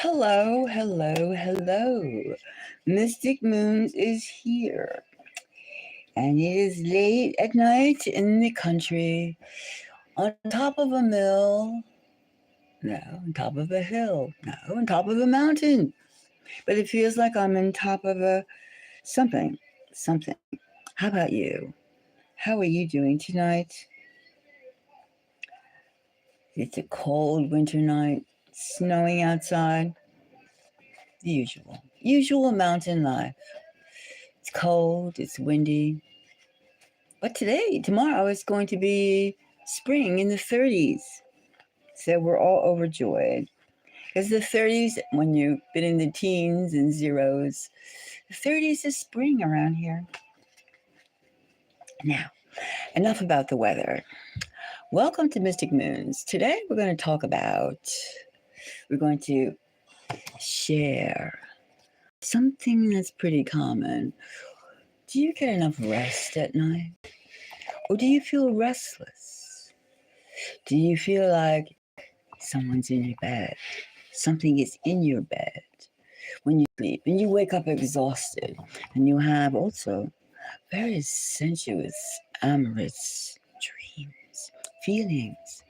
Hello, hello, hello. Mystic Moons is here, and it is late at night in the country, on top of a mill, no, on top of a hill, no, on top of a mountain. But it feels like I'm on top of a something. How about you? How are you doing tonight? It's a cold winter night, snowing outside. The usual mountain life. It's cold, it's windy. But tomorrow, it's going to be spring in the 30s. So we're all overjoyed. Because the 30s, when you've been in the teens and zeros, the 30s is spring around here. Now, enough about the weather. Welcome to Mystic Moons. Today we're going to share something that's pretty common. Do you get enough rest at night? Or do you feel restless? Do you feel like someone's in your bed? Something is in your bed when you sleep, and you wake up exhausted, and you have also very sensuous, amorous dreams, feelings.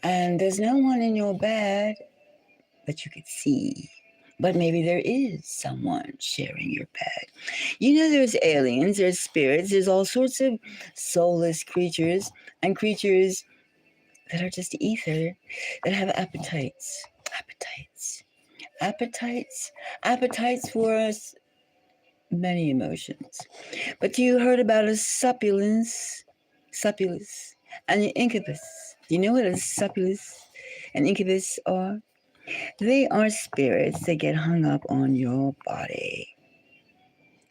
And there's no one in your bed that you could see. But maybe there is someone sharing your bed. You know, there's aliens, there's spirits, there's all sorts of soulless creatures and creatures that are just ether that have appetites for us, many emotions. But you heard about a suppulus, and an incubus. Do you know what a suppulus and incubus are? They are spirits that get hung up on your body.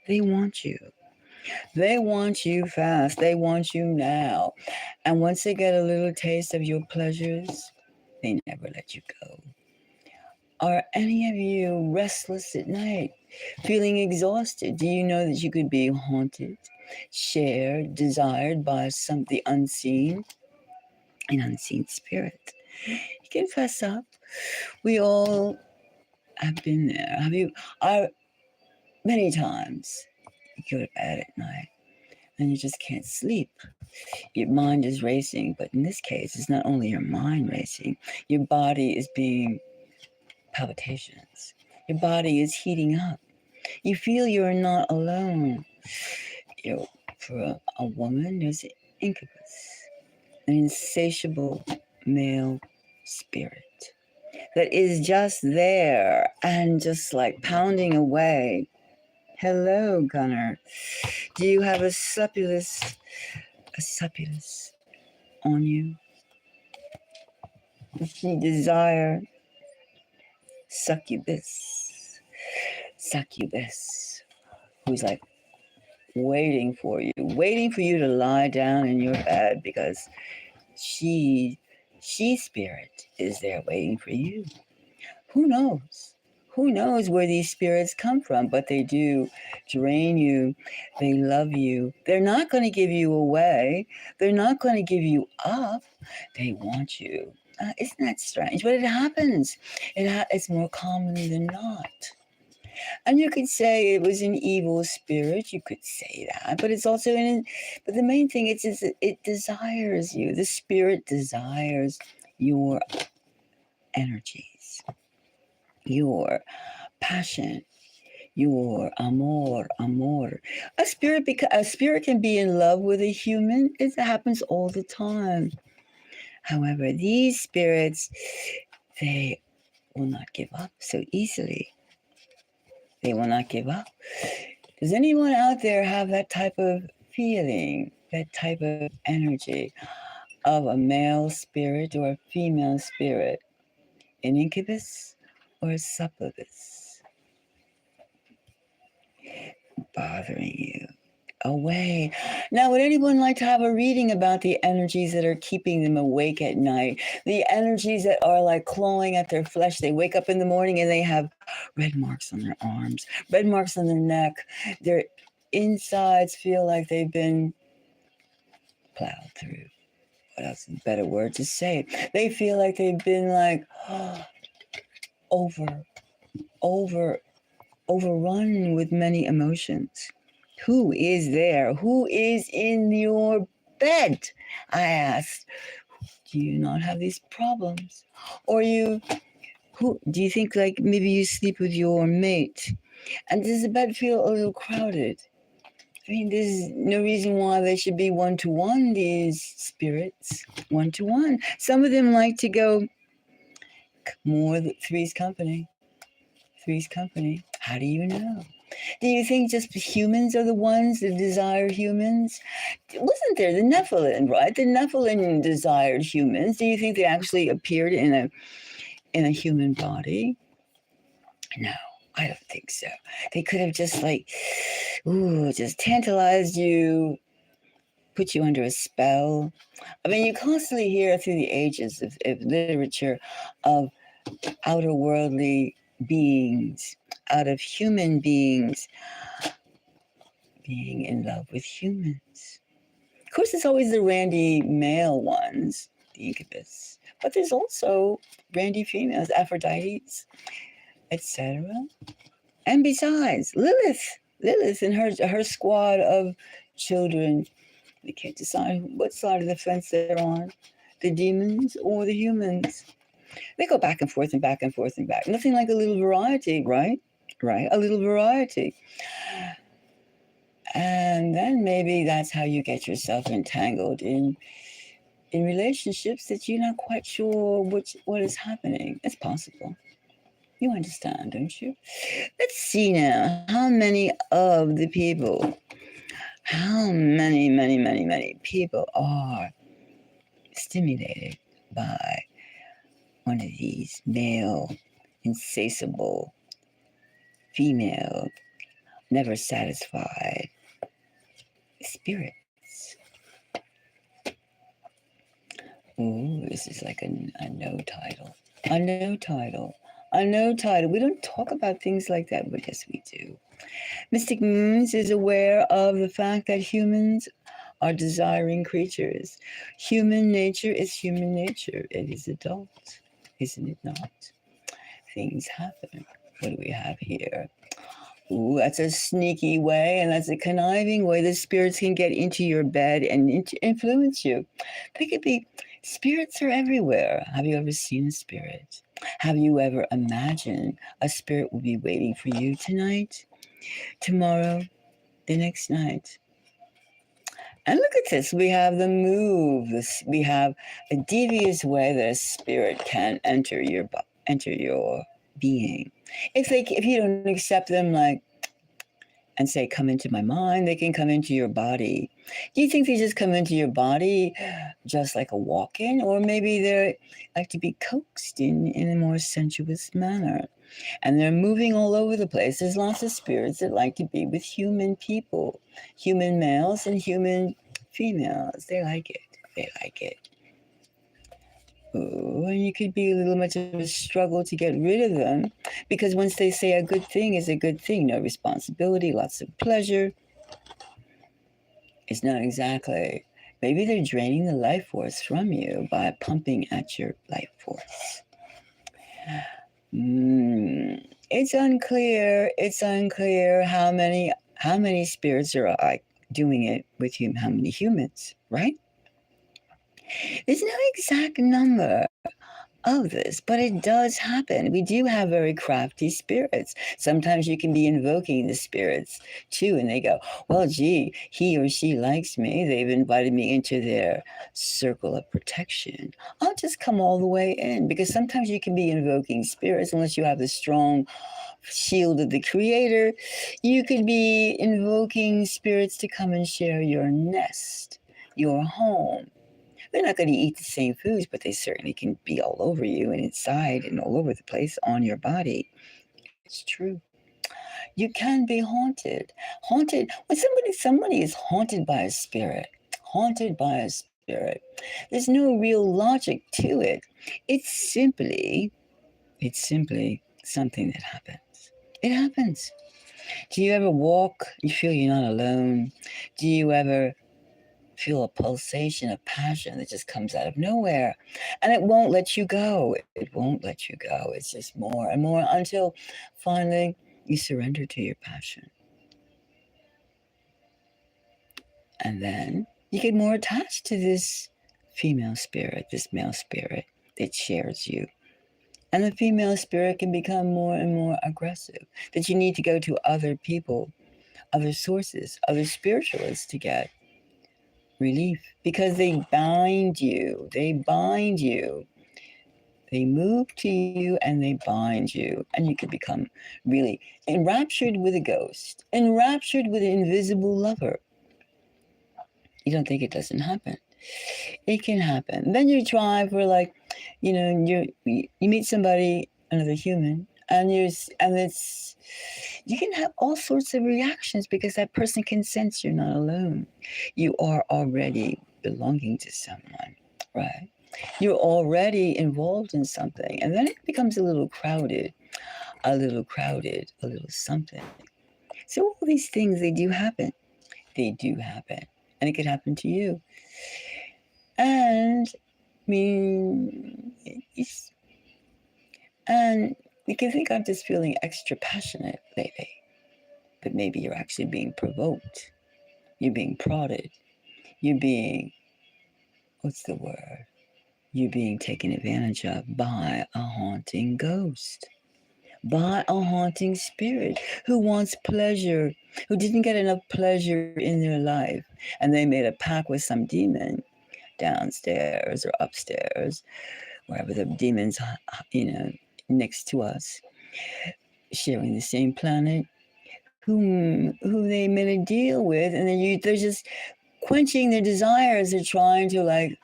They want you. They want you fast. They want you now. And once they get a little taste of your pleasures, they never let you go. Are any of you restless at night, feeling exhausted? Do you know that you could be haunted, shared, desired by the unseen, an unseen spirit? You can fess up. We all have been there. Many times you go to bed at night and you just can't sleep. Your mind is racing, but in this case, it's not only your mind racing, your body is being palpitations. Your body is heating up. You feel you're not alone. For a woman, there's an incubus, an insatiable male spirit that is just there and just like pounding away. Hello, Gunner. Do you have a suppulus on you? Does she desire succubus, who's like waiting for you to lie down in your bed because she spirit is there waiting for you. Who knows? Who knows where these spirits come from, but they do drain you. They love you. They're not going to give you away. They're not going to give you up. They want you. Isn't that strange? But it happens. It's more common than not. And you could say it was an evil spirit. You could say that, but it's also but the main thing is it desires you. The spirit desires your energies, your passion, your amor. A spirit can be in love with a human. It happens all the time. However, these spirits, they will not give up so easily. They will not give up. Does anyone out there have that type of feeling, that type of energy of a male spirit or a female spirit? An incubus or a succubus bothering you away. Now, would anyone like to have a reading about the energies that are keeping them awake at night? The energies that are like clawing at their flesh. They wake up in the morning and they have red marks on their arms, red marks on their neck. Their insides feel like they've been plowed through. What else is a better word to say? They feel like they've been like over, over, overrun with many emotions. Who is there? Who is in your bed? I asked. Do you not have these problems? Or who do you think like maybe you sleep with your mate? And does the bed feel a little crowded? I mean, there's no reason why they should be one to one, these spirits, one to one. Some of them like to go more three's company. Three's company. How do you know? Do you think just humans are the ones that desire humans? Wasn't there the Nephilim, right? The Nephilim desired humans. Do you think they actually appeared in a human body? No, I don't think so. They could have just just tantalized you, put you under a spell. I mean, you constantly hear through the ages of literature of outer worldly beings, out of human beings being in love with humans. Of course, it's always the randy male ones, the Incubus, but there's also randy females, Aphrodites, etc. And besides, Lilith and her squad of children, they can't decide what side of the fence they're on, the demons or the humans. They go back and forth and back and forth and back. Nothing like a little variety, right? Right, a little variety. And then maybe that's how you get yourself entangled in relationships that you're not quite sure what is happening. It's possible. You understand, don't you? Let's see now. How many of the people, how many people are stimulated by one of these male, insatiable, female, never satisfied spirits? Ooh, this is like a no title. A no title. A no title. We don't talk about things like that, but yes, we do. Mystic Moons is aware of the fact that humans are desiring creatures. Human nature is human nature. It is adult, isn't it not? Things happen. What do we have here? Ooh, that's a sneaky way, and that's a conniving way that spirits can get into your bed and influence you. They could be, spirits are everywhere. Have you ever seen a spirit? Have you ever imagined a spirit will be waiting for you tonight, tomorrow, the next night? And look at this. We have the move. We have a devious way that a spirit can enter your being. If you don't accept them and say, come into my mind, they can come into your body. Do you think they just come into your body just like a walk-in? Or maybe they like to be coaxed in a more sensuous manner. And they're moving all over the place. There's lots of spirits that like to be with human people, human males and human females. They like it. They like it. Ooh, and you could be a little much of a struggle to get rid of them, because once they say a good thing is a good thing, no responsibility, lots of pleasure, it's not exactly. Maybe they're draining the life force from you by pumping at your life force. It's unclear. It's unclear how many spirits are doing it with how many humans, right? There's no exact number of this, but it does happen. We do have very crafty spirits. Sometimes you can be invoking the spirits too, and they go, well, gee, he or she likes me. They've invited me into their circle of protection. I'll just come all the way in, because sometimes you can be invoking spirits unless you have the strong shield of the creator. You could be invoking spirits to come and share your nest, your home. They're not going to eat the same foods, but they certainly can be all over you and inside and all over the place on your body. It's true. You can be haunted. Haunted. When somebody is haunted by a spirit, there's no real logic to it. It's simply something that happens. It happens. Do you ever walk, you feel you're not alone? Do you ever feel a pulsation of passion that just comes out of nowhere. And it won't let you go. It won't let you go. It's just more and more until finally you surrender to your passion. And then you get more attached to this female spirit, this male spirit that shares you. And the female spirit can become more and more aggressive, that you need to go to other people, other sources, other spiritualists to get relief because they bind you. They bind you. They move to you and they bind you. And you can become really enraptured with a ghost, enraptured with an invisible lover. You don't think it doesn't happen. It can happen. Then you try for like, you meet somebody, another human, and it's you can have all sorts of reactions because that person can sense you're not alone. You are already belonging to someone, right? You're already involved in something, and then it becomes a little crowded, a little something. So all these things, they do happen. They do happen, and it could happen to you. And I mean, and you can think I'm just feeling extra passionate lately, but maybe you're actually being provoked. You're being prodded. You're being, what's the word? You're being taken advantage of by a haunting ghost, by a haunting spirit who wants pleasure, who didn't get enough pleasure in their life, and they made a pact with some demon downstairs or upstairs, wherever the demons, next to us, sharing the same planet, who they made a deal with, and then they're just quenching their desires. They're trying to like,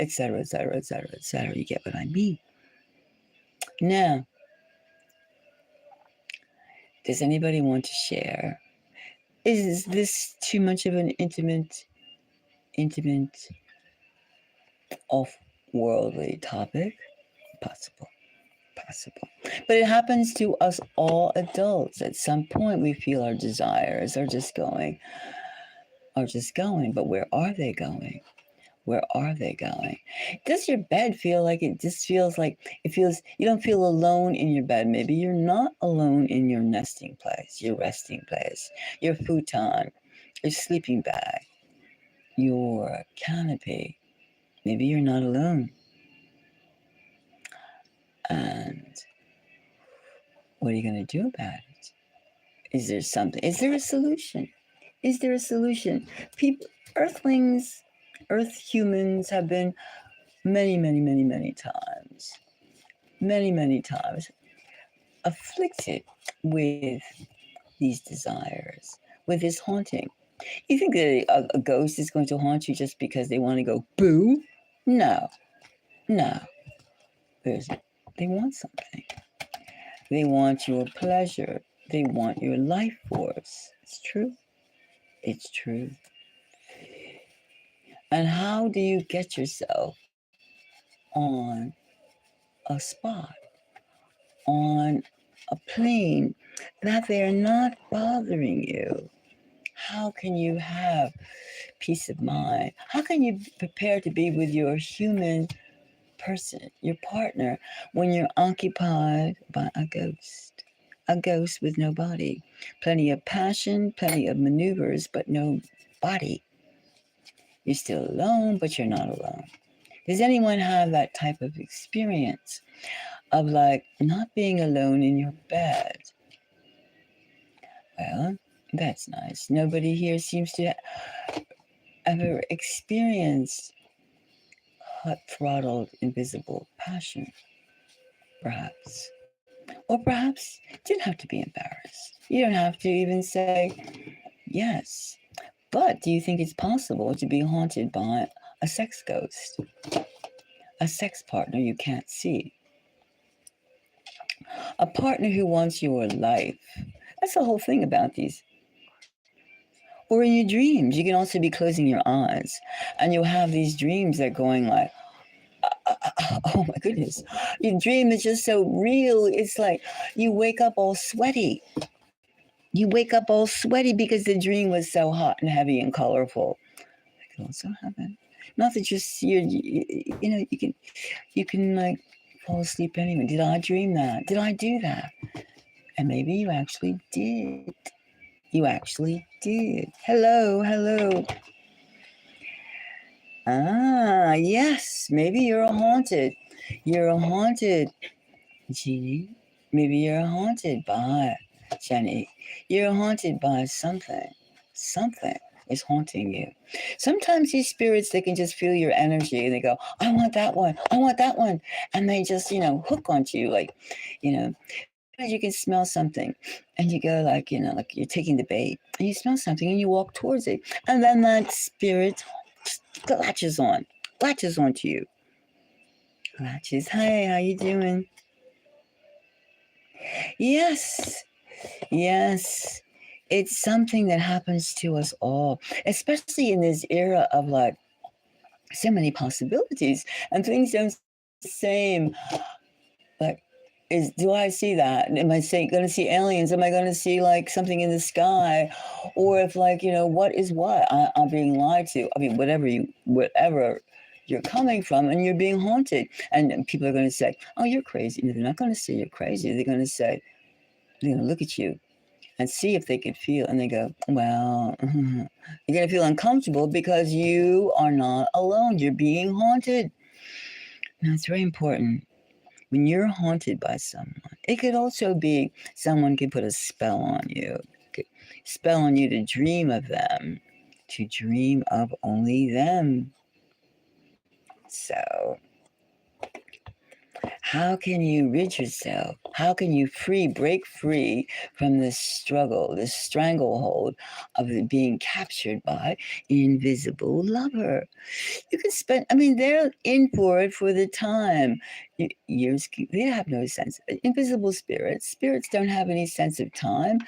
etc., etc., etc., etc. You get what I mean? Now, does anybody want to share? Is this too much of an intimate, off-worldly topic? Possible. But it happens to us all adults. At some point, we feel our desires are just going. But where are they going? Where are they going? Does your bed feel like it just feels like you don't feel alone in your bed? Maybe you're not alone in your nesting place, your resting place, your futon, your sleeping bag, your canopy. Maybe you're not alone. And what are you going to do about it? Is there something? Is there a solution? People, earthlings, earth humans have been many times afflicted with these desires, with this haunting. You think that a ghost is going to haunt you just because they want to go boo? No. They want something. They want your pleasure. They want your life force. It's true. And how do you get yourself on a spot, on a plane that they're not bothering you? How can you have peace of mind? How can you prepare to be with your human person, your partner, when you're occupied by a ghost with no body? Plenty of passion, plenty of maneuvers, but no body. You're still alone, but you're not alone. Does anyone have that type of experience of like not being alone in your bed? Well, that's nice. Nobody here seems to ever experience hot-throttled, invisible passion, perhaps. Or perhaps you don't have to be embarrassed. You don't have to even say yes. But do you think it's possible to be haunted by a sex ghost? A sex partner you can't see? A partner who wants your life? That's the whole thing about these. Or in your dreams, you can also be closing your eyes and you'll have these dreams that are going like, oh my goodness. Your dream is just so real. It's like you wake up all sweaty. You wake up all sweaty because the dream was so hot and heavy and colorful. It could also happen. Not that you can like fall asleep anyway. Did I dream that? Did I do that? And maybe you actually did. You actually did. Hello, hello. Ah, yes. Maybe you're a haunted. You're a haunted, Jeannie. Maybe you're haunted by Jenny. You're haunted by something. Something is haunting you. Sometimes these spirits, they can just feel your energy and they go, I want that one. I want that one. And they just, hook onto you. Like, you know, you can smell something and you go like you're taking the bait and you smell something and you walk towards it. And then that spirit latches onto you. Latches, hey, how you doing? Yes, yes. It's something that happens to us all, especially in this era of like so many possibilities and things don't the same. Like, do I see that? Am I going to see aliens? Am I going to see like something in the sky, or if like what is what? I'm being lied to. I mean, whatever you're coming from, and you're being haunted, and people are going to say, "Oh, you're crazy." They're not going to say you're crazy. They're going to say, they're going to look at you and see if they could feel, and they go, "Well," you're going to feel uncomfortable because you are not alone. You're being haunted. Now, it's very important when you're haunted by someone. It could also be someone can put a spell on you, spell on you to dream of them, to dream of only them. So, how can you rid yourself? How can you break free from this struggle, this stranglehold of being captured by an invisible lover? You can spend, I mean, they're in for it for the time. Years, they have no sense. Invisible spirits don't have any sense of time.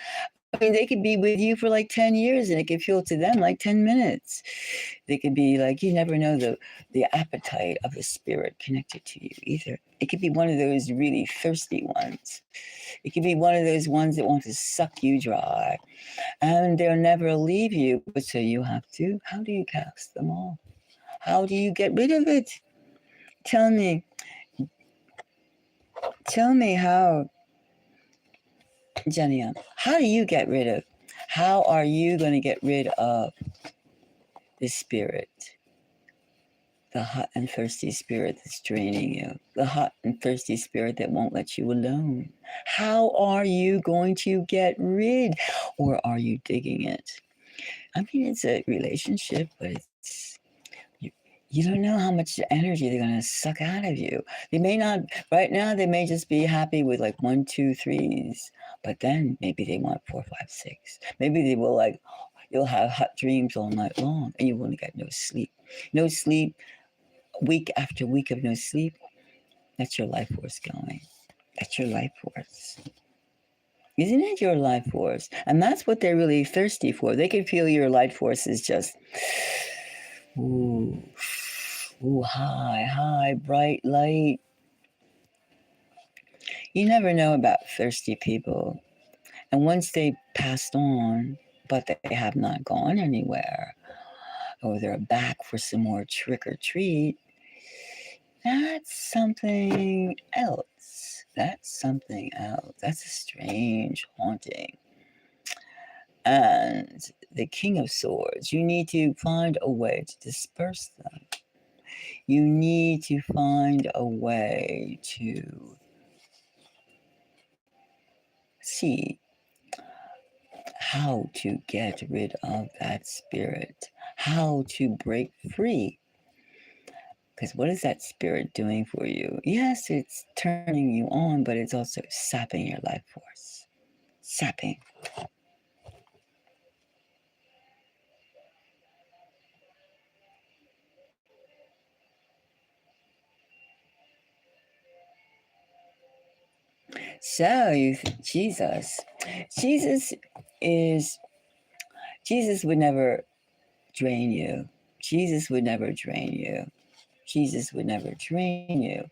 I mean, they could be with you for like 10 years and it could feel to them like 10 minutes. They could be like, you never know the appetite of a spirit connected to you either. It could be one of those really thirsty ones. It could be one of those ones that want to suck you dry. And they'll never leave you. But so you have to, how do you cast them off? How do you get rid of it? Tell me. Tell me how, Jenny. How do you get rid of? How are you going to get rid of the spirit? The hot and thirsty spirit that's draining you. The hot and thirsty spirit that won't let you alone. How are you going to get rid? Or are you digging it? I mean, it's a relationship, but you don't know how much energy they're going to suck out of you. They may not, right now, they may just be happy with like 1, 2, 3s, but then maybe they want 4, 5, 6. Maybe they will like, you'll have hot dreams all night long and you won't get no sleep. No sleep, week after week of no sleep. That's your life force going. That's your life force. Isn't it your life force? And that's what they're really thirsty for. They can feel your life force is just, ooh. Ooh, high, bright light. You never know about thirsty people. And once they passed on, but they have not gone anywhere, or they're back for some more trick or treat, that's something else. That's something else. That's a strange haunting. And the King of Swords, you need to find a way to disperse them. You need to find a way to see how to get rid of that spirit, how to break free. Because what is that spirit doing for you? Yes, it's turning you on, but it's also sapping your life force. Sapping. So, Jesus is, Jesus would never drain you. Jesus would never drain you. Jesus would never drain you.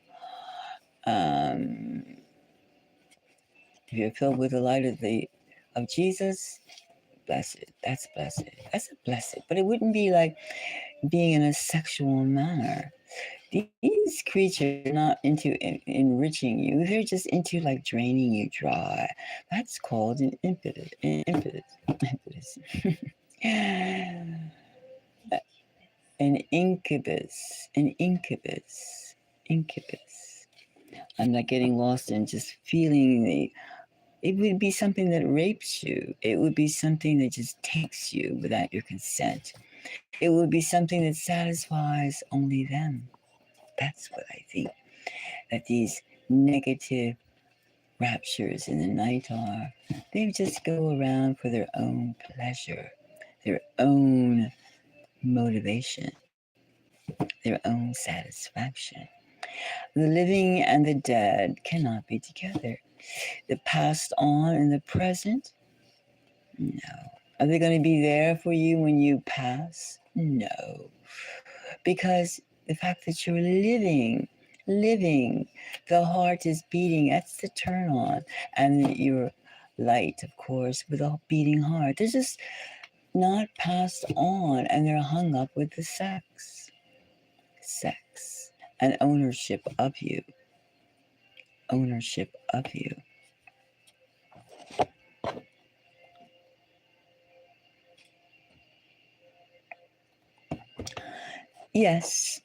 Um, if you're filled with the light of the of Jesus, blessed. That's blessed. That's a blessed. But it wouldn't be like being in a sexual manner. These creatures are not into enriching you. They're just into like draining you dry. That's called an impetus. Impetus. An incubus. An incubus. Incubus. I'm not getting lost in just feeling the. It would be something that rapes you. It would be something that just takes you without your consent. It would be something that satisfies only them. That's what I think that these negative raptures in the night are. They just go around for their own pleasure, their own motivation, their own satisfaction. The living and the dead cannot be together. The past on and the present? No. Are they going to be there for you when you pass? No. Because the fact that you're living, the heart is beating, that's the turn on. And your light, of course, with a beating heart. They're just not passed on and they're hung up with the sex. Sex. And ownership of you. Ownership of you. Yes.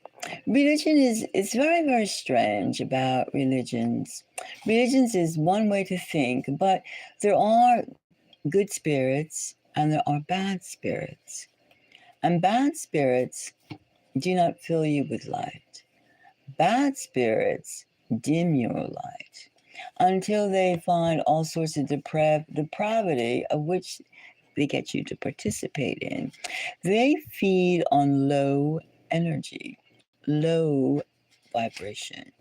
Religion is it's very, very strange about religions. Religions is one way to think, but there are good spirits and there are bad spirits. And bad spirits do not fill you with light. Bad spirits dim your light until they find all sorts of depravity of which they get you to participate in. They feed on low energy, low vibration.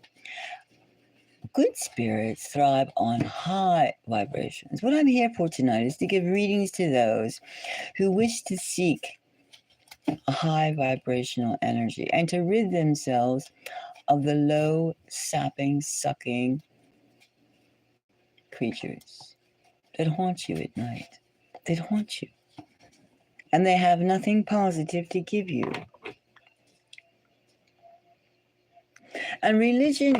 Good spirits thrive on high vibrations. What I'm here for tonight is to give readings to those who wish to seek a high vibrational energy and to rid themselves of the low, sapping, sucking creatures that haunt you at night, that haunt you. And they have nothing positive to give you. And religion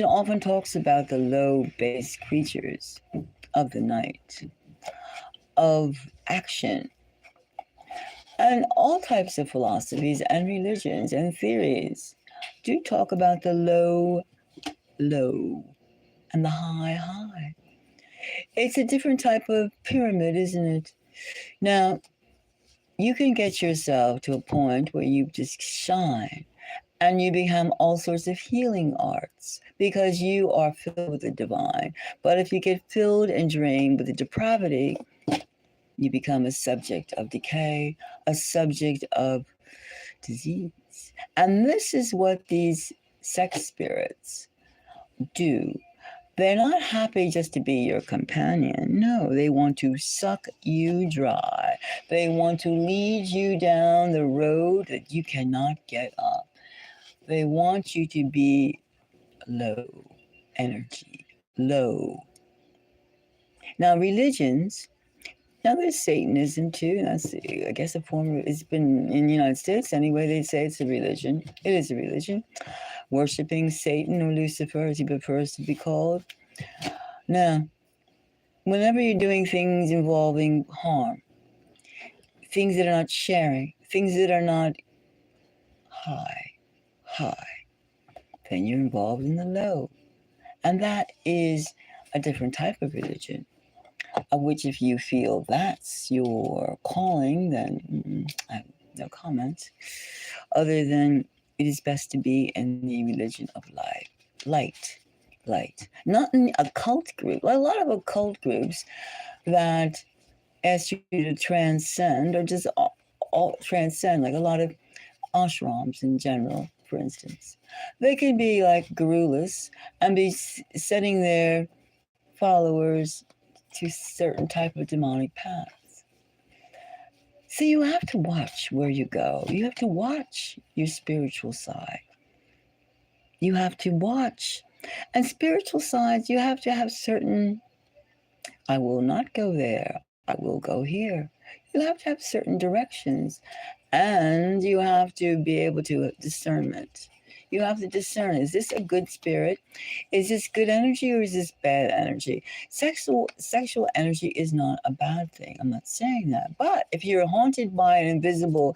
often talks about the low base creatures of the night, of action, and all types of philosophies and religions and theories do talk about the low and the high. It's a different type of pyramid, isn't it? Now, you can get yourself to a point where you just shine and you become all sorts of healing arts because you are filled with the divine. But if you get filled and drained with the depravity, you become a subject of decay, a subject of disease. And this is what these sex spirits do. They're not happy just to be your companion. No, they want to suck you dry. They want to lead you down the road that you cannot get up. They want you to be low energy, low. Now, religions, now there's Satanism too. And that's, I guess, a form of, it's been in the United States anyway, they say it's a religion. It is a religion. Worshipping Satan or Lucifer, as he prefers to be called. Now, whenever you're doing things involving harm, things that are not sharing, things that are not high, then you're involved in the low. And that is a different type of religion, of which if you feel that's your calling, then I have no comment, other than it is best to be in the religion of light. Not in a cult group. A lot of occult groups that ask you to transcend or just all transcend, like a lot of ashrams in general, for instance. They can be like gurulas and be setting their followers to certain type of demonic paths. So you have to watch where you go. You have to watch your spiritual side. You have to watch. And spiritual sides, you have to have certain I will not go there. I will go here. You have to have certain directions, and you have to be able to discernment. You have to discern, is this a good spirit? Is this good energy or is this bad energy? Sexual energy is not a bad thing. I'm not saying that. But if you're haunted by an invisible,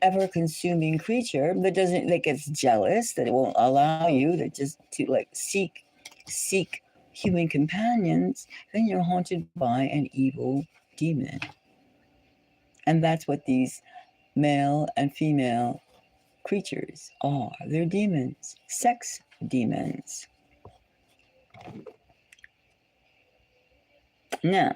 ever consuming creature that gets jealous, that it won't allow you to like seek human companions, then you're haunted by an evil demon. And that's what these male and female creatures are. They're demons, sex demons. Now,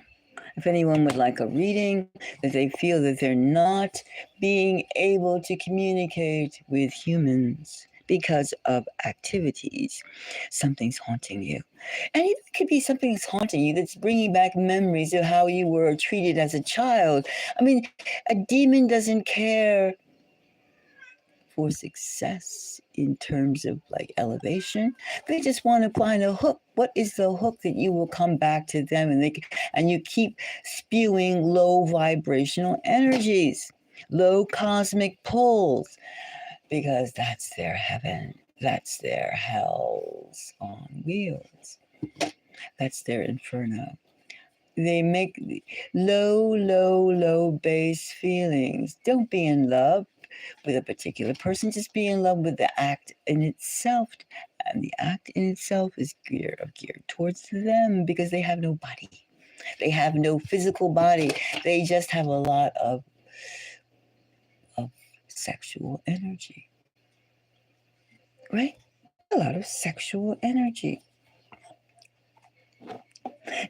if anyone would like a reading, that they feel that they're not being able to communicate with humans because of activities, something's haunting you. And it could be something that's haunting you that's bringing back memories of how you were treated as a child. I mean, a demon doesn't care for success in terms of like elevation. They just want to find a hook. What is the hook that you will come back to them, and you keep spewing low vibrational energies, low cosmic pulls, because that's their heaven. That's their hells on wheels. That's their inferno. They make low base feelings. Don't be in love with a particular person, just be in love with the act in itself. And the act in itself is geared towards them because they have no body. They have no physical body. They just have a lot of sexual energy. Right? A lot of sexual energy.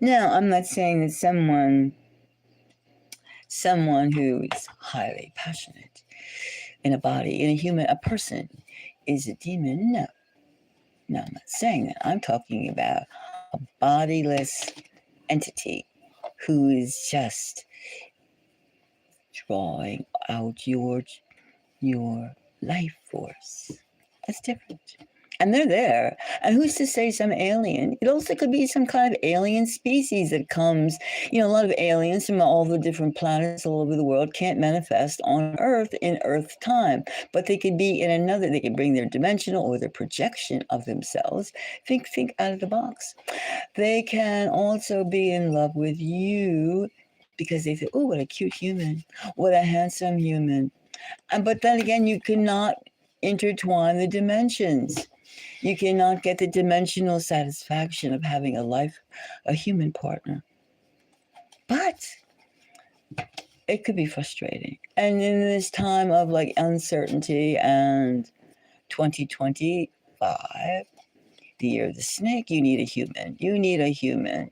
Now, I'm not saying that someone who is highly passionate in a body, a person is a demon. No, I'm not saying that. I'm talking about a bodiless entity who is just drawing out your life force. That's different. And they're there. And who's to say some alien? It also could be some kind of alien species that comes. A lot of aliens from all the different planets all over the world can't manifest on Earth in Earth time. But they could be in another, they could bring their dimensional or their projection of themselves. Think out of the box. They can also be in love with you because they say, oh, what a cute human. What a handsome human. But then again, you cannot intertwine the dimensions. You cannot get the dimensional satisfaction of having a human partner. But it could be frustrating. And in this time of like uncertainty and 2025, the year of the snake, you need a human.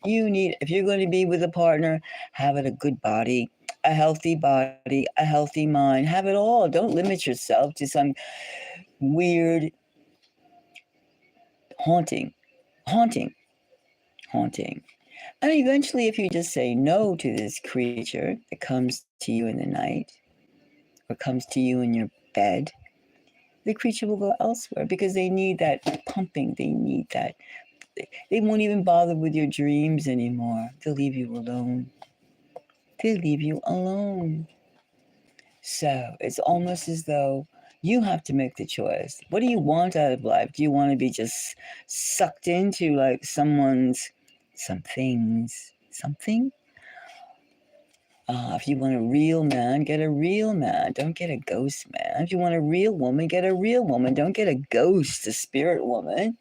If you're going to be with a partner, have it a good body, a healthy mind, have it all. Don't limit yourself to some weird haunting. And eventually, if you just say no to this creature that comes to you in the night or comes to you in your bed, the creature will go elsewhere because they need that pumping. They need that. They won't even bother with your dreams anymore. They'll leave you alone. So it's almost as though you have to make the choice. What do you want out of life? Do you want to be just sucked into like something? If you want a real man, get a real man. Don't get a ghost man. If you want a real woman, get a real woman. Don't get a ghost, a spirit woman.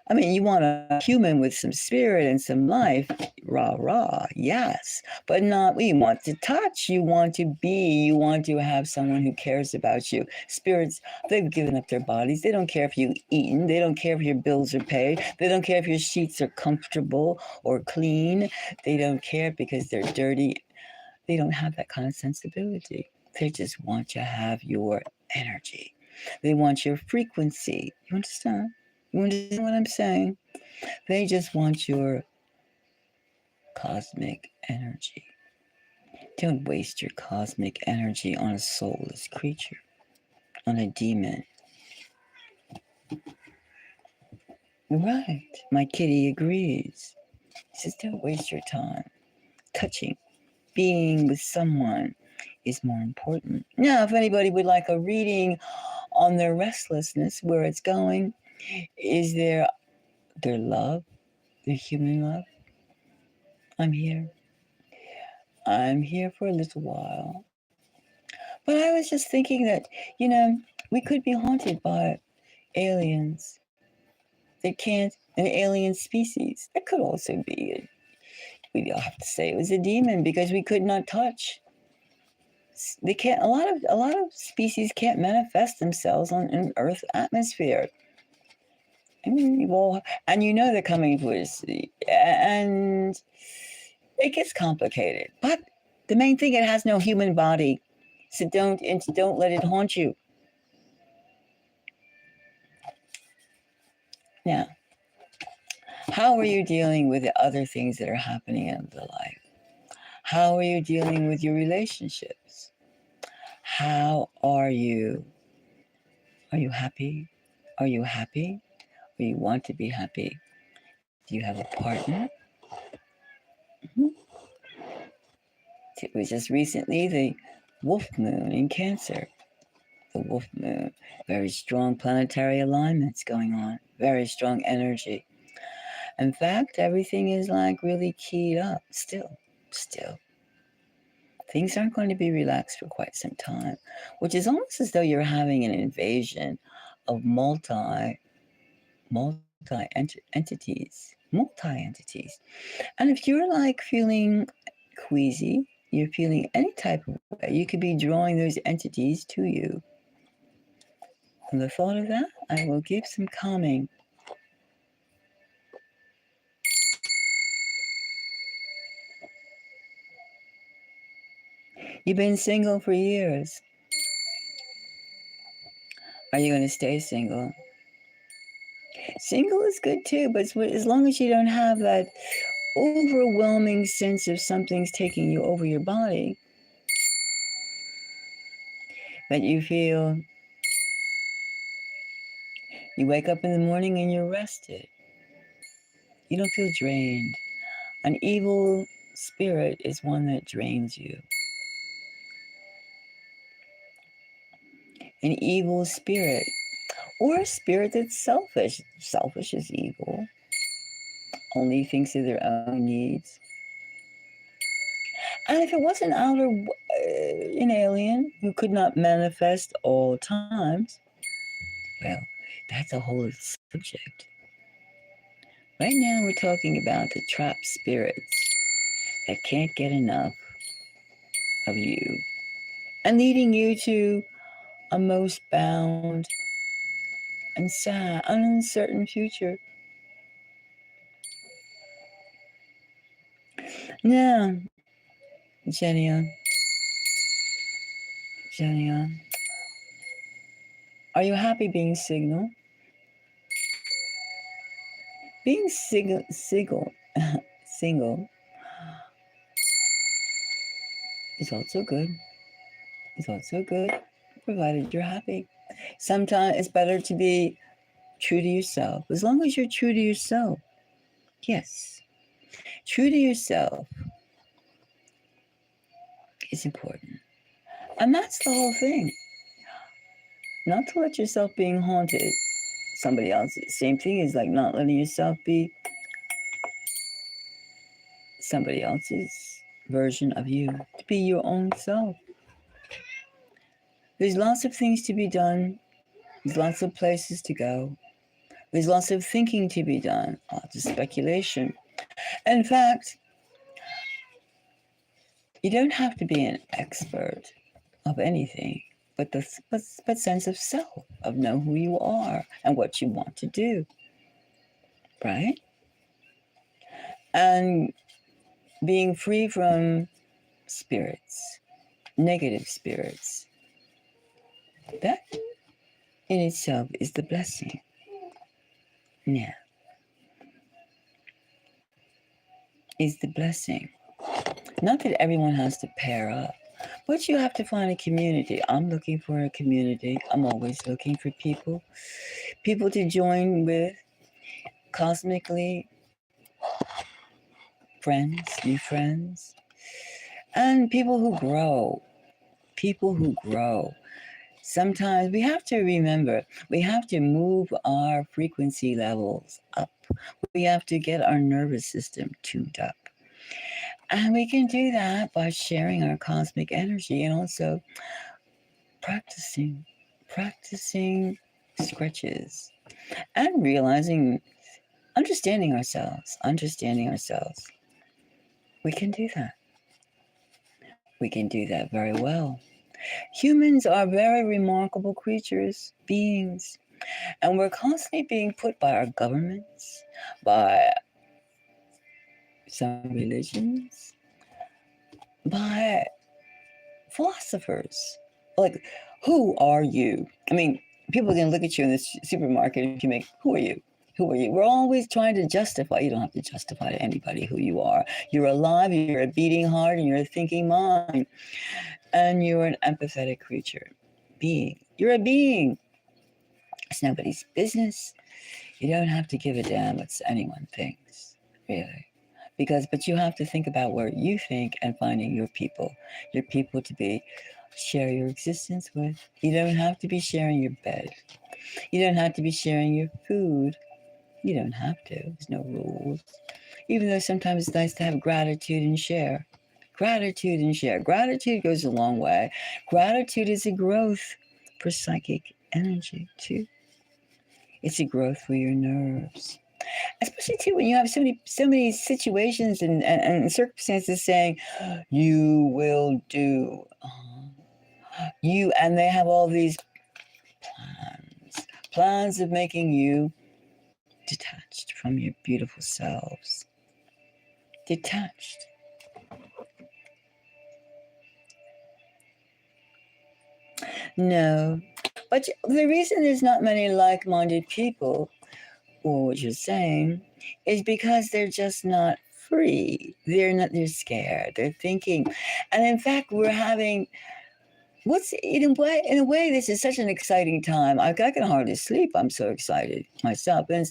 I mean, you want a human with some spirit and some life, rah, yes, but not, you want to touch, you want to have someone who cares about you. Spirits, they've given up their bodies. They don't care if you've eaten. They don't care if your bills are paid. They don't care if your sheets are comfortable or clean. They don't care because they're dirty. They don't have that kind of sensibility. They just want to have your energy. They want your frequency. You understand? You understand what I'm saying? They just want your cosmic energy. Don't waste your cosmic energy on a soulless creature, on a demon. Right. My kitty agrees. He says, don't waste your time. Touching, being with someone is more important. Now, if anybody would like a reading on their restlessness, where it's going, is their love, their human love, I'm here. I'm here for a little while. But I was just thinking that, you know, we could be haunted by aliens that can't, an alien species. It could also be, we all have to say it was a demon because we could not touch. They can't, a lot of species can't manifest themselves on an Earth atmosphere. I mean, well, and you know they're coming for us, and it gets complicated. But the main thing, it has no human body, so don't let it haunt you. Now, how are you dealing with the other things that are happening in the life? How are you dealing with your relationships? How are you? Are you happy? Are you happy? Or you want to be happy? Do you have a partner? Mhm. It was just recently the wolf moon in Cancer. The wolf moon. Very strong planetary alignments going on. Very strong energy. In fact, everything is like really keyed up still. Still. Things aren't going to be relaxed for quite some time, which is almost as though you're having an invasion of multi entities. And if you're like feeling queasy, you're feeling any type of way, you could be drawing those entities to you. And the thought of that, I will give some calming. You've been single for years. Are you going to stay single? Single is good too, but as long as you don't have that overwhelming sense of something's taking you over your body, that you feel, you wake up in the morning and you're rested. You don't feel drained. An evil spirit is one that drains you. An evil spirit, or a spirit that's selfish. Selfish is evil, only thinks of their own needs. And if it was an alien who could not manifest all times, well, that's a whole subject. Right now, we're talking about the trapped spirits that can't get enough of you and leading you to a most bound and sad, uncertain future. Now, Genia, Genia, are you happy being single? Being single is also good. It's also good, provided you're happy. Sometimes it's better to be true to yourself. As long as you're true to yourself, yes, true to yourself is important. And that's the whole thing. Not to let yourself being haunted somebody else. Same thing is like not letting yourself be somebody else's version of you. To be your own self. There's lots of things to be done. There's lots of places to go. There's lots of thinking to be done. Lots of speculation. In fact, you don't have to be an expert of anything, but sense of self, of know who you are and what you want to do, right? And being free from spirits, negative spirits, that in itself is the blessing. Yeah, is the blessing. Not that everyone has to pair up, but you have to find a community. I'm looking for a community. I'm always looking for people to join with. cosmically, friends, new friends, and people who grow. People who grow. Sometimes we have to remember, we have to move our frequency levels up. We have to get our nervous system tuned up. And we can do that by sharing our cosmic energy and also practicing scratches and realizing, understanding ourselves. We can do that. We can do that very well. Humans are very remarkable creatures, beings, and we're constantly being put by our governments, by some religions, by philosophers. Like, who are you? I mean, people can look at you in the supermarket if you make, who are you? Who are you? We're always trying to justify. You don't have to justify to anybody who you are. You're alive, you're a beating heart, and you're a thinking mind. And you're an empathetic creature. Being. You're a being. It's nobody's business. You don't have to give a damn what anyone thinks, really. But you have to think about where you think and finding your people to be, share your existence with. You don't have to be sharing your bed. You don't have to be sharing your food. You don't have to. There's no rules. Even though sometimes it's nice to have gratitude and share. Gratitude and share. Gratitude goes a long way. Gratitude is a growth for psychic energy, too. It's a growth for your nerves. Especially too when you have so many situations and circumstances saying you will do you, and they have all these plans of making you detached from your beautiful selves. Detached. No. But the reason there's not many like-minded people, or what you're saying, is because they're just not free. They're scared. They're thinking. And in fact, we're having in a way, this is such an exciting time. I can hardly sleep. I'm so excited myself. And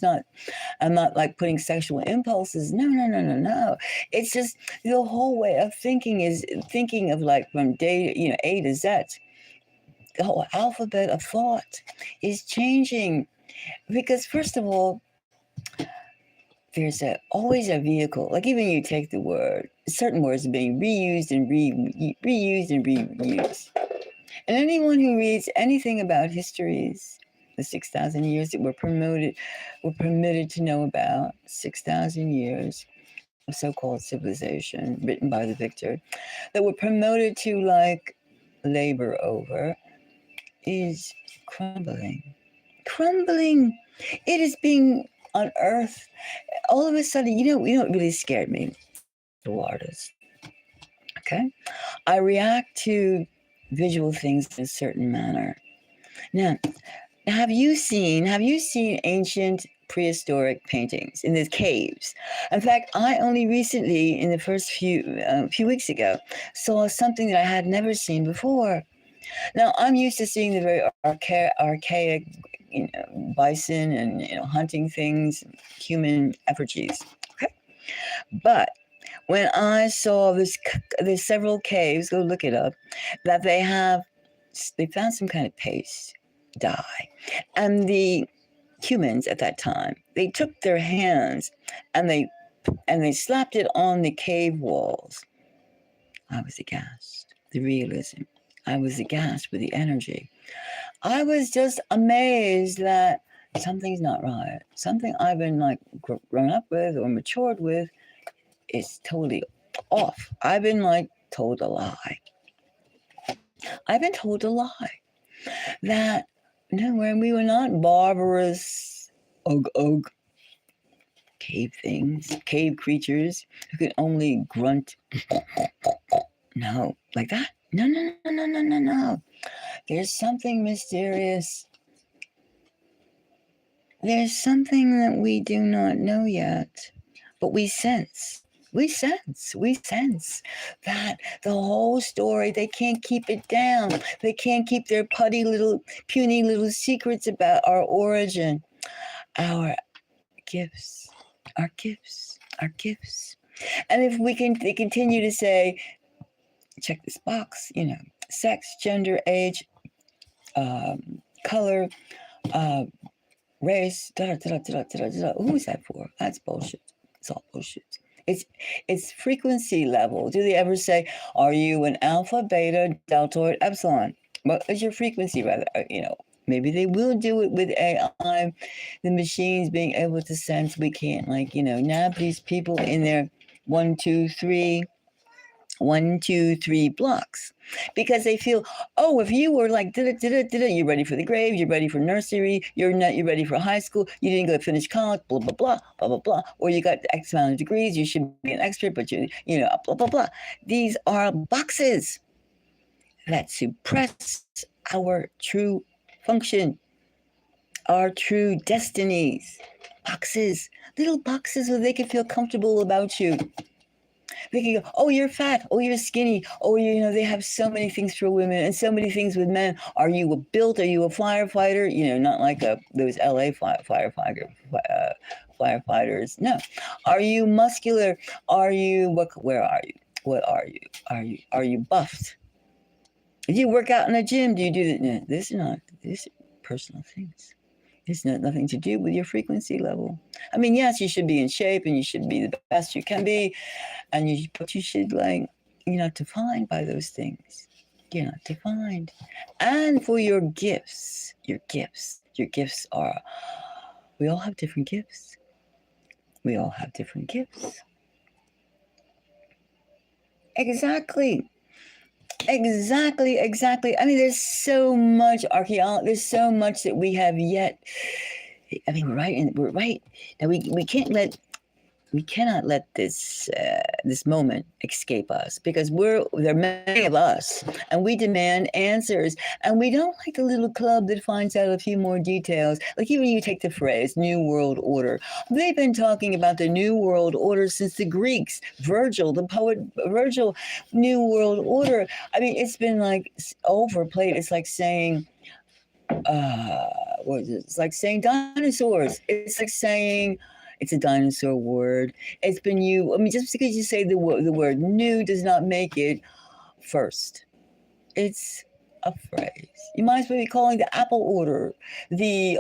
I'm not like putting sexual impulses. No. It's just the whole way of thinking is thinking of like from A to Z. The whole alphabet of thought is changing because first of all, there's always a vehicle. Like even you take the word, certain words are being reused and reused. And anyone who reads anything about histories, the 6,000 years that we're permitted to know about, 6,000 years of so-called civilization written by the victor, that we're promoted to like labor over, is crumbling. Crumbling. It is being unearthed. All of a sudden, you know what really scared me? The artist. Okay? I react to visual things in a certain manner. Now, have you seen ancient prehistoric paintings in the caves? In fact, I only recently, in the first few weeks ago, saw something that I had never seen before. Now, I'm used to seeing the very archaic, bison and hunting things, human effigies. Okay, but when I saw there's several caves. Go look it up. That they found some kind of paste dye, and the humans at that time they took their hands and they slapped it on the cave walls. I was aghast. The realism. I was aghast with the energy. I was just amazed that something's not right. Something I've been like grown up with or matured with is totally off. I've been like told a lie. I've been told a lie that no, when we were not barbarous cave things, cave creatures who could only grunt. No, like that. No. There's something mysterious. There's something that we do not know yet, but we sense. We sense that the whole story, they can't keep it down. They can't keep their puny little secrets about our origin, our gifts, our gifts, our gifts. And if we can they continue to say, check this box, sex, gender, age, color, uh, race, who's that for? That's bullshit. It's all bullshit. It's frequency level. Do they ever say, are you an alpha, beta, delta, or epsilon? What is your frequency, rather? Maybe they will do it with AI, the machines being able to sense. We can't, nab these people in their 1, 2, 3 blocks, because they feel, oh, if you were like you're ready for the grave, you're ready for nursery, you're ready for high school, you didn't go finish college, blah blah blah blah blah blah, or you got X amount of degrees, you should be an expert, but blah blah blah. These are boxes that suppress our true function, our true destinies. Boxes, little boxes where they can feel comfortable about you. They can go, oh, you're fat. Oh, you're skinny. Oh, they have so many things for women and so many things with men. Are you a built? Are you a firefighter? Not like those LA firefighters. No. Are you muscular? Are you, where are you? What are you? Are you buffed? Do you work out in a gym? Do you do that? No, these are personal things. It's nothing to do with your frequency level. I mean, yes, you should be in shape and you should be the best you can be. But you should, you're not defined by those things. You're not defined. And for your gifts are, we all have different gifts. We all have different gifts. Exactly. I mean, there's so much archaeology. There's so much that we have yet. I mean, we're right. Now we cannot let this moment escape us, because there are many of us, and we demand answers, and we don't like the little club that finds out a few more details. Like, even you take the phrase New World Order. They've been talking about the New World Order since the Greeks. The poet Virgil, New World Order. I mean, it's been overplayed. It's like saying, what is it? It's like saying dinosaurs. It's like saying, it's a dinosaur word. It's been just because you say the word new does not make it first. It's a phrase. You might as well be calling the apple order, the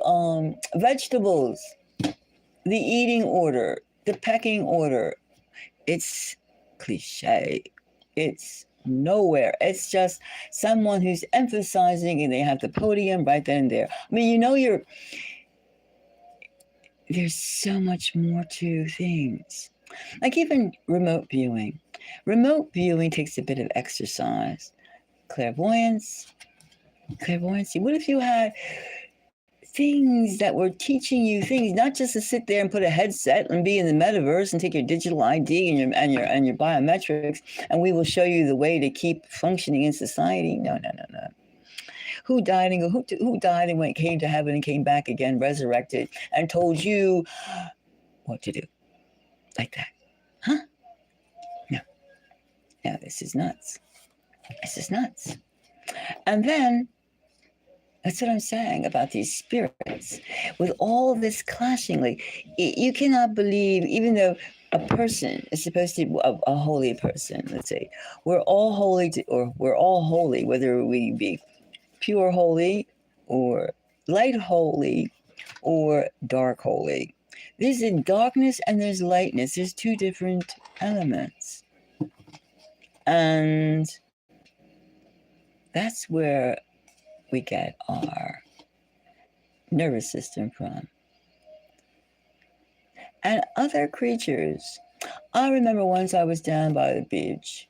vegetables, the eating order, the pecking order. It's cliche. It's nowhere. It's just someone who's emphasizing, and they have the podium right then and there. I mean, there's so much more to things. Like even remote viewing. Remote viewing takes a bit of exercise. Clairvoyance. What if you had things that were teaching you things, not just to sit there and put a headset and be in the metaverse and take your digital ID and your biometrics, and we will show you the way to keep functioning in society? No. Who died and went, came to heaven and came back again, resurrected, and told you what to do? Like that. Huh? No. No, this is nuts. And then, that's what I'm saying about these spirits. With all this clashing, you cannot believe, even though a person is supposed to be a holy person, let's say, we're all holy, whether we be pure holy or light holy or dark holy. There's darkness and there's lightness. There's two different elements. And that's where we get our nervous system from. And other creatures. I remember once I was down by the beach,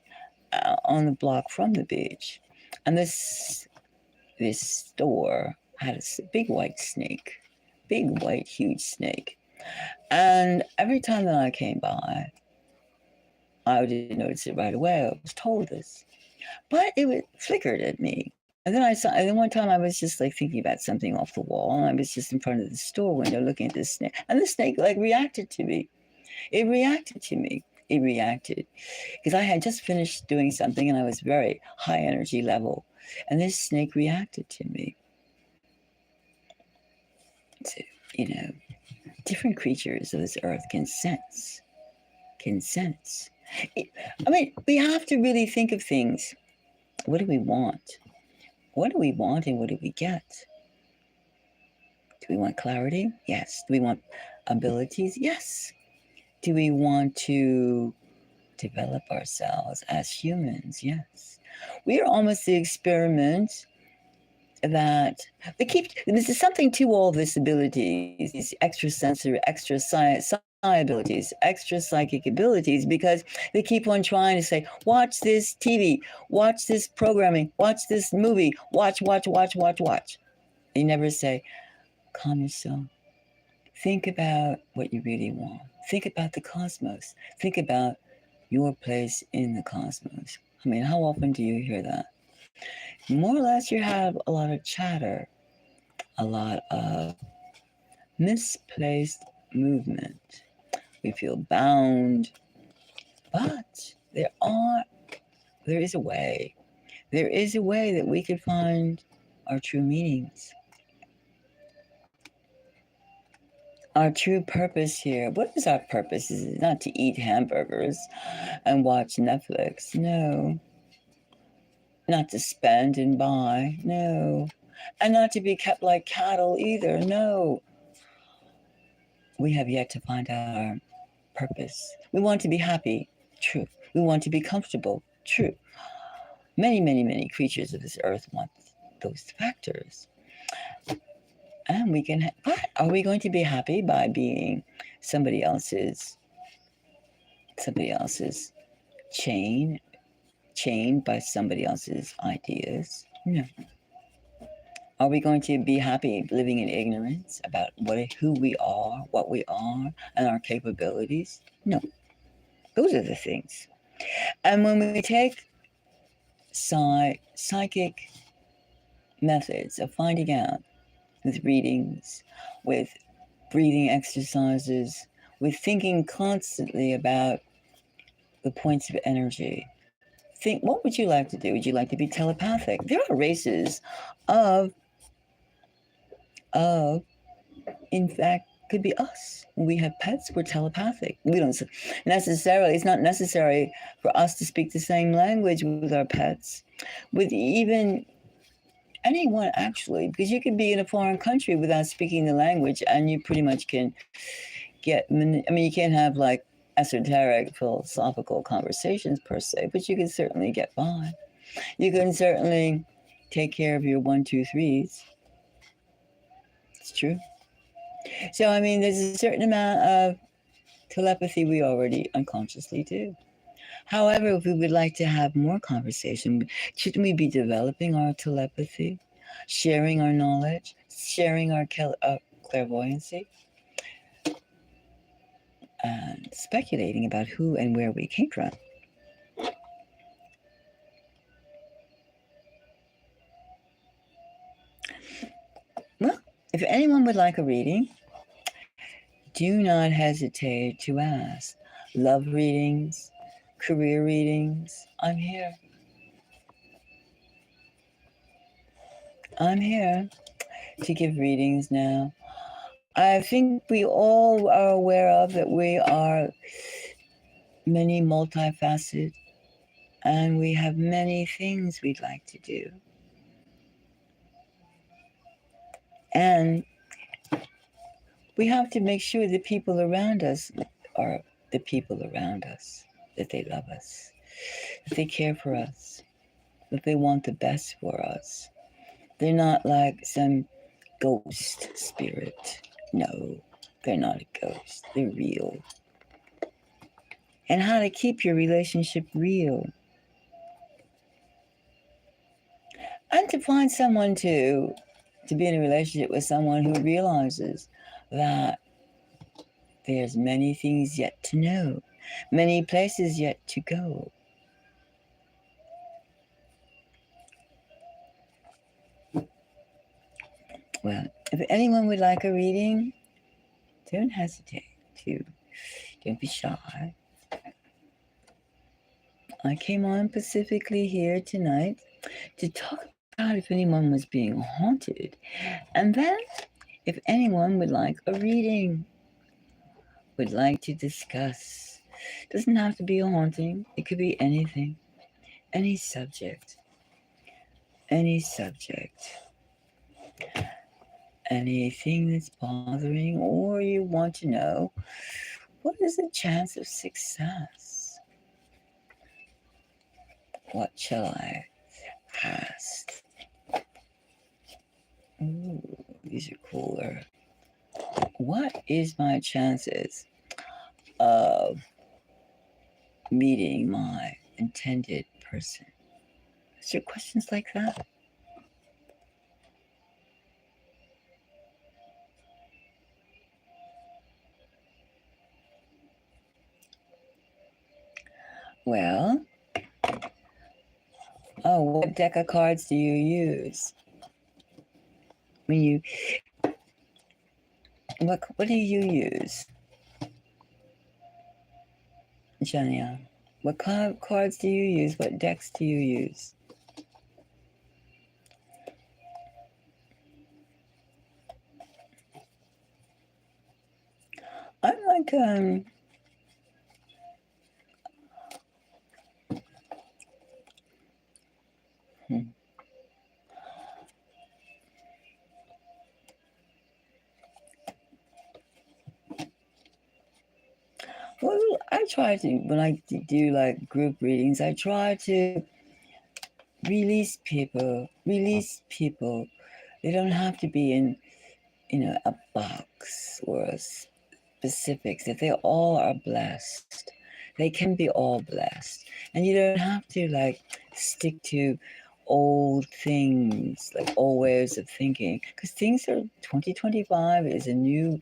on the block from the beach, and this store had a big white snake, huge snake. And every time that I came by, I didn't notice it right away. I was told this, but it flickered at me. And then one time I was just thinking about something off the wall, and I was just in front of the store window looking at this snake, and the snake reacted to me. It reacted because I had just finished doing something, and I was very high energy level. And this snake reacted to me. So, different creatures of this earth can sense. Can sense. I mean, we have to really think of things. What do we want? What do we want and what do we get? Do we want clarity? Yes. Do we want abilities? Yes. Do we want to develop ourselves as humans? Yes. We are almost the experiment that they keep. There's something to all this abilities, these extrasensory, extra science abilities, extra psychic abilities, because they keep on trying to say, watch this TV, watch this programming, watch this movie, watch. They never say, calm yourself. Think about what you really want. Think about the cosmos. Think about your place in the cosmos. I mean, how often do you hear that? More or less, you have a lot of chatter, a lot of misplaced movement. We feel bound, but there is a way. There is a way that we could find our true meanings. Our true purpose here. What is our purpose? Is it not to eat hamburgers and watch Netflix? No. Not to spend and buy? No. And not to be kept like cattle either? No. We have yet to find our purpose. We want to be happy? True. We want to be comfortable? True. Many creatures of this earth want those factors. And we can, but are we going to be happy by being somebody else's chained by somebody else's ideas? No. Are we going to be happy living in ignorance about who we are, what we are, and our capabilities? No. Those are the things. And when we take psychic methods of finding out, with readings, with breathing exercises, with thinking constantly about the points of energy. Think, what would you like to do? Would you like to be telepathic? There are races of in fact, could be us. When we have pets, we're telepathic. We don't necessarily, it's not necessary for us to speak the same language with our pets, with even anyone actually, because you can be in a foreign country without speaking the language and you pretty much can you can't have like esoteric philosophical conversations per se, but you can certainly get by. You can certainly take care of your 1, 2, 3s. It's true. So, I mean, there's a certain amount of telepathy we already unconsciously do. However, if we would like to have more conversation, shouldn't we be developing our telepathy, sharing our knowledge, sharing our clairvoyancy, and speculating about who and where we came from? Well, if anyone would like a reading, do not hesitate to ask. Love readings, career readings, I'm here. I'm here to give readings now. I think we all are aware of that we are many multifaceted and we have many things we'd like to do. And we have to make sure the people around us are the people around us, that they love us, that they care for us, that they want the best for us. They're not like some ghost spirit. No, they're not a ghost. They're real. And how to keep your relationship real. And to find someone to be in a relationship with someone who realizes that there's many things yet to know, many places yet to go. Well, if anyone would like a reading, don't hesitate to. Don't be shy. I came on specifically here tonight to talk about if anyone was being haunted. And then if anyone would like a reading. would like to discuss. Doesn't have to be a haunting. It could be anything, any subject, any subject, anything that's bothering, or you want to know what is the chance of success? What shall I ask? Ooh, these are cooler. What is my chances of meeting my intended person? Is there questions like that? Well, oh, what deck of cards do you use? When you what do you use, Jania? What cards do you use? What decks do you use? I'm like hmm. Well, I try to, when I do like group readings, I try to release people. Release people. They don't have to be in, a box or a specifics. That they all are blessed. They can be all blessed, and you don't have to like stick to old things, like old ways of thinking, because things are 2025 is a new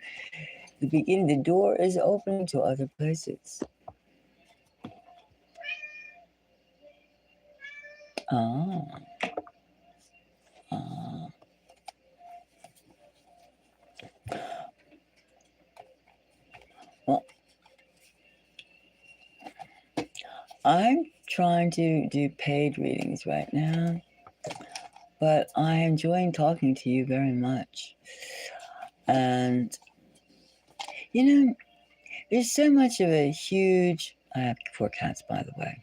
the beginning. The door is opening to other places. Ah, ah. Well, I'm trying to do paid readings right now, but I am enjoying talking to you very much. And, there's so much of a huge. I have 4 cats, by the way.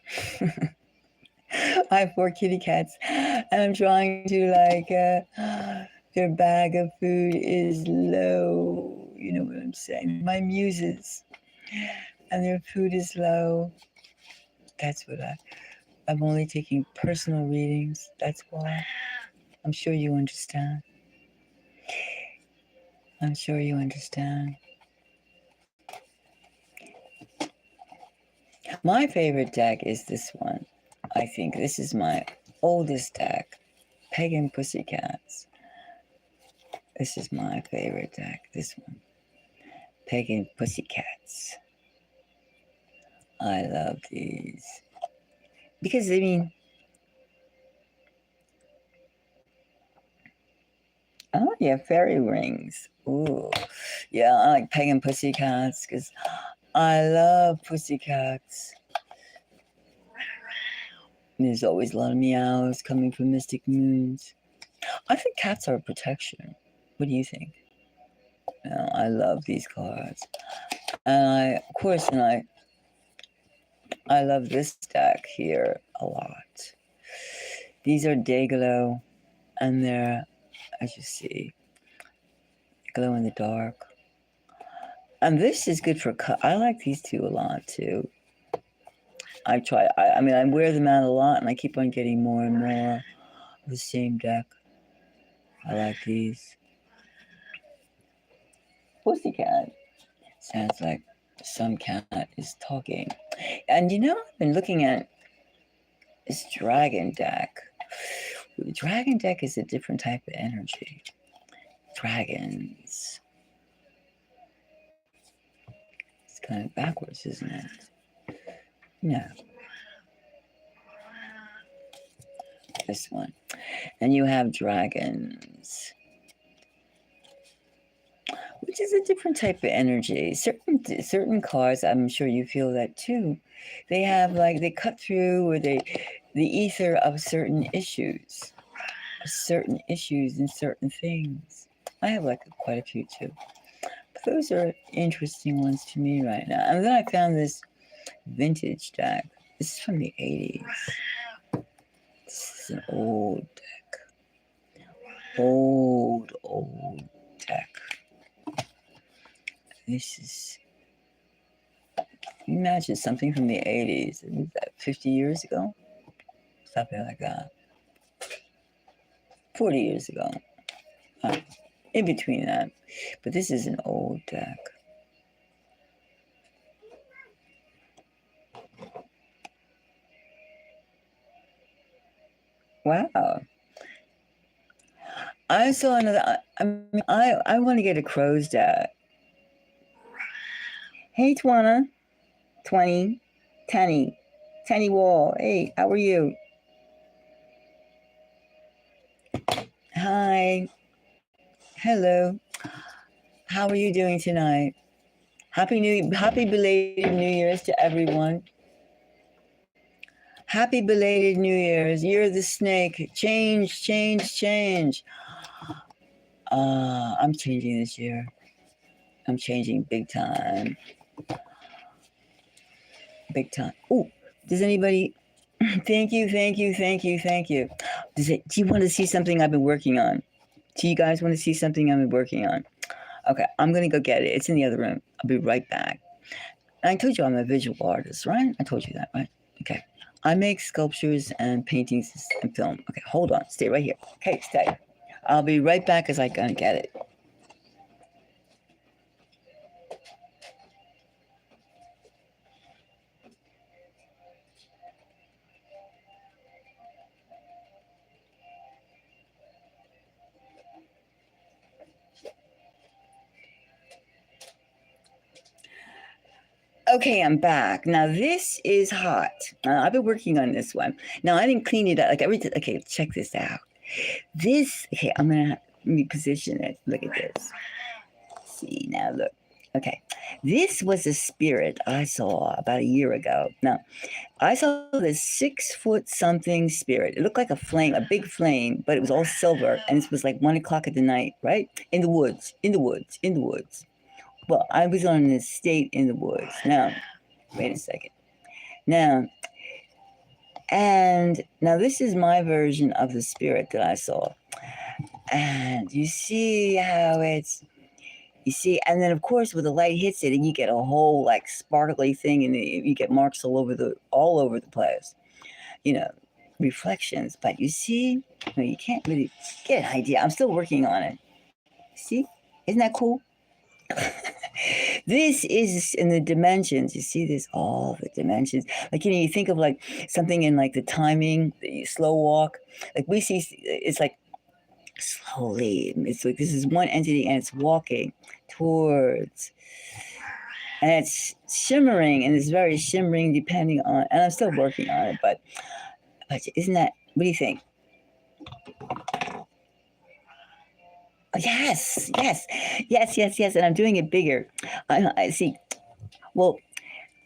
I have 4 kitty cats, and I'm trying to, their bag of food is low. You know what I'm saying? My muses, and their food is low. That's what I'm only taking personal readings. That's why. I'm sure you understand. I'm sure you understand. My favorite deck is this one. I think this is my oldest deck, Pagan Pussycats. This is my favorite deck, this one, Pagan Pussycats. I love these. Because, oh, yeah, fairy rings. Ooh. Yeah, I like Pagan Pussycats because I love pussycats. There's always a lot of meows coming from Mystic Moons. I think cats are a protection. What do you think? I love these cards. And I love this deck here a lot. These are Dayglow, and they're, as you see, glow in the dark. And this is good for I like these two a lot too. I wear them out a lot, and I keep on getting more and more of the same deck. I like these. Pussycat. Sounds like some cat is talking. And I've been looking at this dragon deck. The dragon deck is a different type of energy. Dragons. It's kind of backwards, isn't it? No. This one. And you have dragons, which is a different type of energy. Certain cards, I'm sure you feel that too. They have they cut through, or the ether of certain issues and certain things. I have quite a few too. But Those are interesting ones to me right now. And then I found this vintage deck. This is from the 80s. This is an old deck. Old deck. This is, imagine something from the 80s. Was that 50 years ago? Something like that. 40 years ago. In between that. But this is an old deck. Wow. I saw another. I want to get a crow's deck. Hey, Twana. 20. Tanny Wall. Hey, how are you? Hi. Hello. How are you doing tonight? Happy belated New Year's to everyone. Happy belated New Year's. Year of the snake. Change. I'm changing this year. I'm changing big time. Big time. Oh, does anybody? Thank you. Do you want to see something I've been working on? Do you guys want to see something I've been working on? Okay, I'm going to go get it. It's in the other room. I'll be right back. And I told you I'm a visual artist, right? I told you that, right? Okay. I make sculptures and paintings and film. Okay, hold on. Stay right here. Okay, stay. I'll be right back as I go and get it. Okay, I'm back. Now this is hot. I've been working on this one. Now I didn't clean it up like everything. Okay, check this out. This. Okay, I'm gonna let me position it. Look at this. See now, look. Okay, this was a spirit I saw about a year ago. Now I saw this 6 foot something spirit. It looked like a flame, a big flame, but it was all silver, and this was like 1 o'clock at the night, right? In the woods. Well, I was on an estate in the woods. Now, wait a second. Now this is my version of the spirit that I saw. And you see how and then of course when the light hits it and you get a whole like sparkly thing and you get marks all over the place. Reflections. But you see, you can't really get an idea. I'm still working on it. See? Isn't that cool? This is in the dimensions. You see this, all the dimensions. Like, you think of like something in like the timing, the slow walk. Like we see, it's like slowly. It's like this is one entity and it's walking towards, and it's shimmering, and it's very shimmering depending on, and I'm still working on it, but isn't that, what do you think? Yes. And I'm doing it bigger. I see. Well,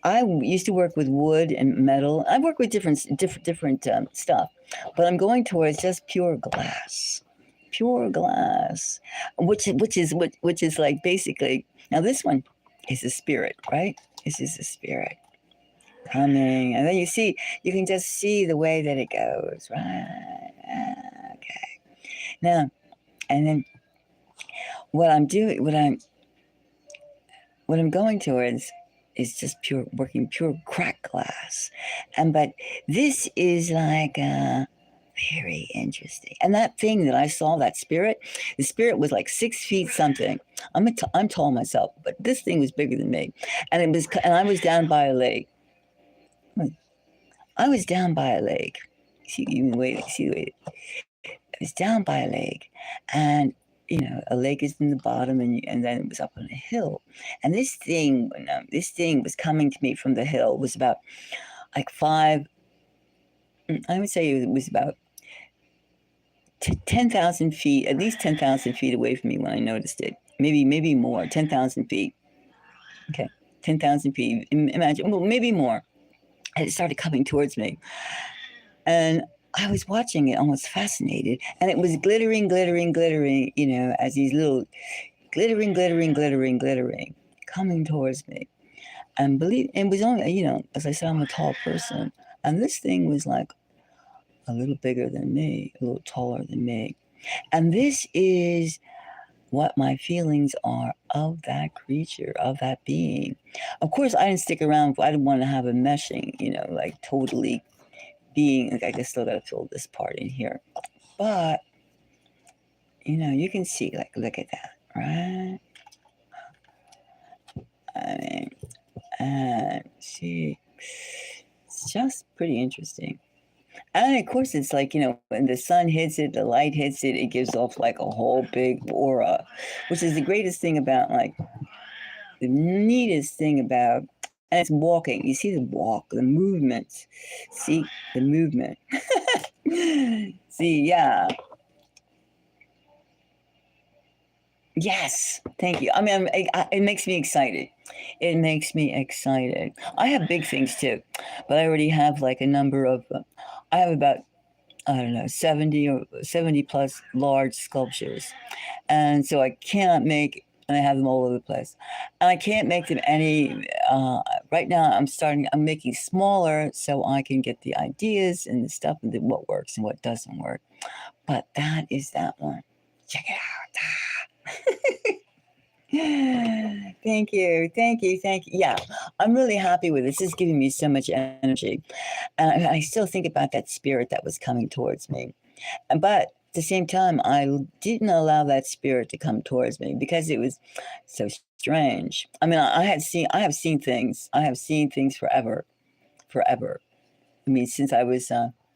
I used to work with wood and metal. I work with different stuff, but I'm going towards just pure glass, which is like basically, now this one is a spirit, right? This is a spirit coming, and then you can just see the way that it goes, right? Okay. Now, and then what I'm going towards is just pure crack glass, but this is like very interesting. And that thing that I saw, the spirit was like 6 feet something. I'm tall myself, but this thing was bigger than me, and I was down by a lake. See, I was down by a lake, and a lake is in the bottom, and then it was up on a hill, and this thing was coming to me from the hill. It was about like I would say it was about 10,000 feet, at least 10,000 feet away from me when I noticed it. Maybe more, 10,000 feet. Okay, 10,000 feet. Imagine, well, maybe more. And it started coming towards me, and I was watching it, almost fascinated, and it was glittering, as these little glittering, glittering, glittering, glittering, coming towards me. And believe it was only, as I said, I'm a tall person, and this thing was like a little bigger than me, a little taller than me. And this is what my feelings are of that creature, of that being. Of course, I didn't stick around. I didn't want to have a meshing, like totally being. Like, I just still got to fill this part in here. But, you can see, like, look at that, right? I mean, and see, it's just pretty interesting. And of course, it's like, when the sun hits it, the light hits it, it gives off like a whole big aura, which is the greatest thing about, like, the neatest thing about, and it's walking. You see the walk, the movement. See the movement. See, yeah. Yes, thank you. I mean, it makes me excited. It makes me excited. I have big things too, but I already have like a number of, I have about, I don't know, 70 or 70 plus large sculptures. And so I cannot make, and I have them all over the place. And I can't make them any, right now I'm making smaller so I can get the ideas and the stuff and what works and what doesn't work. But that is that one. Check it out. Thank you. Thank you. Thank you. Yeah, I'm really happy with this. It's giving me so much energy. And I still think about that spirit that was coming towards me. But at the same time, I didn't allow that spirit to come towards me because it was so strange. I mean, I have seen things. I have seen things forever, forever. I mean, since I was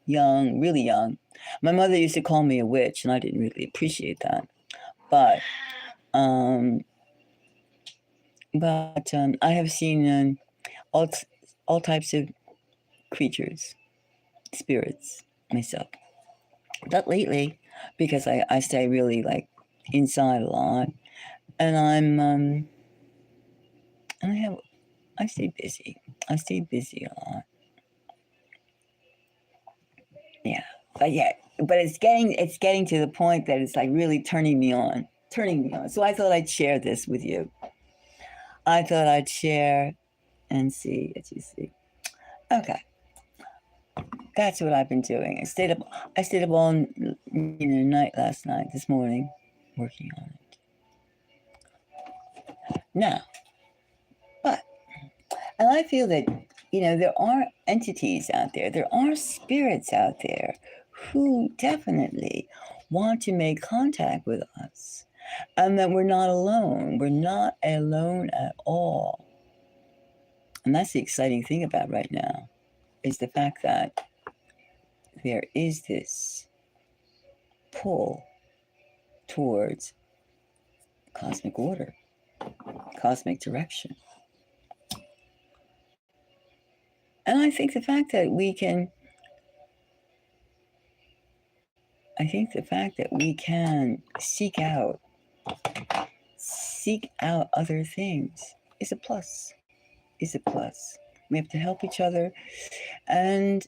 young, really young. My mother used to call me a witch, and I didn't really appreciate that. But um, I have seen all all types of creatures, spirits myself. Not lately, because I stay really like inside a lot, and I stay busy. I stay busy a lot. Yeah, but it's getting to the point that it's like really turning me on, turning me on. So I thought I'd share this with you. I thought I'd share and see as you see. Okay, that's what I've been doing. I stayed up all night last night, this morning, working on it. Now, but and I feel that there are entities out there, there are spirits out there who definitely want to make contact with us, and that we're not alone. We're not alone at all. And that's the exciting thing about right now, is the fact that there is this pull towards cosmic order, cosmic direction. And I think the fact that we can seek out other things is a plus. Is a plus. We have to help each other and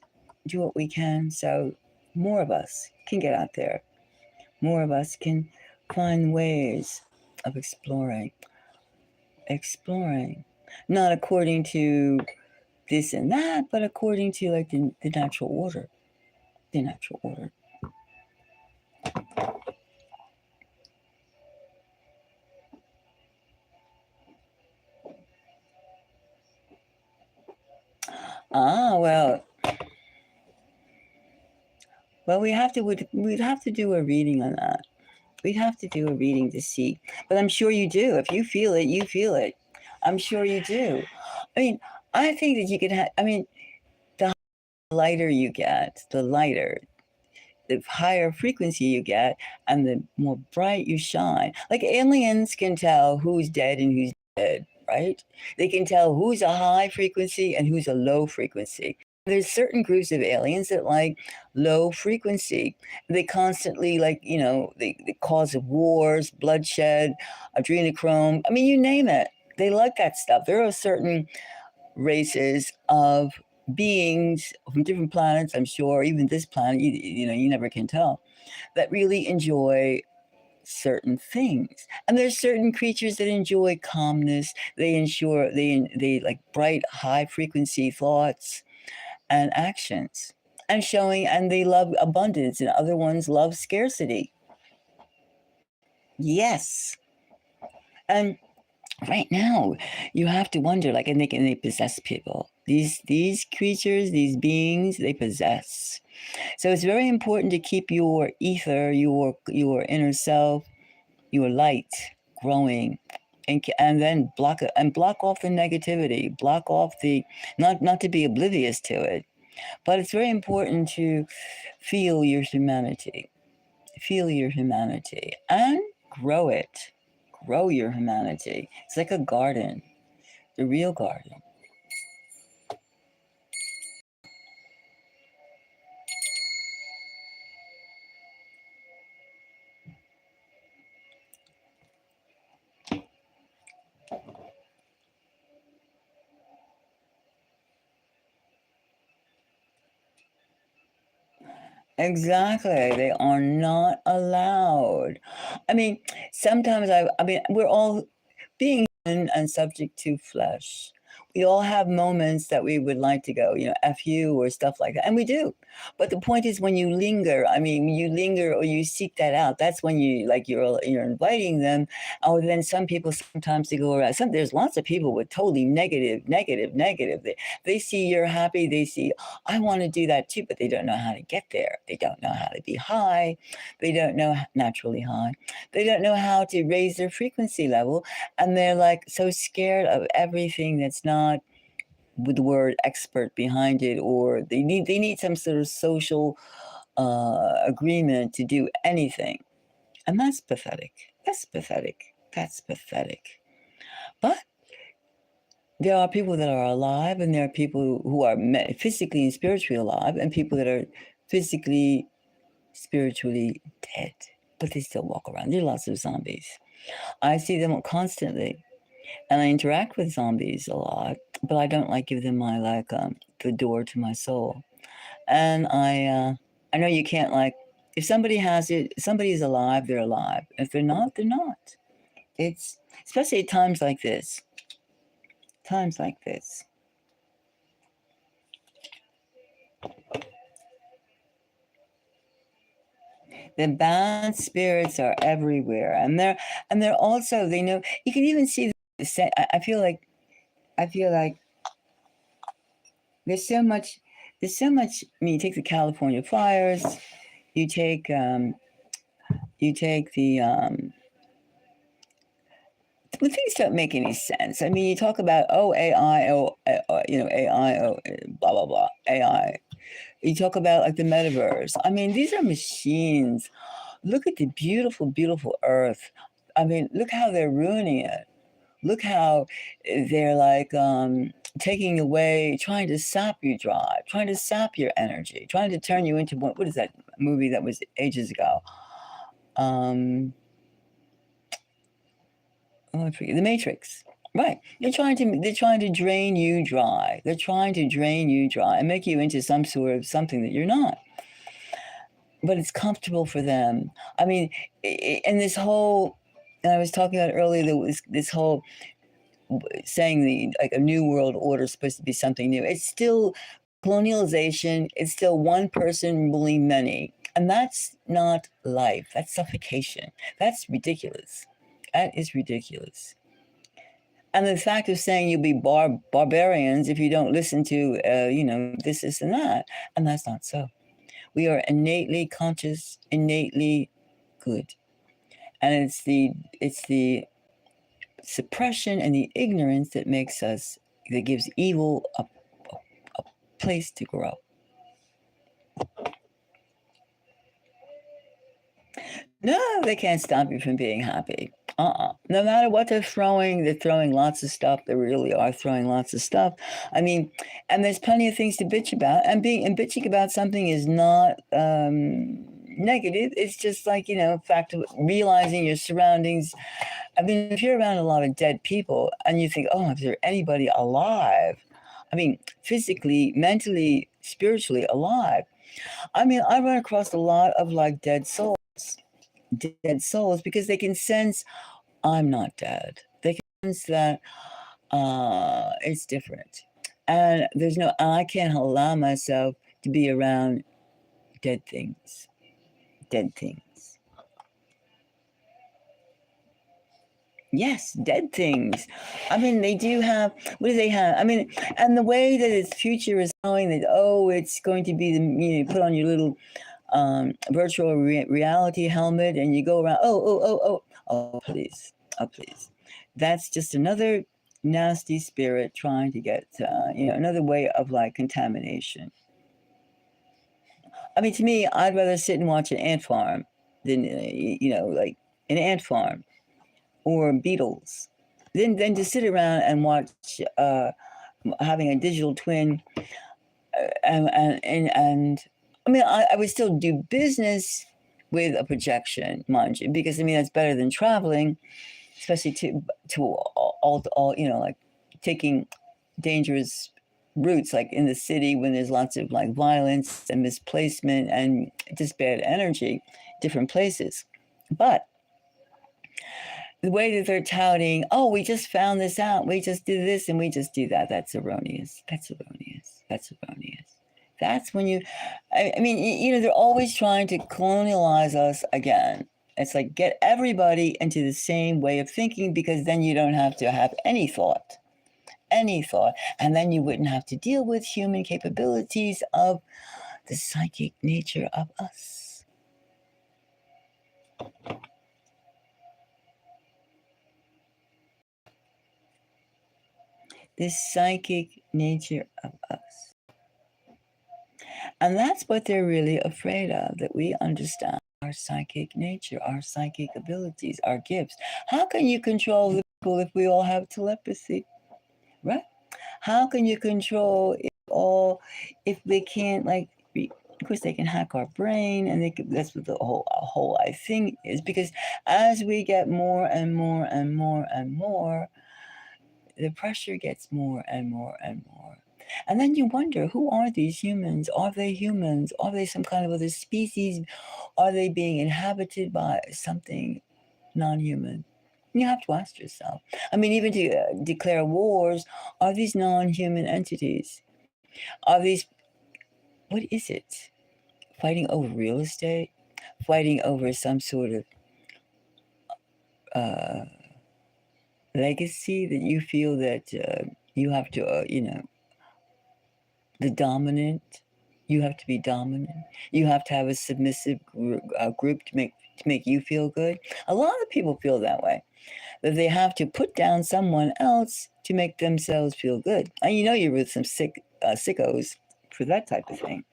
do what we can so more of us can get out there. More of us can find ways of exploring. Not according to this and that, but according to like the natural order. The natural order. Well, we'd have to do a reading on that. We'd have to do a reading to see. But I'm sure you do. If you feel it, you feel it. I'm sure you do. I mean, I think that you could have, I mean, the lighter you get, the higher frequency you get, and the more bright you shine. Like aliens can tell who's dead and who's dead, right? They can tell who's a high frequency and who's a low frequency. There's certain groups of aliens that like low frequency. They constantly they cause wars, bloodshed, adrenochrome. I mean, you name it. They like that stuff. There are certain races of beings from different planets, I'm sure, even this planet, you never can tell, that really enjoy certain things. And there's certain creatures that enjoy calmness. They like bright, high frequency thoughts and actions. And they love abundance, and other ones love scarcity. Yes. And right now, you have to wonder, like, and they possess people. These creatures, these beings, they possess. So it's very important to keep your ether, your inner self, your light growing, and then block off the negativity, block off the not to be oblivious to it, but it's very important to feel your humanity, and grow it, grow your humanity. It's like a garden, the real garden. Exactly. They are not allowed. I mean, sometimes I mean, we're all being human and subject to flesh. We all have moments that we would like to go, F you or stuff like that. And we do. But the point is when you linger, I mean, you linger or you seek that out, that's when you're inviting them. Oh, then some people sometimes they go around. There's lots of people with totally negative. They see you're happy. They see, I want to do that too, but they don't know how to get there. They don't know how to be high. They don't know naturally high. They don't know how to raise their frequency level. And they're like so scared of everything that's not with the word expert behind it, or they need some sort of social agreement to do anything. And that's pathetic. That's pathetic. That's pathetic. But there are people that are alive, and there are people who are physically and spiritually alive, and people that are physically, spiritually dead, but they still walk around. There are lots of zombies. I see them constantly, and I interact with zombies a lot, but I don't like give them my the door to my soul. And I know you can't like if somebody has it, somebody's alive, they're alive. If they're not, they're not. It's especially at times like this. Times like this. The bad spirits are everywhere, and they're also they know you can even see. I feel like there's so much. There's so much. I mean, you take the California fires. You take the things don't make any sense. I mean, you talk about AI, AI, blah blah blah, AI. You talk about like the metaverse. I mean, these are machines. Look at the beautiful, beautiful Earth. I mean, look how they're ruining it. Look how they're like taking away, trying to sap you dry, trying to sap your energy, trying to turn you into what is that movie that was ages ago? I forget, The Matrix. Right. They're trying to drain you dry. They're trying to drain you dry and make you into some sort of something that you're not. But it's comfortable for them. I mean, and this whole, and I was talking about earlier, this whole saying like a new world order is supposed to be something new. It's still colonialization. It's still one person ruling many. And that's not life. That's suffocation. That's ridiculous. That is ridiculous. And the fact of saying you'll be barbarians if you don't listen to, this and that. And that's not so. We are innately conscious, innately good. And it's the suppression and the ignorance that gives evil a place to grow. No, they can't stop you from being happy. No matter what they're throwing lots of stuff. They really are throwing lots of stuff. I mean, and there's plenty of things to bitch about. And bitching about something is not negative. It's just like, fact of realizing your surroundings. I mean, if you're around a lot of dead people and you think, oh, is there anybody alive? I mean, physically, mentally, spiritually alive. I mean, I run across a lot of like dead souls. dead souls because they can sense I'm not dead. They can sense that it's different. And I can't allow myself to be around dead things. Dead things. Yes, dead things. I mean, they do have, what do they have? I mean, and the way that its future is going, that, oh, it's going to be put on your little virtual reality helmet and you go around, oh, please, oh, please. That's just another nasty spirit trying to get, another way of like contamination. I mean, to me, I'd rather sit and watch an ant farm than, like an ant farm or beetles than to sit around and watch having a digital twin and I mean, I would still do business with a projection, mind you, because I mean that's better than traveling, especially to all like taking dangerous routes like in the city when there's lots of like violence and misplacement and just bad energy, different places. But the way that they're touting, oh, we just found this out, we just did this and we just do that, that's erroneous. That's erroneous. That's erroneous. That's when I mean, they're always trying to colonialize us again. It's like get everybody into the same way of thinking because then you don't have to have any thought. And then you wouldn't have to deal with human capabilities of the psychic nature of us. The psychic nature of us. And that's what they're really afraid of, that we understand our psychic nature, our psychic abilities, our gifts. How can you control the people if we all have telepathy? Right? How can you control if they can't like of course they can hack our brain and that's what the whole I think is, because as we get more and more and more and more, the pressure gets more and more and more. And then you wonder, who are these humans? Are they humans? Are they some kind of other species? Are they being inhabited by something non-human? You have to ask yourself. I mean, even to declare wars, are these non-human entities? Are these, what is it? Fighting over real estate? Fighting over some sort of legacy that you feel that you have to, the dominant. You have to be dominant. You have to have a submissive group to make you feel good. A lot of people feel that way, that they have to put down someone else to make themselves feel good. And you're with some sickos for that type of thing.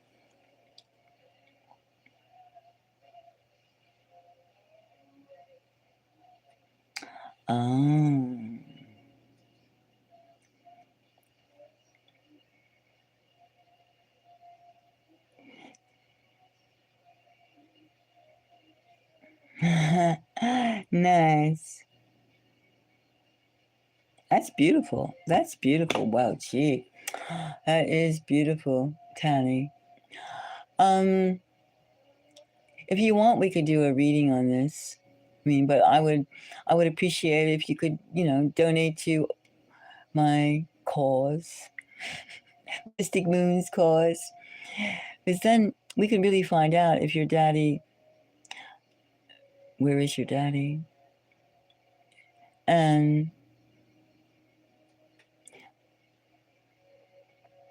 Oh. Nice. That's beautiful. That's beautiful. Wow, gee. That is beautiful, Tanny. Um, if you want, we could do a reading on this. I mean, but I would appreciate it if you could, donate to my cause, Mystic Moon's cause, because then we can really find out if your daddy, where is your daddy, and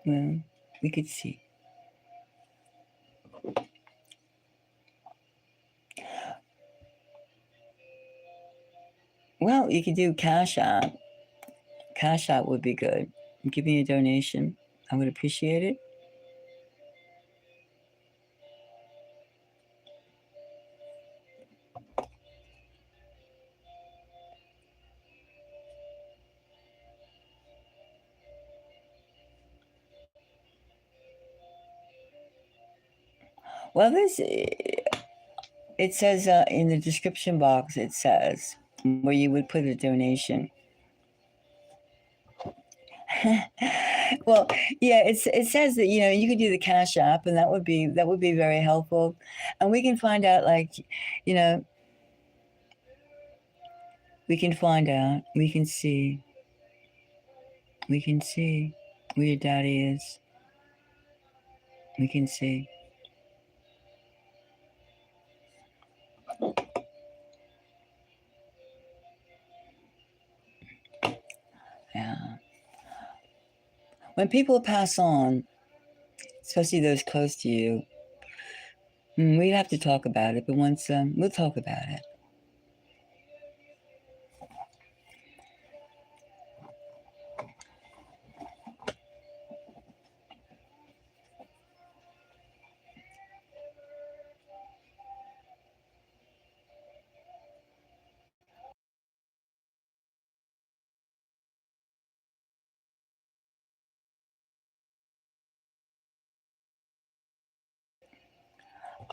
well, we could see. Well, you could do Cash App. Cash App would be good. Give me a donation. I would appreciate it. Well, it says in the description box, it says where you would put a donation. Well, yeah, it says that you could do the Cash App, and that would be very helpful, and we can find out like, you know, We can find out. We can see. We can see where your daddy is. We can see. Yeah. When people pass on, especially those close to you, we'd have to talk about it. But once we'll talk about it.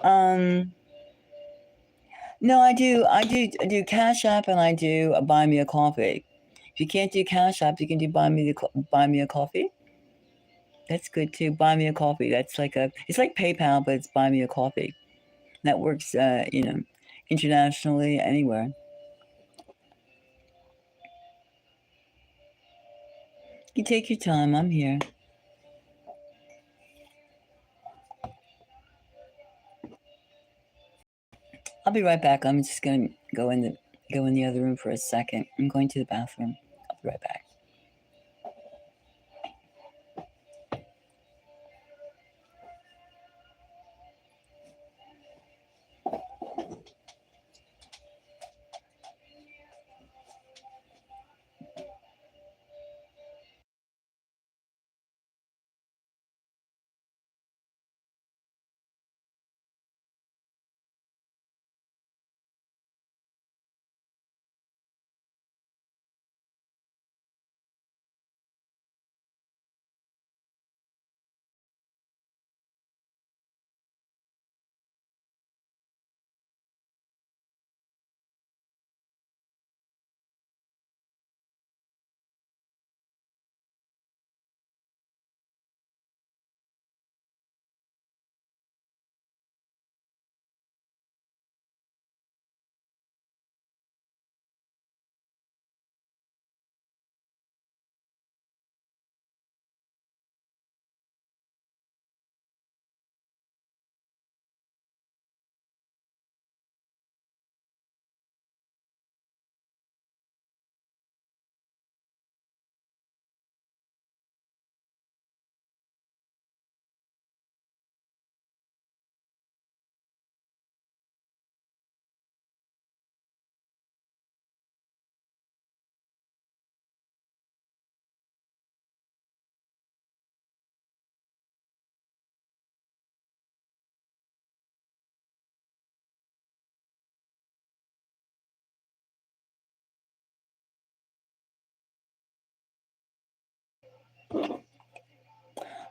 Um, no, I do Cash App and I do Buy Me a Coffee. If you can't do Cash App, you can do Buy Me a Coffee. That's good too. Buy Me a Coffee. That's like it's like PayPal, but it's Buy Me a Coffee. That works, internationally anywhere. You take your time. I'm here. I'll be right back. I'm just gonna go in the other room for a second. I'm going to the bathroom. I'll be right back.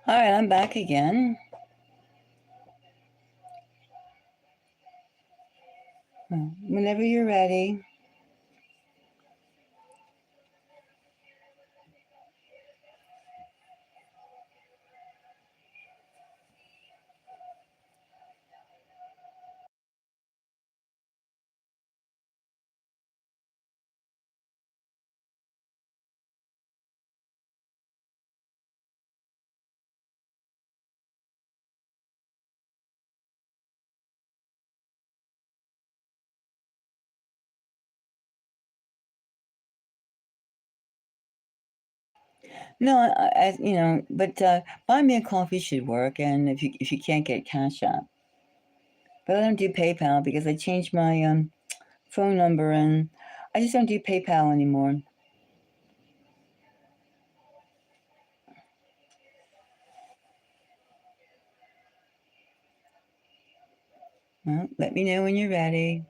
All right, I'm back again. Whenever you're ready. No, but Buy Me a Coffee should work, and if you can't get Cash App, but I don't do PayPal because I changed my phone number and I just don't do PayPal anymore. Well, let me know when you're ready.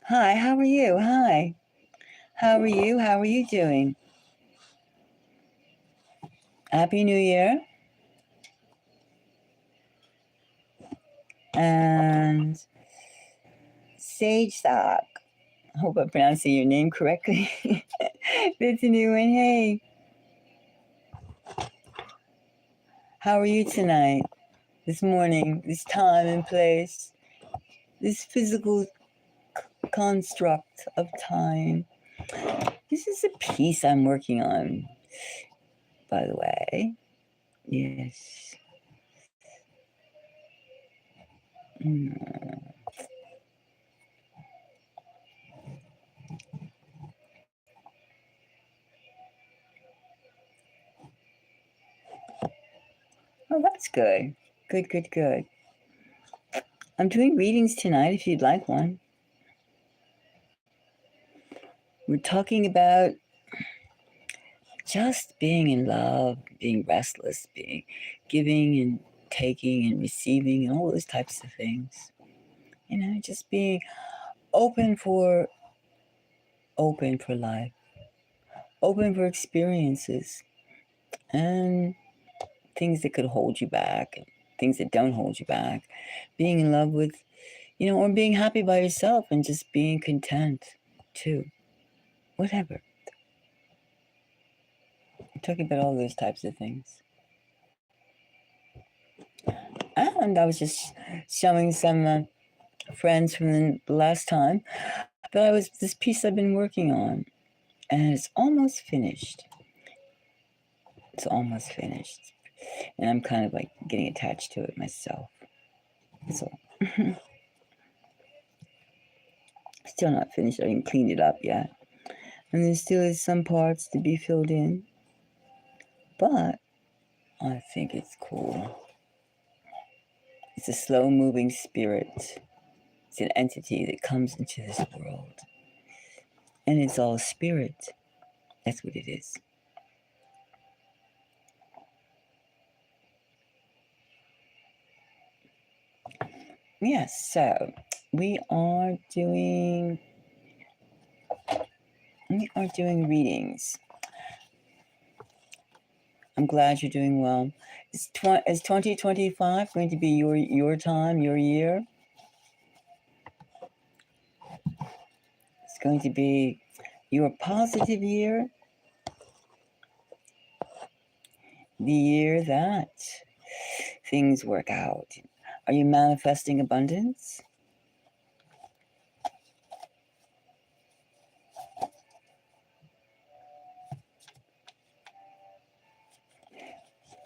Hi, how are you? Hi. How are you? How are you doing? Happy New Year. And Sage Sock. I hope I'm pronouncing your name correctly. It's a new one. Hey, how are you tonight? This morning, this time and place, this physical construct of time. This is a piece I'm working on, by the way. Yes. Mm. Oh, that's good. Good, good, good. I'm doing readings tonight if you'd like one. We're talking about just being in love, being restless, being giving and taking and receiving and all those types of things. You know, just being open for life, open for experiences and things that could hold you back, things that don't hold you back. Being in love with, or being happy by yourself and just being content too. Whatever. I'm talking about all those types of things. And I was just showing some friends from the last time that I was this piece I've been working on, and it's almost finished. It's almost finished, and I'm kind of like getting attached to it myself. So still not finished. I didn't clean it up yet, and there still is some parts to be filled in, but I think it's cool. It's a slow-moving spirit. It's an entity that comes into this world, and it's all spirit. That's what it is. Yes, so we are doing readings. I'm glad you're doing well. Is 2025 going to be your time, your year? It's going to be your positive year, the year that things work out. Are you manifesting abundance?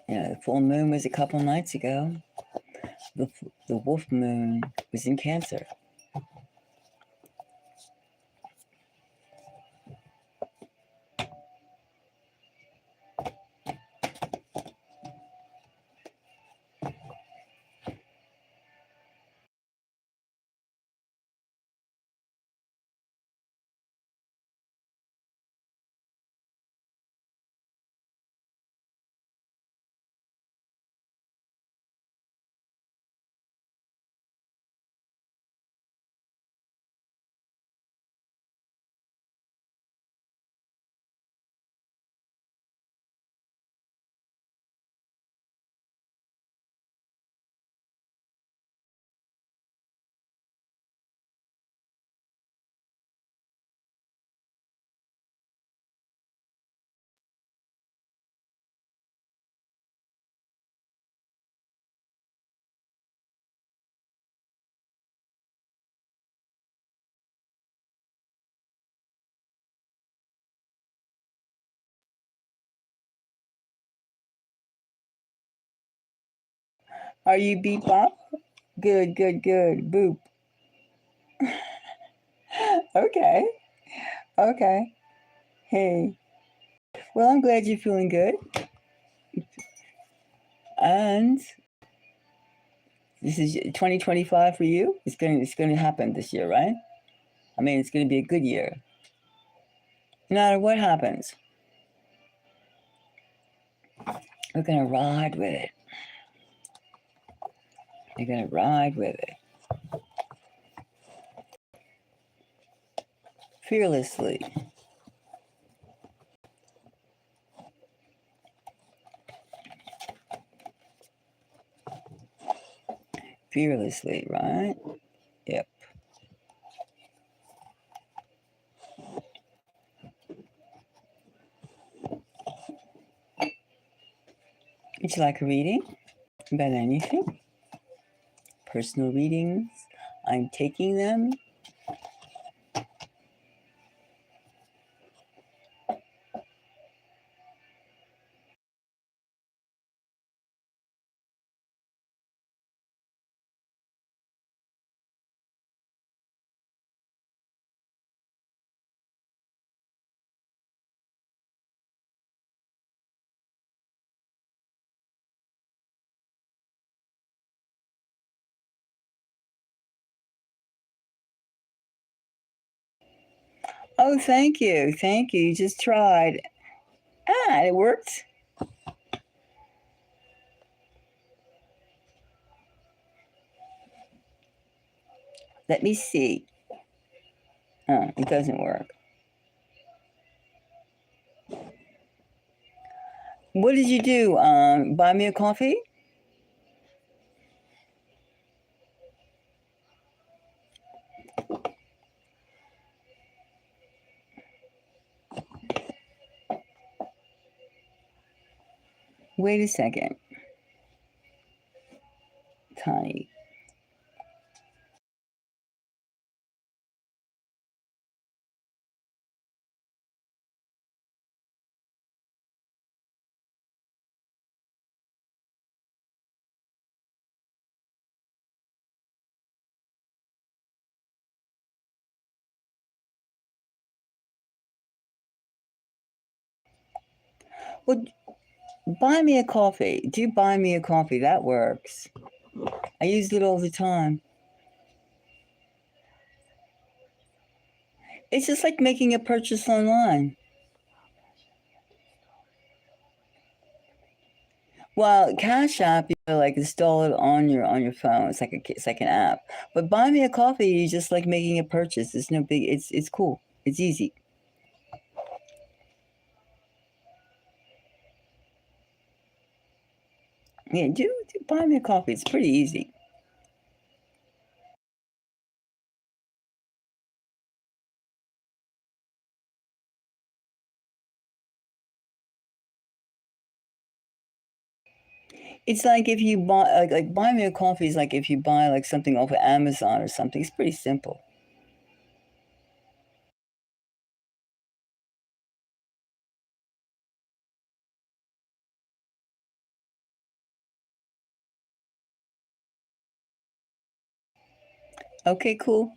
The full moon was a couple nights ago. The wolf moon was in Cancer. Are you bebop? Good, good, good. Boop. Okay. Okay. Hey. Well, I'm glad you're feeling good. And this is 2025 for you. It's going to happen this year, right? I mean, it's going to be a good year. No matter what happens, we're going to ride with it. You're going to ride with it. fearlessly. Fearlessly, right? Yep. Would you like a reading about anything? Personal readings? I'm taking them. Oh, thank you. Thank you. You just tried. Ah, it worked. Let me see. Oh, it doesn't work. What did you do? Buy me a coffee? Wait a second, Connie. Well, buy me a coffee. Do buy me a coffee. That works. I use it all the time. It's just like making a purchase online. Well, Cash App, you like install it on your phone. It's like an app. But buy me a coffee, you just like making a purchase. It's no big. It's cool. It's easy. Yeah, do buy me a coffee. It's pretty easy. It's like if you buy like buy me a coffee is like if you buy like something off of Amazon or something. It's pretty simple. Okay, cool.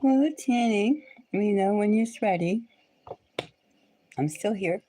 Well, Tanny, we know when you're ready. I'm still here.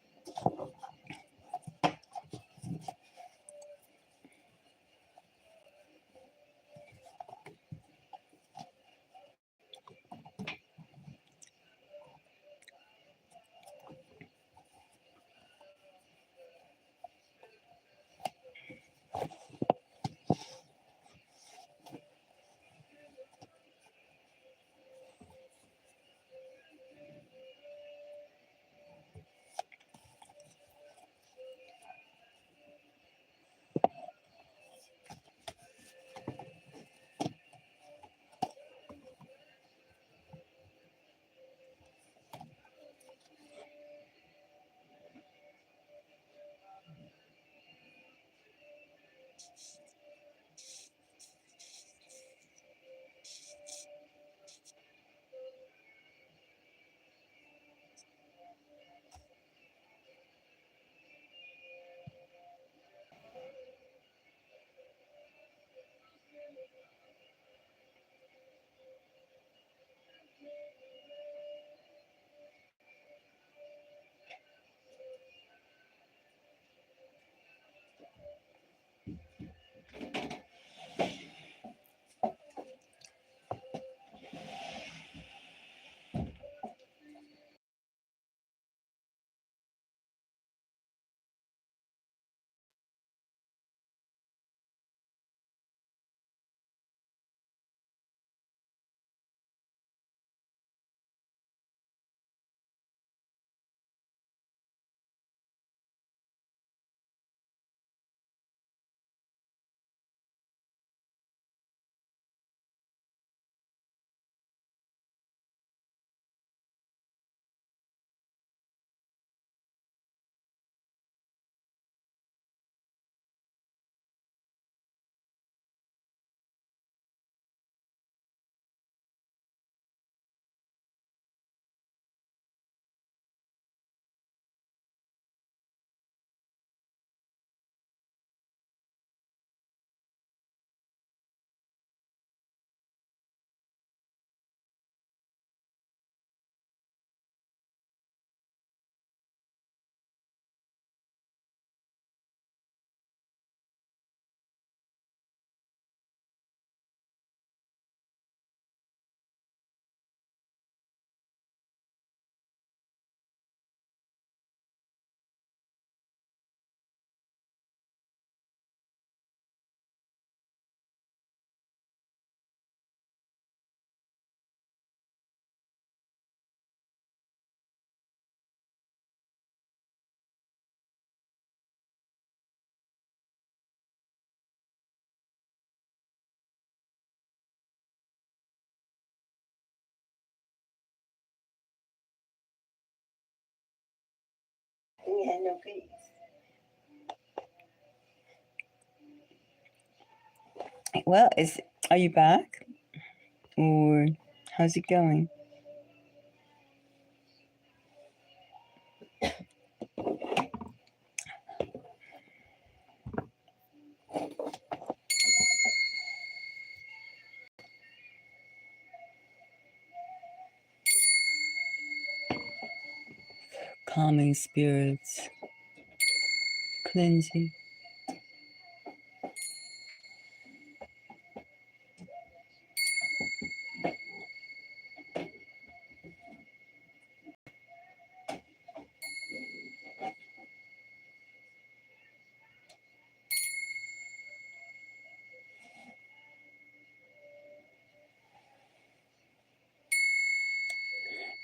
Yeah, no goodies. Well, are you back or how's it going? Calming spirits, cleansing.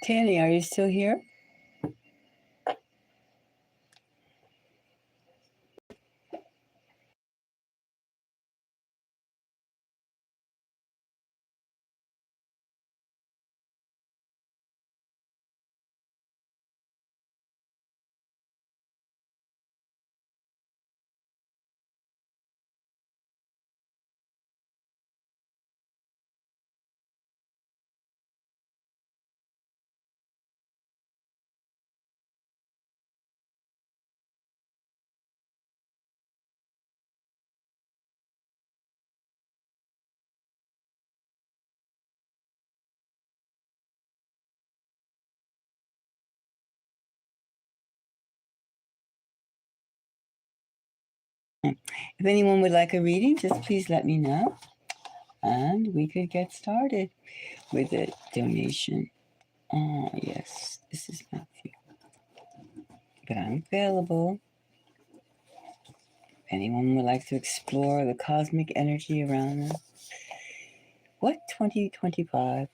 Tanny, are you still here? If anyone would like a reading, just please let me know, and we could get started with the donation. Oh, yes, this is Matthew. But I'm available. If anyone would like to explore the cosmic energy around them. What 2025?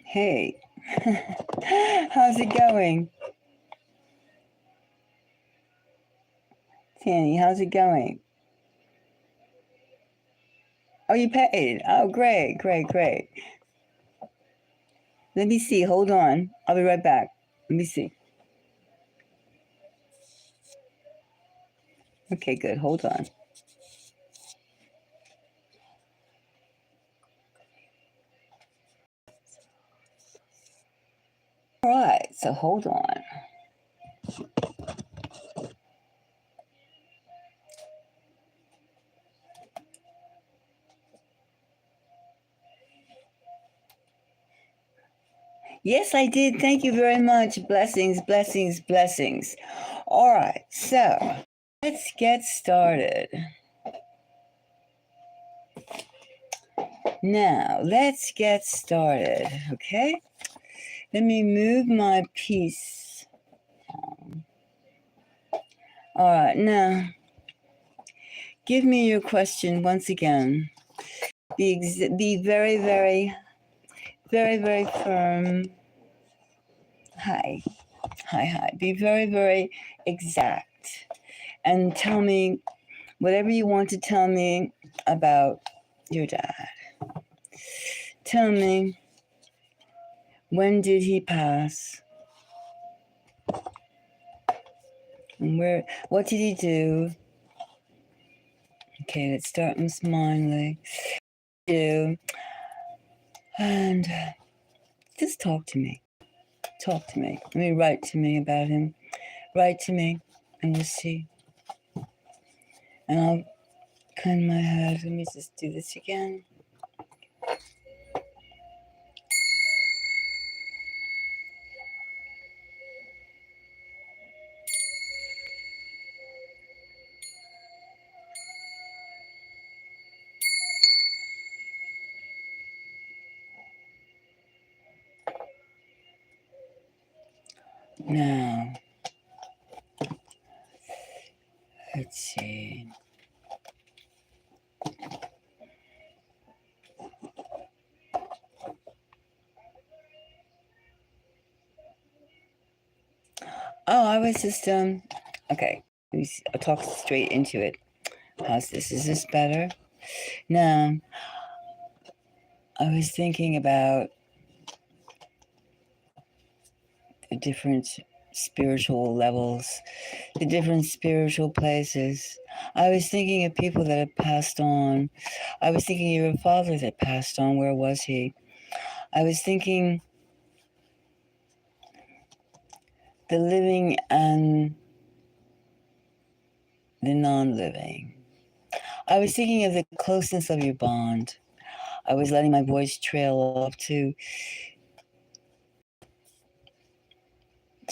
Hey, how's it going? Tanny, how's it going? Oh, you paid. Oh, great, great, great. Let me see. Hold on. I'll be right back. Let me see. Okay, good. Hold on. All right, so hold on. Yes, I did. Thank you very much. Blessings, blessings, blessings. All right, so let's get started. Now, let's get started, okay? Let me move my piece. All right, now, give me your question once again. Be very, very, very, very firm. Hi. Be very, very exact and tell me whatever you want to tell me about your dad. Tell me, when did he pass? And what did he do? Okay, let's start with Smiley. Do and just talk to me. Talk to me. Let me write to me about him. Write to me, and we'll see. And I'll kind my head. Let me just do this again. Now, let's see. Oh, I was just okay. I'll talk straight into it. How's this? Is this better? Now, I was thinking about the different spiritual levels, the different spiritual places. I was thinking of people that had passed on. I was thinking of your father that passed on. Where was he? I was thinking the living and the non-living. I was thinking of the closeness of your bond. I was letting my voice trail off to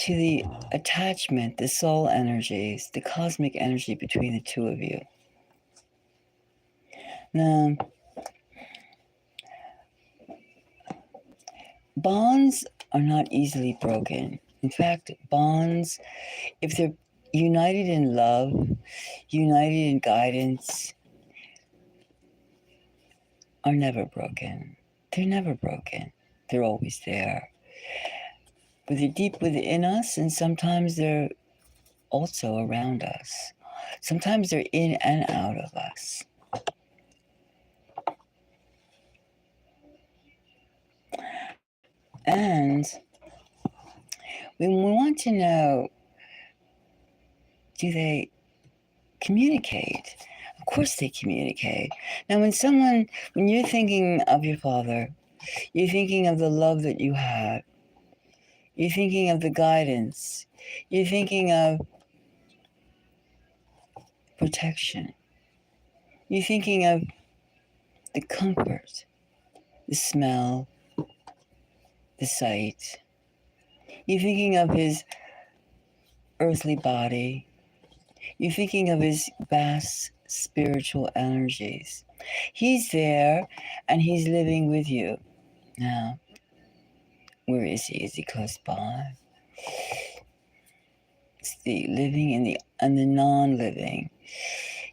the attachment, the soul energies, the cosmic energy between the two of you. Now, bonds are not easily broken. In fact, bonds, if they're united in love, united in guidance, are never broken. They're never broken. They're always there. But they're deep within us, and sometimes they're also around us. Sometimes they're in and out of us. And we want to know, do they communicate? Of course they communicate. Now, when you're thinking of your father, you're thinking of the love that you had. You're thinking of the guidance. You're thinking of protection. You're thinking of the comfort, the smell, the sight. You're thinking of his earthly body. You're thinking of his vast spiritual energies. He's there and he's living with you. Now, where is he? Is he close by? It's the living and the non-living.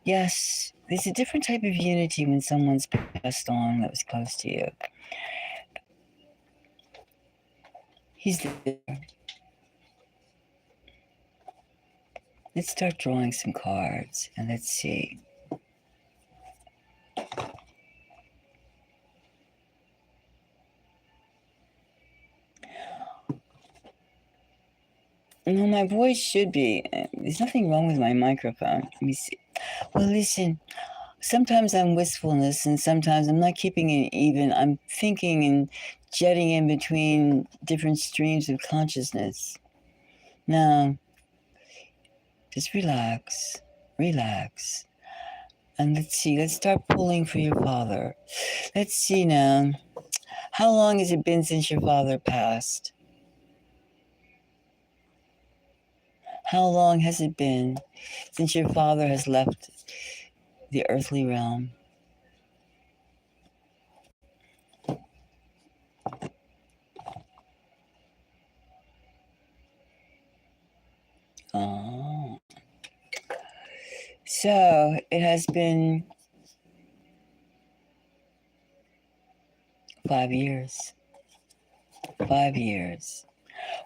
Yes, there's a different type of unity when someone's passed on that was close to you. He's there. Let's start drawing some cards and let's see. No, my voice should be. There's nothing wrong with my microphone. Let me see. Well, listen. Sometimes I'm wistfulness, and sometimes I'm not keeping it even. I'm thinking and jetting in between different streams of consciousness. Now, just relax, relax, and let's see. Let's start pulling for your father. Let's see now. How long has it been since your father passed? How long has it been since your father has left the earthly realm? Oh. So it has been 5 years. 5 years.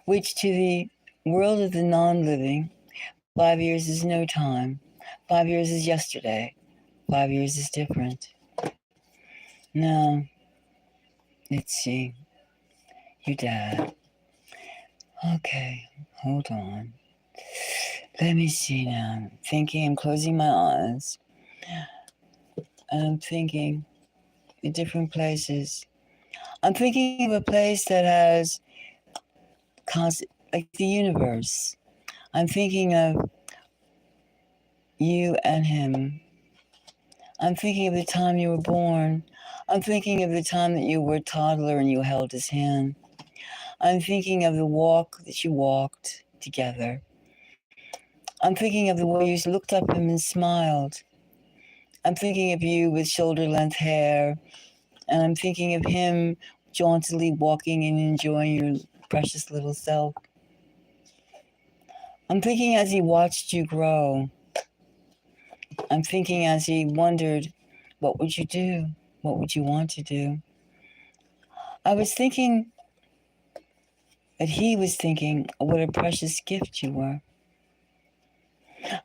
Which to the world of the non-living, 5 years is no time. 5 years is yesterday. 5 years is different. Now, let's see. Your dad. Okay, hold on. Let me see now. I'm thinking, I'm closing my eyes. And I'm thinking in different places. I'm thinking of a place that has like the universe. I'm thinking of you and him. I'm thinking of the time you were born. I'm thinking of the time that you were a toddler and you held his hand. I'm thinking of the walk that you walked together. I'm thinking of the way you looked up at him and smiled. I'm thinking of you with shoulder-length hair, and I'm thinking of him jauntily walking and enjoying your precious little self. I'm thinking as he watched you grow. I'm thinking as he wondered, what would you do? What would you want to do? I was thinking that he was thinking what a precious gift you were.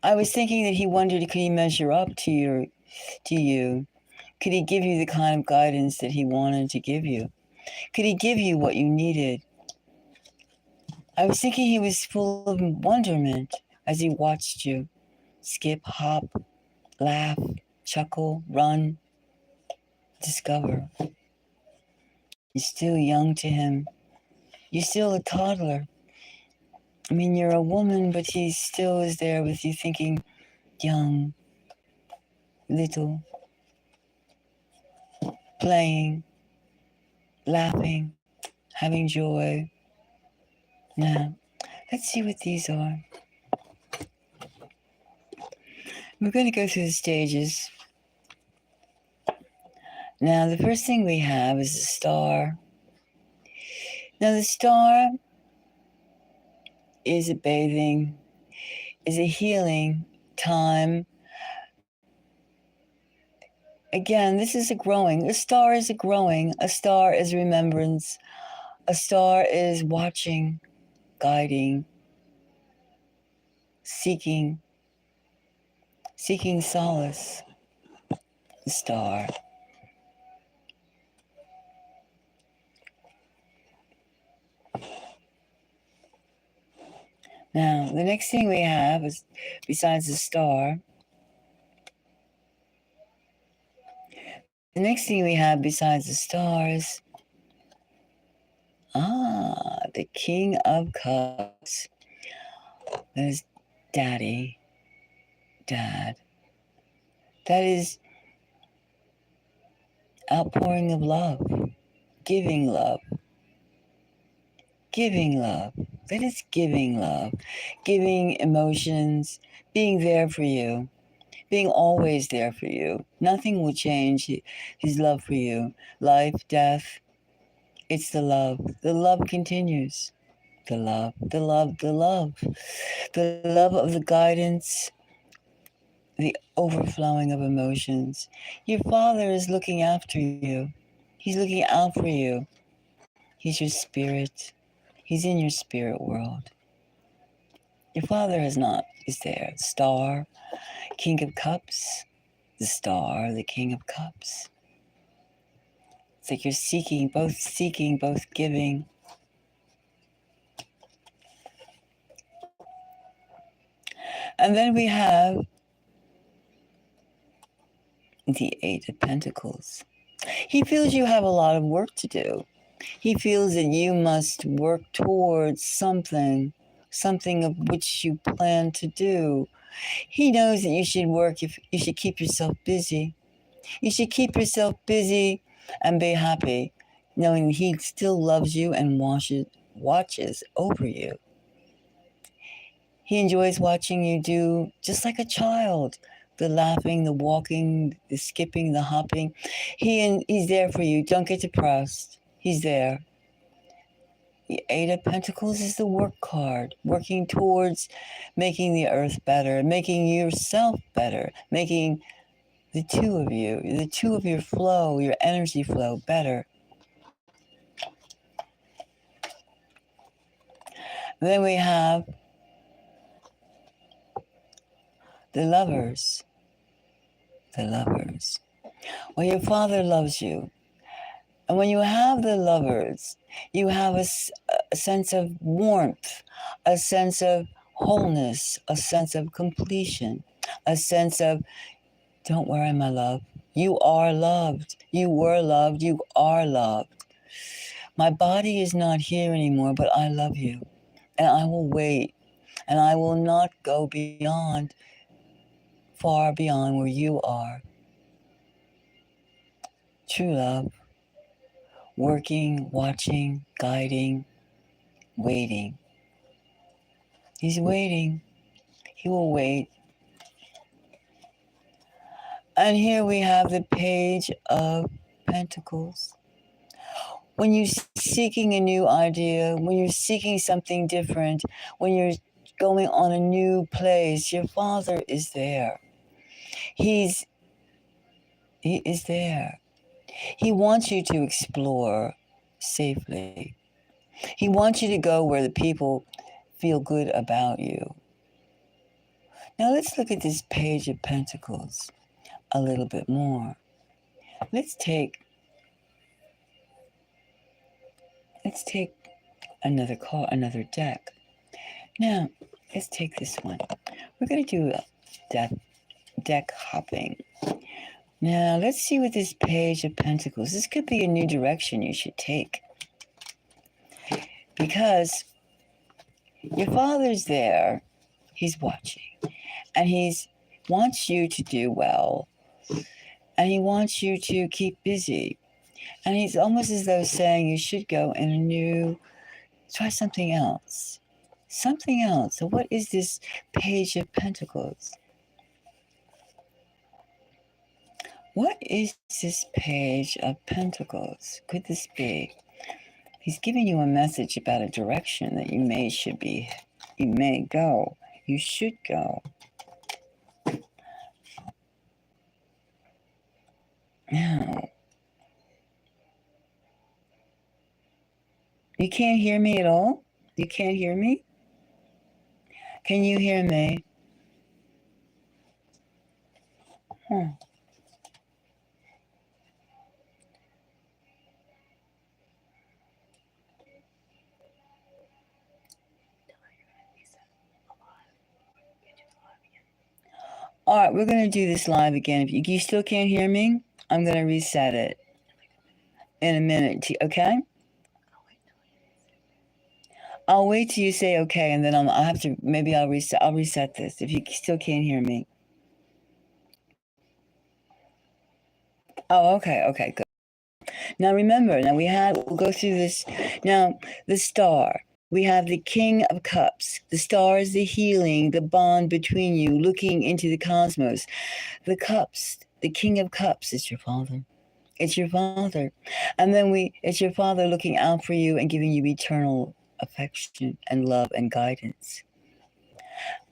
I was thinking that he wondered, could he measure up to you? Could he give you the kind of guidance that he wanted to give you? Could he give you what you needed? I was thinking he was full of wonderment as he watched you skip, hop, laugh, chuckle, run, discover. You're still young to him. You're still a toddler. I mean, you're a woman, but he still is there with you thinking young, little, playing, laughing, having joy. Now, let's see what these are. We're going to go through the stages. Now, the first thing we have is the star. Now, the star is a bathing, is a healing time. Again, this is a growing. A star is a growing. A star is remembrance. A star is watching, guiding, seeking solace. The star. Now, the next thing we have is, besides the star, the next thing we have besides the stars, the King of Cups. That is Daddy, Dad. That is outpouring of love, giving love, giving love. That is giving love, giving emotions, being there for you, being always there for you. Nothing will change his love for you. Life, death, it's the love. The love continues. The love, the love, the love. The love of the guidance, the overflowing of emotions. Your father is looking after you. He's looking out for you. He's your spirit. He's in your spirit world. Your father is there. Star, King of Cups, the star, the King of Cups. It's like you're seeking, both giving. And then we have the Eight of Pentacles. He feels you have a lot of work to do. He feels that you must work towards something of which you plan to do. He knows that you should keep yourself busy. You should keep yourself busy and be happy, knowing he still loves you and watches over you. He enjoys watching you do just like a child, the laughing, the walking, the skipping, the hopping. He's there for you. Don't get depressed. He's there. The Eight of Pentacles is the work card, working towards making the earth better, making yourself better, making the two of your flow, your energy flow better. Then we have the lovers. The lovers. Well, your father loves you. And when you have the lovers, you have a sense of warmth, a sense of wholeness, a sense of completion, a sense of, don't worry, my love. You are loved. You were loved. You are loved. My body is not here anymore, but I love you. And I will wait. And I will not go far beyond where you are. True love. Working, watching, guiding, waiting. He's waiting. He will wait. And here we have the Page of Pentacles. When you're seeking a new idea, when you're seeking something different, when you're going on a new place, your father is there. He is there. He wants you to explore safely. He wants you to go where the people feel good about you. Now let's look at this Page of Pentacles a little bit more. Let's take another card, another deck. Now, let's take this one. We're going to do a deck hopping. Now, let's see what this Page of Pentacles. This could be a new direction you should take. Because your father's there, he's watching, and he's wants you to do well, and he wants you to keep busy. And he's almost as though saying you should go in a new, try something else. Something else. So what is this Page of Pentacles? What is this Page of Pentacles? Could this be? He's giving you a message about a direction that you may go. You should go. Now, you can't hear me at all? You can't hear me? Can you hear me? All right, we're going to do this live again. If you still can't hear me, I'm going to reset it in a minute, okay? I'll wait till you say okay, and then I'll have to, maybe I'll reset this if you still can't hear me. Oh, okay, good. Now remember, we'll go through this. Now, the star. We have the King of Cups. The star is the healing, the bond between you, looking into the cosmos. The cups, the King of Cups is your father. It's your father. And then it's your father looking out for you and giving you eternal affection and love and guidance.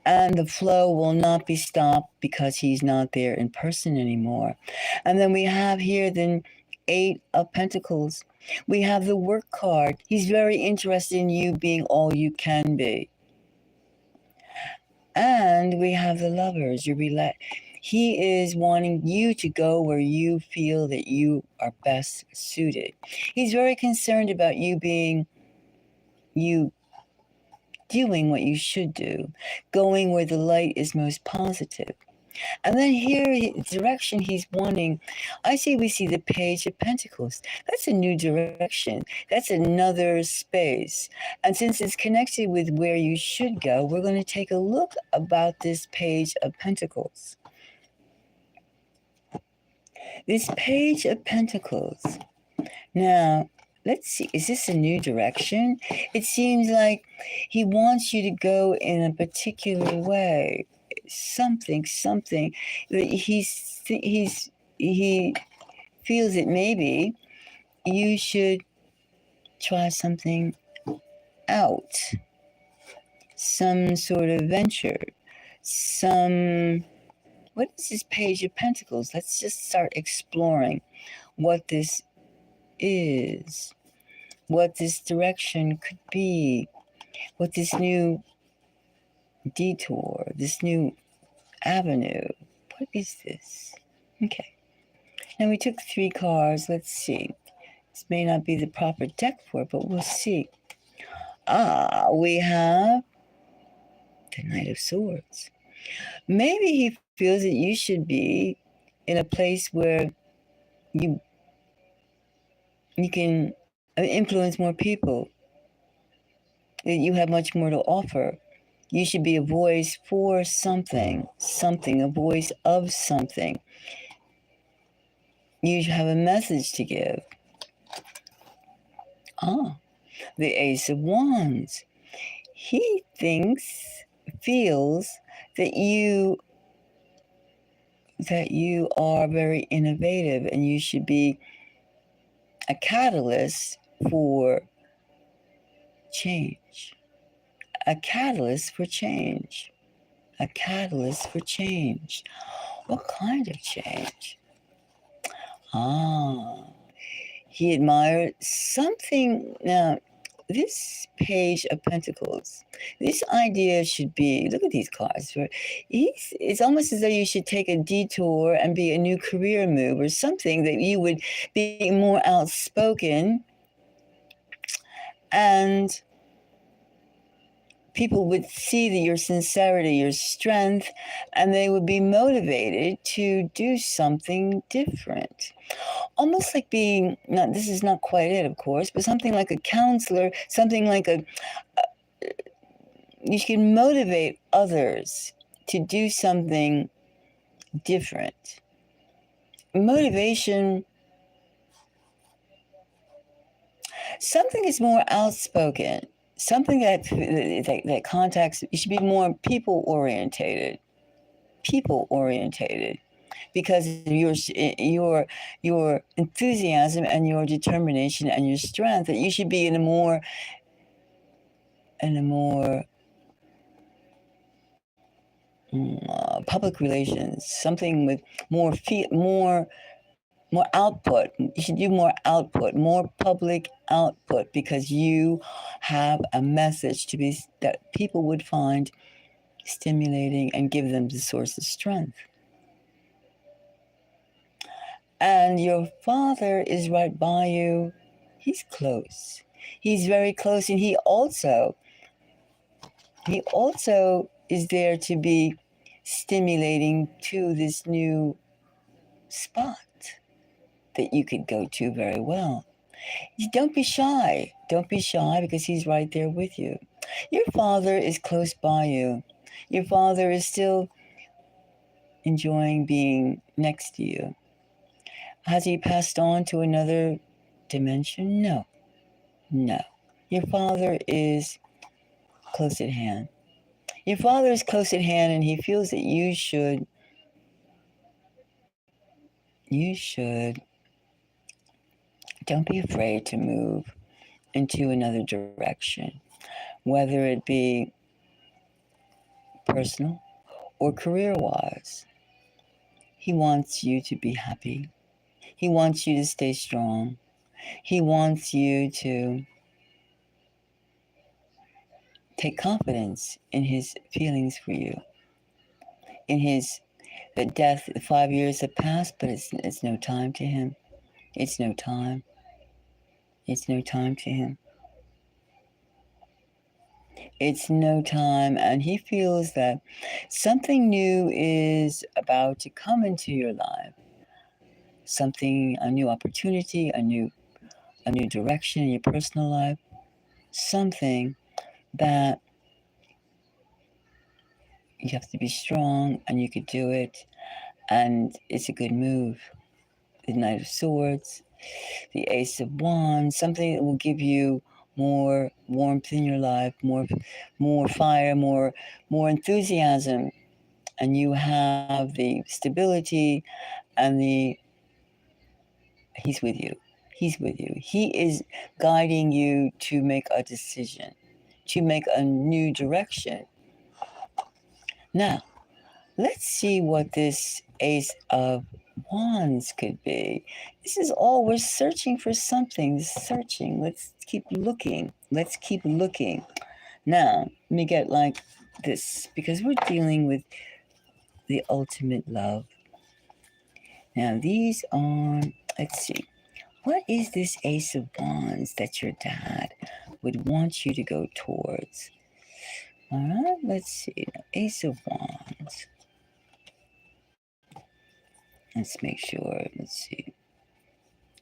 And the flow will not be stopped because he's not there in person anymore. And then we have here the Eight of Pentacles. We have the work card. He's very interested in you being all you can be. And we have the Lovers. He is wanting you to go where you feel that you are best suited. He's very concerned about you doing what you should do, going where the light is most positive. And then here, the direction he's wanting, we see the Page of Pentacles. That's a new direction. That's another space. And since it's connected with where you should go, we're going to take a look about this Page of Pentacles. This Page of Pentacles. Now, let's see, is this a new direction? It seems like he wants you to go in a particular way. Something that he feels that maybe you should try something out, some sort of venture, what is this Page of Pentacles? Let's just start exploring what this is, what this direction could be, what this new detour, this new avenue. What is this? Okay. Now we took 3 cards. Let's see. This may not be the proper deck for it, but we'll see. We have the Knight of Swords. Maybe he feels that you should be in a place where you can influence more people, that you have much more to offer. You should be a voice for something, a voice of something. You should have a message to give. The Ace of Wands. He feels that you are very innovative and you should be a catalyst for change. A catalyst for change. A catalyst for change. What kind of change? He admired something. Now, this Page of Pentacles, this idea should be, look at these cards. It's almost as though you should take a detour and be a new career move or something, that you would be more outspoken and people would see that your sincerity, your strength, and they would be motivated to do something different. Almost like being, not, this is not quite it, of course, but something like a counselor, something like you can motivate others to do something different. Motivation, something is more outspoken, something that contacts, you should be more people orientated, because of your enthusiasm and your determination and your strength, that you should be in a more public relations, something with more output. You should do more output, more public output, because you have a message to be that people would find stimulating and give them the source of strength. And your father is right by you. He's close. He's very close, and he also is there to be stimulating to this new spot that you could go to very well. Don't be shy. Don't be shy, because he's right there with you. Your father is close by you. Your father is still enjoying being next to you. Has he passed on to another dimension? No. No. Your father is close at hand. Your father is close at hand, and he feels that you should don't be afraid to move into another direction, whether it be personal or career-wise. He wants you to be happy. He wants you to stay strong. He wants you to take confidence in his feelings for you. In his death, 5 years have passed, but it's no time to him. It's no time. It's no time to him. It's no time, and he feels that something new is about to come into your life. Something, a new opportunity, a new direction in your personal life. Something that you have to be strong, and you could do it, and it's a good move. The Knight of Swords, the Ace of Wands, something that will give you more warmth in your life, more fire, more enthusiasm, and you have the stability and he's with you. He's with you. He is guiding you to make a decision, to make a new direction. Now, let's see what this Ace of Wands could be. This is all, we're searching for something, searching. Let's keep looking. Let's keep looking. Now, let me get like this, because we're dealing with the ultimate love. Now, these are, let's see. What is this Ace of Wands that your dad would want you to go towards? All right, let's see. Ace of Wands. Let's make sure. Let's see.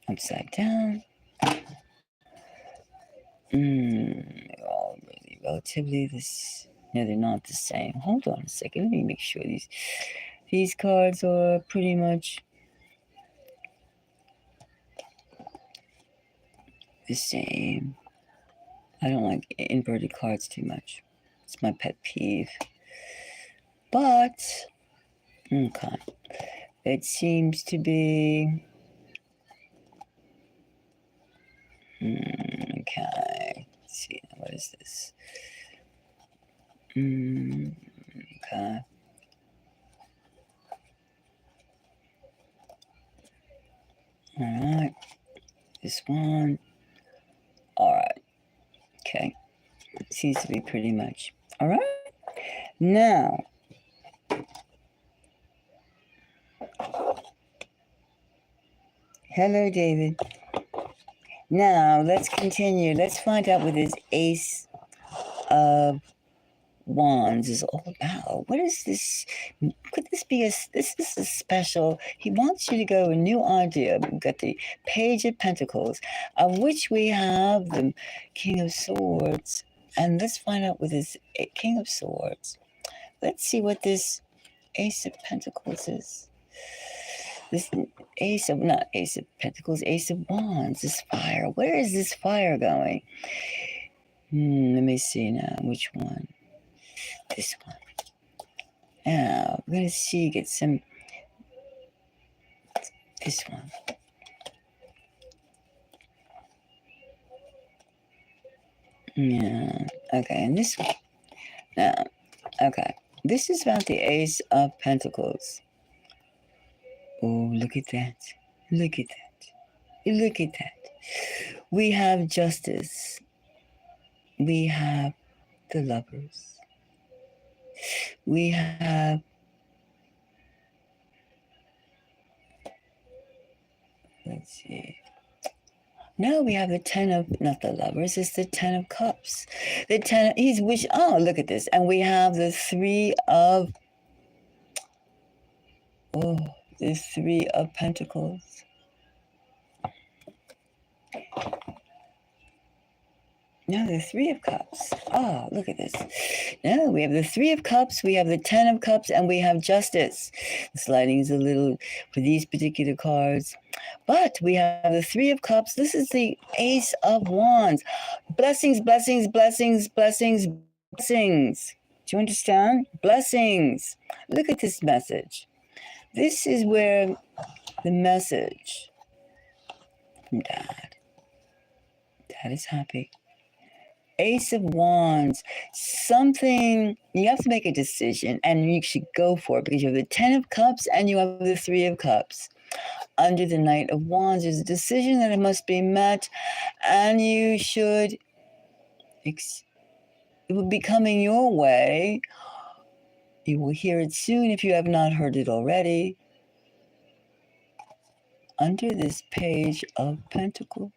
Upside down. They're all really relatively this. No, they're not the same. Hold on a second. Let me make sure these cards are pretty much the same. I don't like inverted cards too much. It's my pet peeve. But okay, it seems to be okay. Let's see, what is this? Okay. All right. This one. All right. Okay. Seems to be pretty much. All right. Now, hello, David. Now, let's continue. Let's find out what this Ace of Wands is all about. What is this? Could this be this is a special? He wants you to go a new idea. We've got the Page of Pentacles, of which we have the King of Swords. And let's find out what this King of Swords. Let's see what this Ace of Pentacles is. This not Ace of Pentacles, Ace of Wands, this fire. Where is this fire going? Let me see now. Which one? This one. Now, we're going to see, get some, this one. Yeah, okay, and this one. Now, okay, this is about the Ace of Pentacles. Oh, look at that. Look at that. Look at that. We have Justice. We have the Lovers. We have, let's see. Now we have the 10 of, not the Lovers, it's the 10 of Cups. The 10, look at this. And we have the 3 of, the 3 of Pentacles. Now the 3 of Cups. Oh, look at this. Now we have the 3 of Cups, we have the 10 of Cups, and we have Justice. This lighting is a little for these particular cards. But we have the 3 of Cups. This is the Ace of Wands. Blessings, blessings, blessings, blessings, blessings. Do you understand? Blessings. Look at this message. This is where the message from Dad. Dad is happy. Ace of Wands, something, you have to make a decision and you should go for it because you have the 10 of Cups and you have the 3 of Cups. Under the Knight of Wands, there's a decision that it must be met and you should, it will be coming your way. You will hear it soon if you have not heard it already. Under this Page of Pentacles.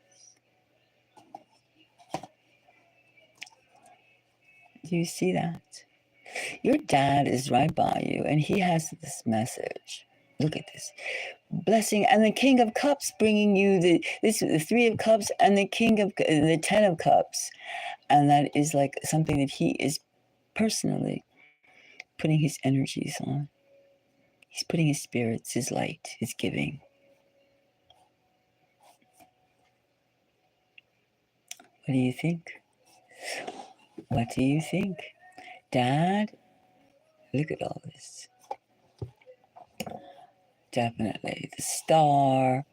Do you see that? Your dad is right by you, and he has this message. Look at this. Blessing, and the King of Cups bringing you the 3 of Cups and the 10 of Cups. And that is like something that he is personally putting his energies on. He's putting his spirits, his light, his giving. What do you think? What do you think? Dad, look at all this. Definitely. The Star.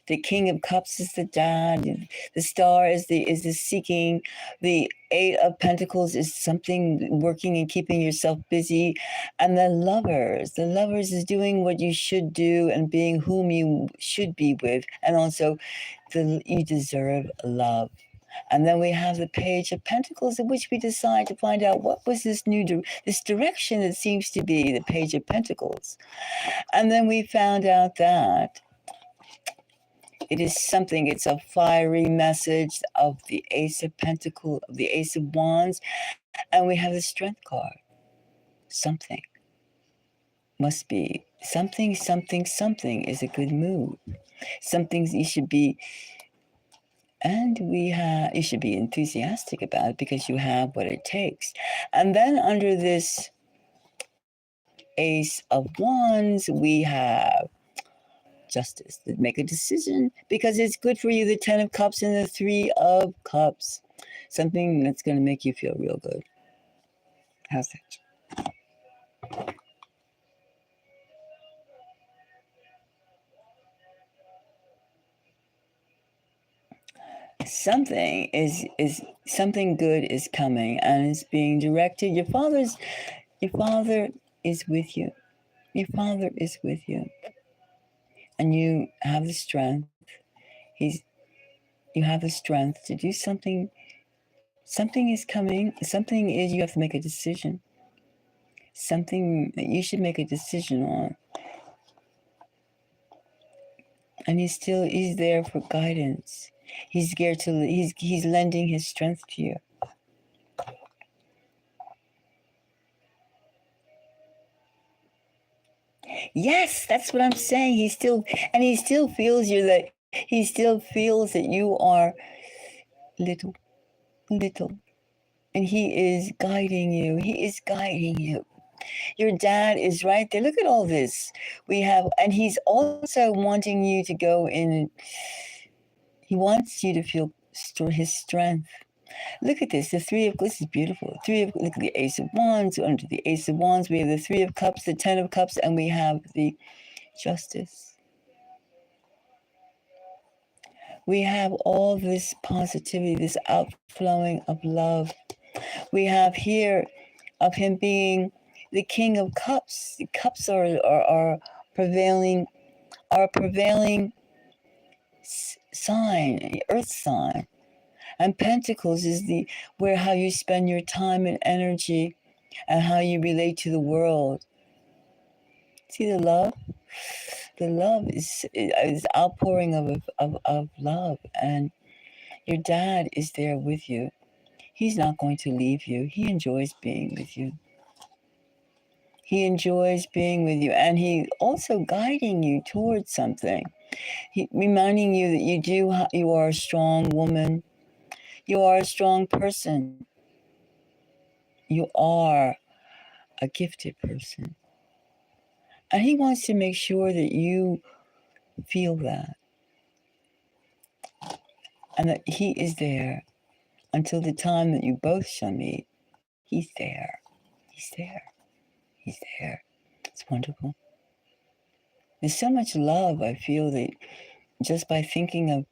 The King of Cups is the dad. The Star is the seeking. The 8 of Pentacles is something working and keeping yourself busy. And the Lovers. The Lovers is doing what you should do and being whom you should be with. And also, you deserve love. And then we have the Page of Pentacles, in which we decide to find out what was this this direction that seems to be the Page of Pentacles. And then we found out that it is something, it's a fiery message of the Ace of Pentacles, of the Ace of Wands, and we have the Strength card. Something must be, something is a good move. Something you should be, and you should be enthusiastic about it because you have what it takes. And then under this Ace of Wands, we have Justice. To make a decision because it's good for you, the 10 of Cups and the 3 of Cups. Something that's going to make you feel real good. How's that? Something something good is coming and it's being directed. Your father is with you. Your father is with you. And you have the strength. You have the strength to do something. Something is coming. Something is, you have to make a decision. Something that you should make a decision on. And he's there for guidance. He's lending his strength to you. Yes, that's what I'm saying. He still feels you, that he still feels that you are little, little. And he is guiding you. He is guiding you. Your dad is right there. Look at all this. We have, and he's also wanting you to go in. He wants you to feel his strength. Look at this. The three of, this is beautiful. Look at the Ace of Wands. Under the Ace of Wands, we have the Three of Cups, the Ten of Cups, and we have the Justice. We have all this positivity, this outflowing of love. We have here of him being the King of Cups. The cups are prevailing, sign, earth sign. And Pentacles is the where how you spend your time and energy and how you relate to the world. See the love? The love is outpouring of love, and your dad is there with you. He's not going to leave you. He enjoys being with you. He enjoys being with you, and he also guiding you towards something. He reminding you that you are a strong woman. You are a strong person. You are a gifted person. And he wants to make sure that you feel that. And that he is there until the time that you both shall meet. He's there. He's there. He's there. It's wonderful. There's so much love, I feel, that just by thinking of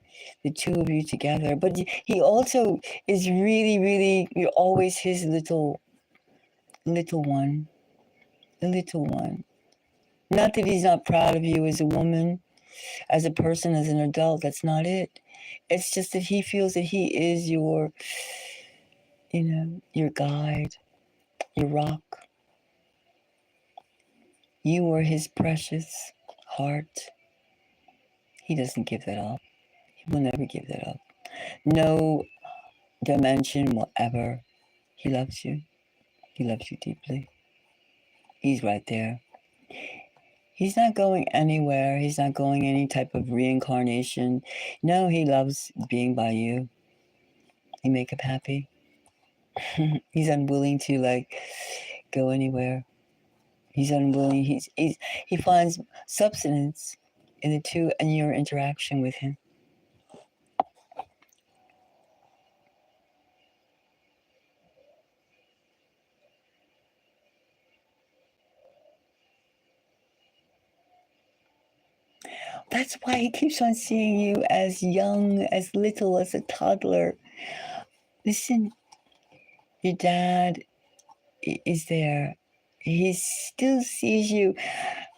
the two of you together. But he also is really, really, you're always his little one. The little one. Not that he's not proud of you as a woman, as a person, as an adult. That's not it. It's just that he feels that he is your guide, your rock. You are his precious heart. He doesn't give that up. He will never give that up. No dimension will ever. He loves you. He loves you deeply. He's right there. He's not going anywhere. He's not going any type of reincarnation. No, he loves being by you. You make him happy. He's unwilling to go anywhere. He's unwilling. He finds substance in the two and your interaction with him. That's why he keeps on seeing you as young, as little, as a toddler. Listen, your dad is there. He still sees you.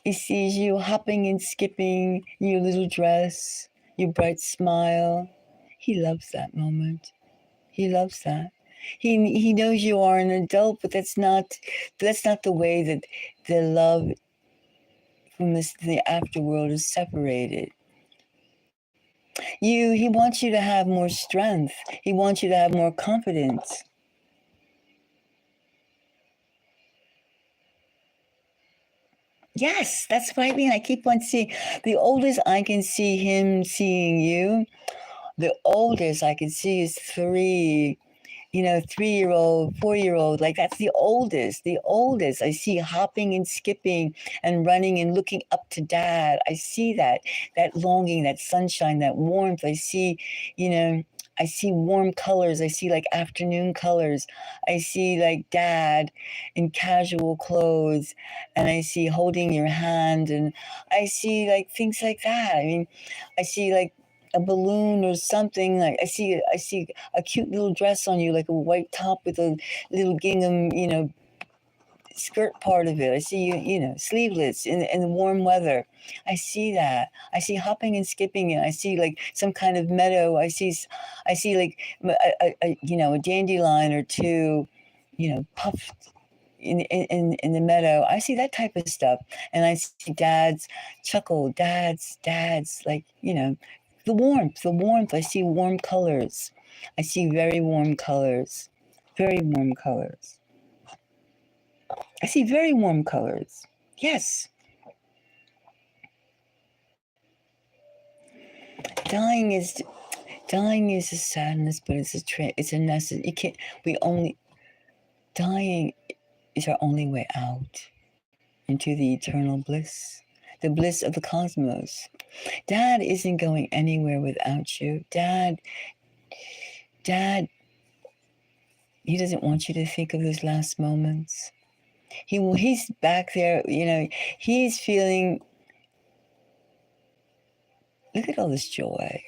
He sees you hopping and skipping in your little dress, your bright smile. He loves that moment. He loves that. He knows you are an adult, but that's not the way that the love from the afterworld is separated. He wants you to have more strength. He wants you to have more confidence. Yes, that's what I mean. I keep on seeing. The oldest I can see him seeing you, the oldest I can see is 3, 3-year-old, 4-year-old. Like that's the oldest. The oldest I see hopping and skipping and running and looking up to dad. I see that longing, that sunshine, that warmth. I see, I see warm colors. I see like afternoon colors. I see like dad in casual clothes, and I see holding your hand, and I see like things like that. I mean, I see like a balloon or something. Like I see a cute little dress on you, like a white top with a little gingham, skirt part of it. I see you, sleeveless in the warm weather. I see that. I see hopping and skipping, and I see like some kind of meadow. I see like a dandelion or two, puffed in the meadow. I see that type of stuff, and I see dad's chuckle, dad's like the warmth. I see warm colors. I see very warm colors, very warm colors. I see very warm colors. Yes. Dying is a sadness, but it's a necessity. You can't. We only dying is our only way out into the eternal bliss, the bliss of the cosmos. Dad isn't going anywhere without you. Dad, he doesn't want you to think of those last moments. He's back there, he's feeling, look at all this joy.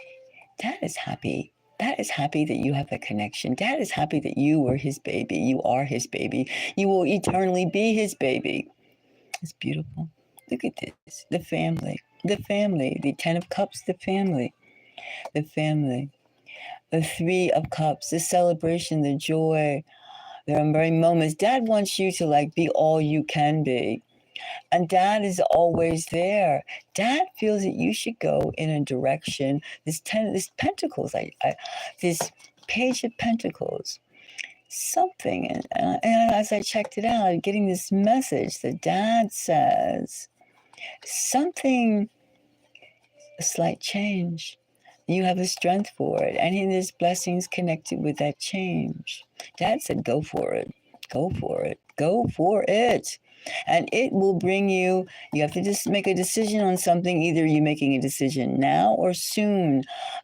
Dad is happy. Dad is happy that you have that connection. Dad is happy that you were his baby. You are his baby. You will eternally be his baby. It's beautiful. Look at this. The family. The 10 of Cups, the family. The 3 of Cups, the celebration, the joy. There are very moments. Dad wants you to be all you can be. And Dad is always there. Dad feels that you should go in a direction. This Pentacles, this Page of Pentacles, something. And as I checked it out, getting this message that Dad says something, a slight change. You have the strength for it, and there's blessings connected with that change. Dad said, "Go for it. Go for it. Go for it." And it will bring you have to just make a decision on something. Either you're making a decision now or soon.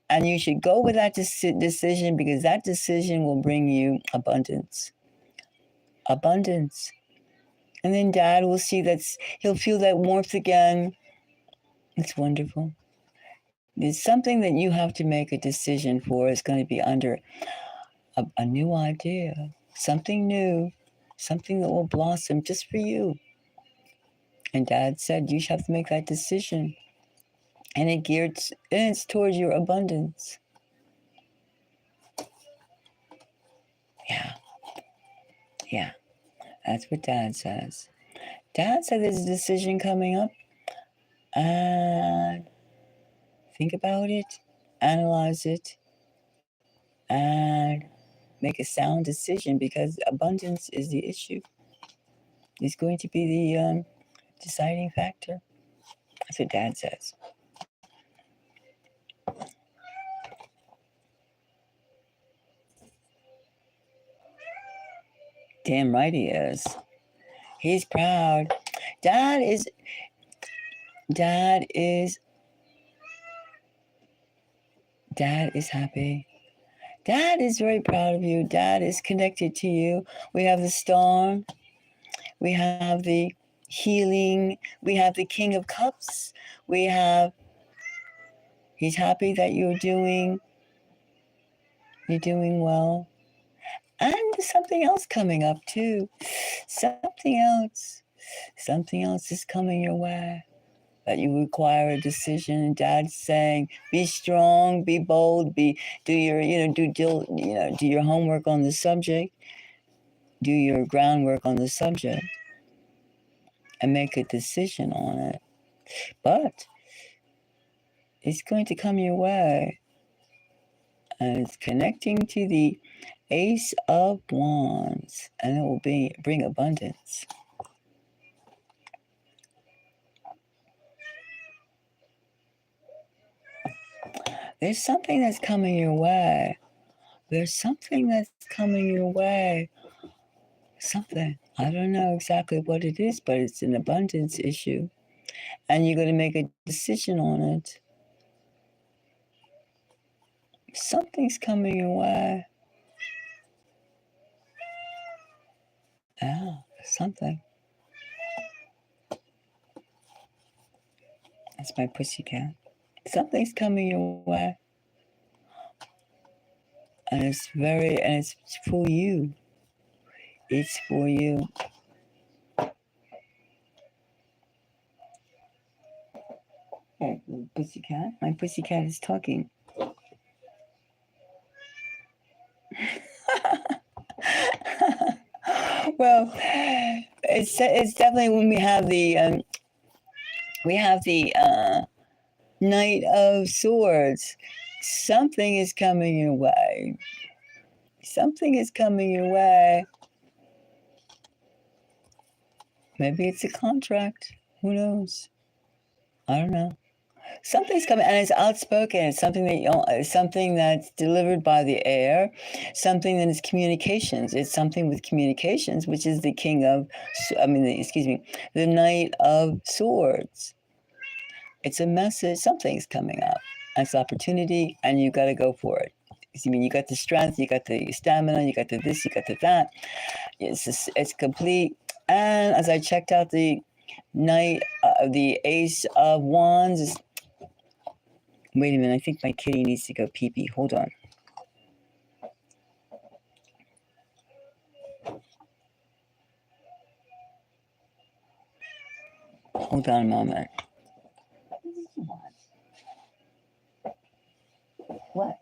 And you should go with that decision, because that decision will bring you abundance. Abundance. And then Dad will see he'll feel that warmth again. It's wonderful. There's something that you have to make a decision for. It's going to be under a new idea, something new, something that will blossom just for you. And Dad said you have to make that decision, and it's towards your abundance. Yeah, that's what Dad says. Dad said there's a decision coming up, and think about it, analyze it, and make a sound decision, because abundance is the issue. It's going to be the deciding factor. That's what Dad says. Damn right he is. He's proud. Dad is happy. Dad is very proud of you. Dad is connected to you. We have the storm. We have the healing. We have the King of Cups. He's happy that you're doing well. And there's something else coming up too. Something else is coming your way. That you require a decision, and Dad's saying, "Be strong, be bold, do your do your homework on the subject, do your groundwork on the subject, and make a decision on it." But it's going to come your way, and it's connecting to the Ace of Wands, and it will bring abundance. There's something that's coming your way. Something. I don't know exactly what it is, but it's an abundance issue. And you're going to make a decision on it. Something's coming your way. Yeah, something. That's my pussycat. Something's coming your way. And it's for you. It's for you. Oh, pussycat. My pussycat is talking. Well, it's definitely when we have the Knight of Swords. Something is coming your way. Something is coming your way. Maybe it's a contract. Who knows? I don't know. Something's coming, and it's outspoken. It's something that it's something that's delivered by the air, something that is communications. It's something with communications, which is the king of, excuse me, the Knight of Swords. It's a message. Something's coming up. It's opportunity, and you got to go for it. I mean, you got the strength, you got the stamina, you got the this, you got the that. It's complete. And as I checked out the the Ace of Wands. Wait a minute, I think my kitty needs to go pee pee. Hold on. Hold on a moment. What?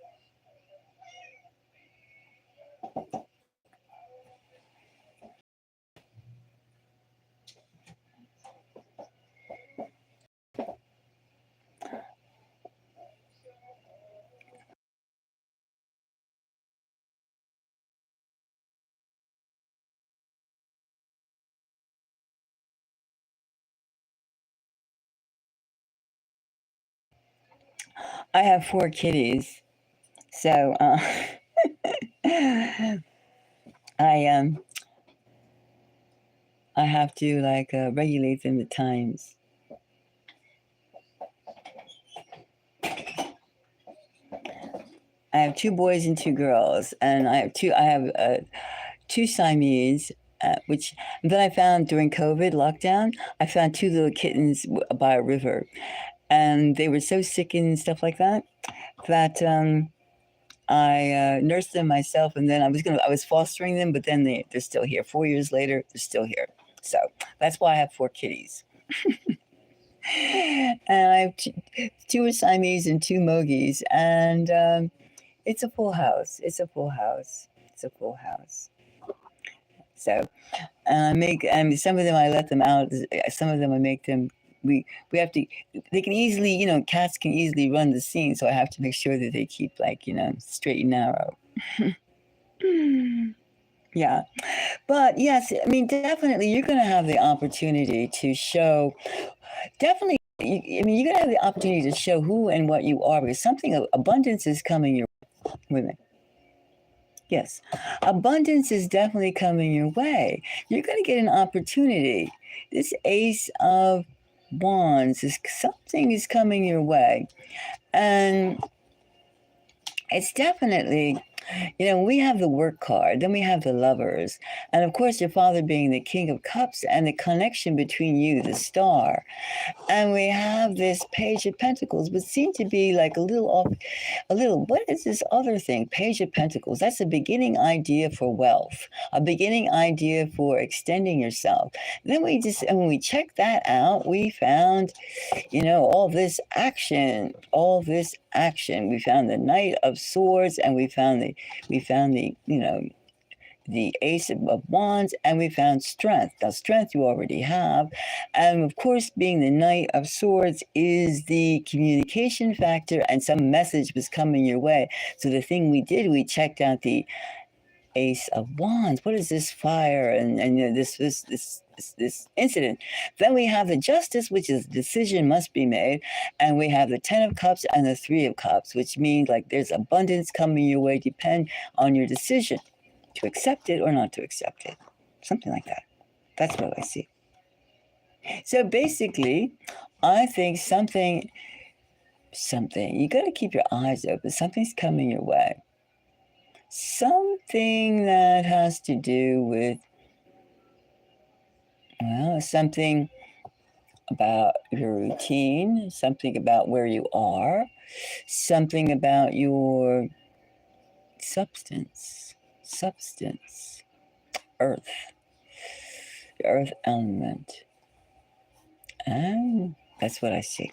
I have 4 kitties, so I I have to like regulate them at times. I have 2 boys and 2 girls, and I have 2 Siamese. Which then I found during COVID lockdown, I found 2 little kittens by a river, and they were so sick and stuff like that that I nursed them myself, and then I was fostering them, but then they're still here. 4 years later, they're still here. So that's why I have 4 kitties. And I have 2 Siamese and 2 Mogies, and it's a full house. It's a full house. It's a full house. So some of them I let them out. Some of them I make them. We have to. They can easily, cats can easily run the scene. So I have to make sure that they keep straight and narrow. Yeah, but yes, I mean definitely you're going to have the opportunity to show. Definitely, you're going to have the opportunity to show who and what you are because something of abundance is coming your way. Yes, abundance is definitely coming your way. You're going to get an opportunity. This Ace of Wands is something is coming your way, and it's definitely, we have the work card, then we have the lovers, and of course your father being the King of Cups and the connection between you, the star, and we have this Page of Pentacles, which seem to be like a little off. What is this other thing? Page of Pentacles. That's a beginning idea for wealth, a beginning idea for extending yourself. And then when we checked that out, we found, all this action. We found the Knight of Swords, and we found the, the Ace of Wands, and we found strength. Now, strength you already have. And of course, being the Knight of Swords is the communication factor, and some message was coming your way. So the thing we did, we checked out the Ace of Wands. What is this fire and this incident? Then we have the Justice, which is decision must be made, and we have the Ten of Cups and the Three of Cups, which means like there's abundance coming your way. Depend on your decision to accept it or not to accept it, something like that. That's what I see. So basically, I think something. You got to keep your eyes open. Something's coming your way. Something that has to do with, something about your routine, something about where you are, something about your substance, earth, the earth element. And that's what I see.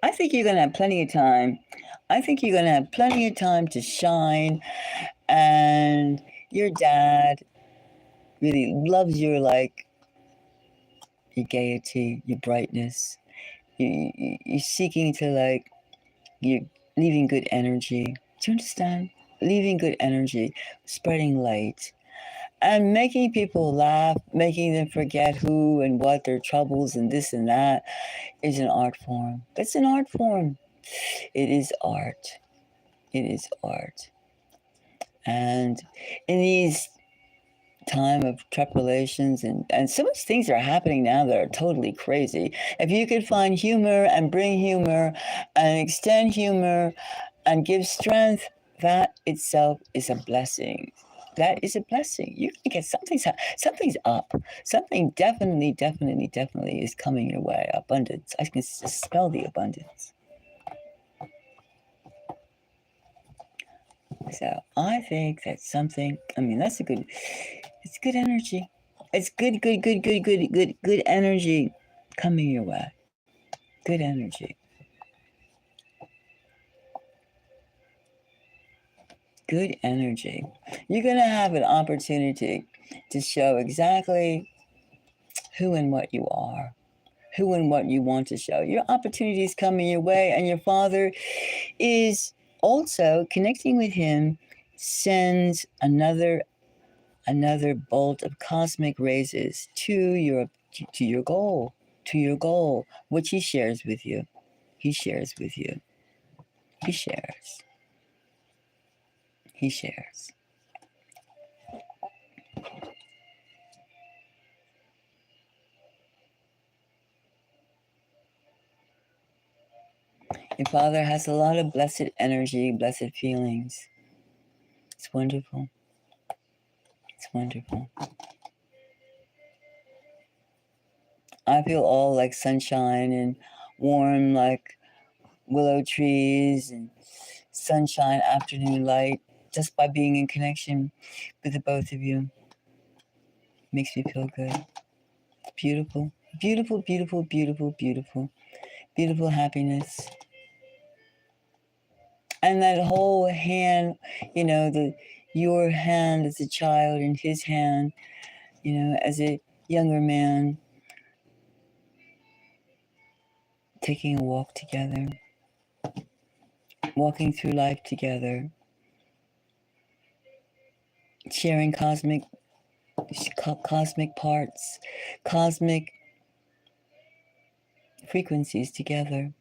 I think you're going to have plenty of time. I think you're going to have plenty of time to shine. And your dad really loves your gaiety, your brightness. You're seeking to you're leaving good energy. Do you understand? Leaving good energy, spreading light. And making people laugh, making them forget who and what their troubles and this and that is an art form. It's an art form. It is art. It is art. And in these time of tribulations and so much things are happening now that are totally crazy. If you could find humor and bring humor and extend humor and give strength, that itself is a blessing. That is a blessing. You can get something's up. Something definitely is coming your way. Abundance. I can smell the abundance. So I think that's something. I mean, that's a good. It's good energy. It's good energy coming your way. Good energy. Good energy. You're gonna have an opportunity to show exactly who and what you are, who and what you want to show. Your opportunity is coming your way, and your father is also connecting with him. Sends another bolt of cosmic raises to your goal, which he shares with you. He shares with you. He shares. He shares. Your father has a lot of blessed energy, blessed feelings. It's wonderful. It's wonderful. I feel all like sunshine and warm like willow trees and sunshine, afternoon light, just by being in connection with the both of you. Makes me feel good. Beautiful. Beautiful happiness. And that whole hand, the your hand as a child and his hand, as a younger man, taking a walk together, walking through life together, sharing cosmic parts, cosmic frequencies together.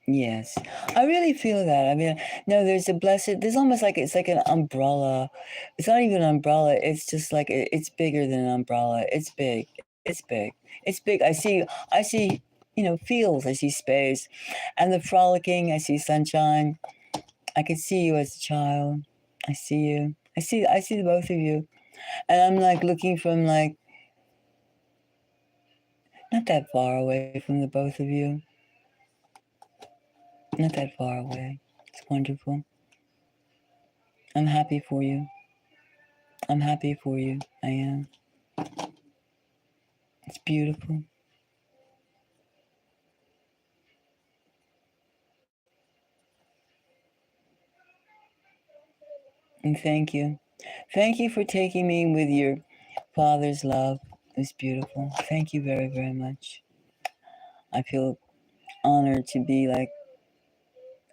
Yes, I really feel that. I mean, no, there's almost like it's like an umbrella. It's not even an umbrella. It's just like it's bigger than an umbrella. It's big. It's big. It's big. I see, fields. I see space, and the frolicking. I see sunshine. I can see you as a child. I see you. I see the both of you, and I'm like looking from like not that far away from the both of you. Not that far away. It's wonderful. I'm happy for you. I'm happy for you. I am. It's beautiful. And thank you. Thank you for taking me with your father's love. It's beautiful. Thank you very much. I feel honored to be like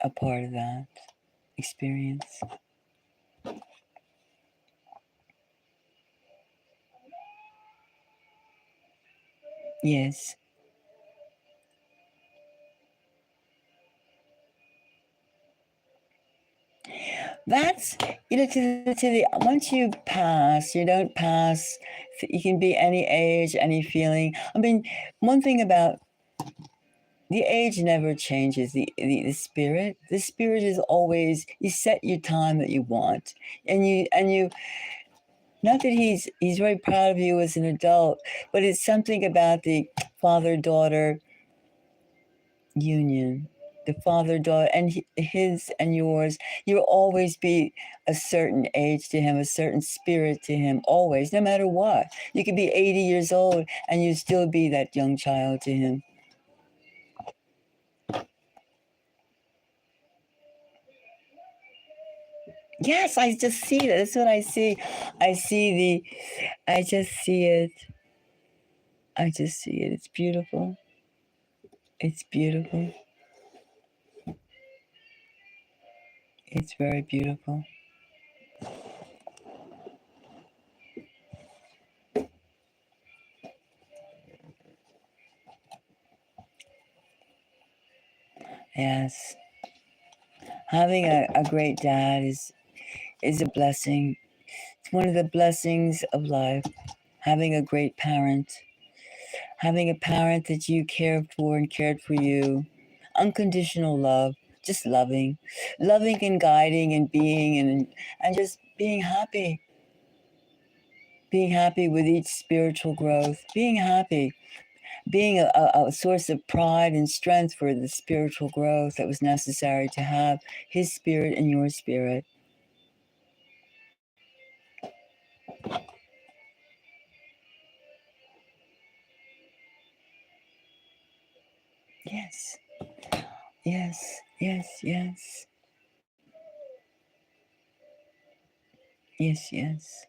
a part of that experience. Yes. That's, to the, once you pass, you don't pass, you can be any age, any feeling. I mean, one thing about the age never changes the spirit is always, you set your time that you want, and you not that he's very proud of you as an adult, but it's something about the father daughter union, the father daughter, and his and yours. You'll always be a certain age to him, a certain spirit to him, always, no matter what. You could be 80 years old and you still be that young child to him. Yes, I just see that. That's what I see. I just see it. I just see it. It's beautiful. It's beautiful. It's very beautiful. Yes. Having a great dad is a blessing. It's one of the blessings of life. Having a great parent, having a parent that you cared for and cared for you, unconditional love, just loving and guiding and being and just being happy with each spiritual growth, being happy, being a source of pride and strength for the spiritual growth that was necessary to have his spirit and your spirit. Yes, yes, yes, yes, yes, yes.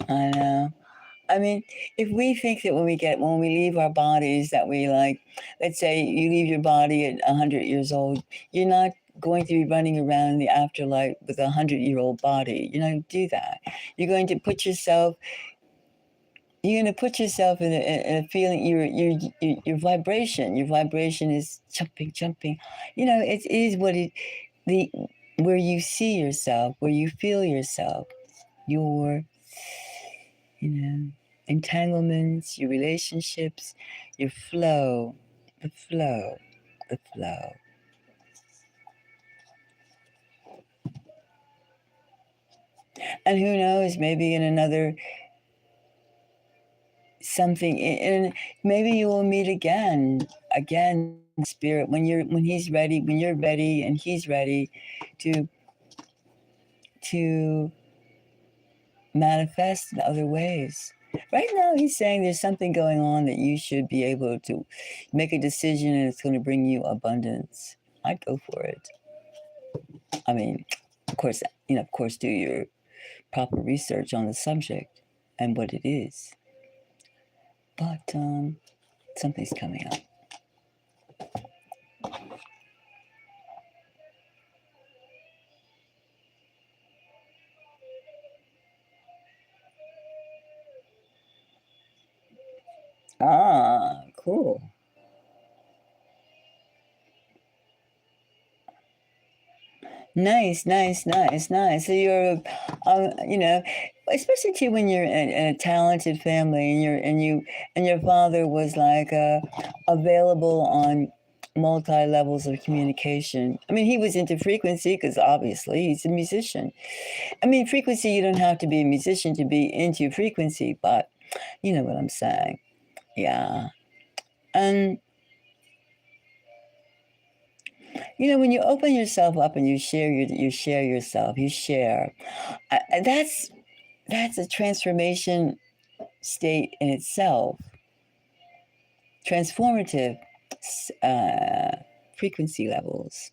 I know. I mean, if we think that when we leave our bodies that we like, let's say you leave your body at 100 years old, you're not going to be running around in the afterlife with a 100-year-old body. You're not going to do that. You're going to put yourself. You're going to put yourself in a feeling. Your vibration. Your vibration is jumping, jumping. It is what it the where you see yourself, where you feel yourself. Your you know, entanglements, your relationships, your flow, the flow, the flow. And who knows, maybe in another something, and maybe you will meet again, spirit, when he's ready, when you're ready, and he's ready to to manifest in other ways. Right now, he's saying there's something going on that you should be able to make a decision, and it's going to bring you abundance. I'd go for it. I mean, of course, do your proper research on the subject and what it is. But something's coming up. Ah, cool. Nice, nice, nice, nice. So you're, especially too when you're in a talented family and your father was like available on multi levels of communication. I mean, he was into frequency because obviously he's a musician. I mean, frequency. You don't have to be a musician to be into frequency, but you know what I'm saying. Yeah, and when you open yourself up and you share yourself, you share. That's a transformation state in itself, transformative uh, frequency levels,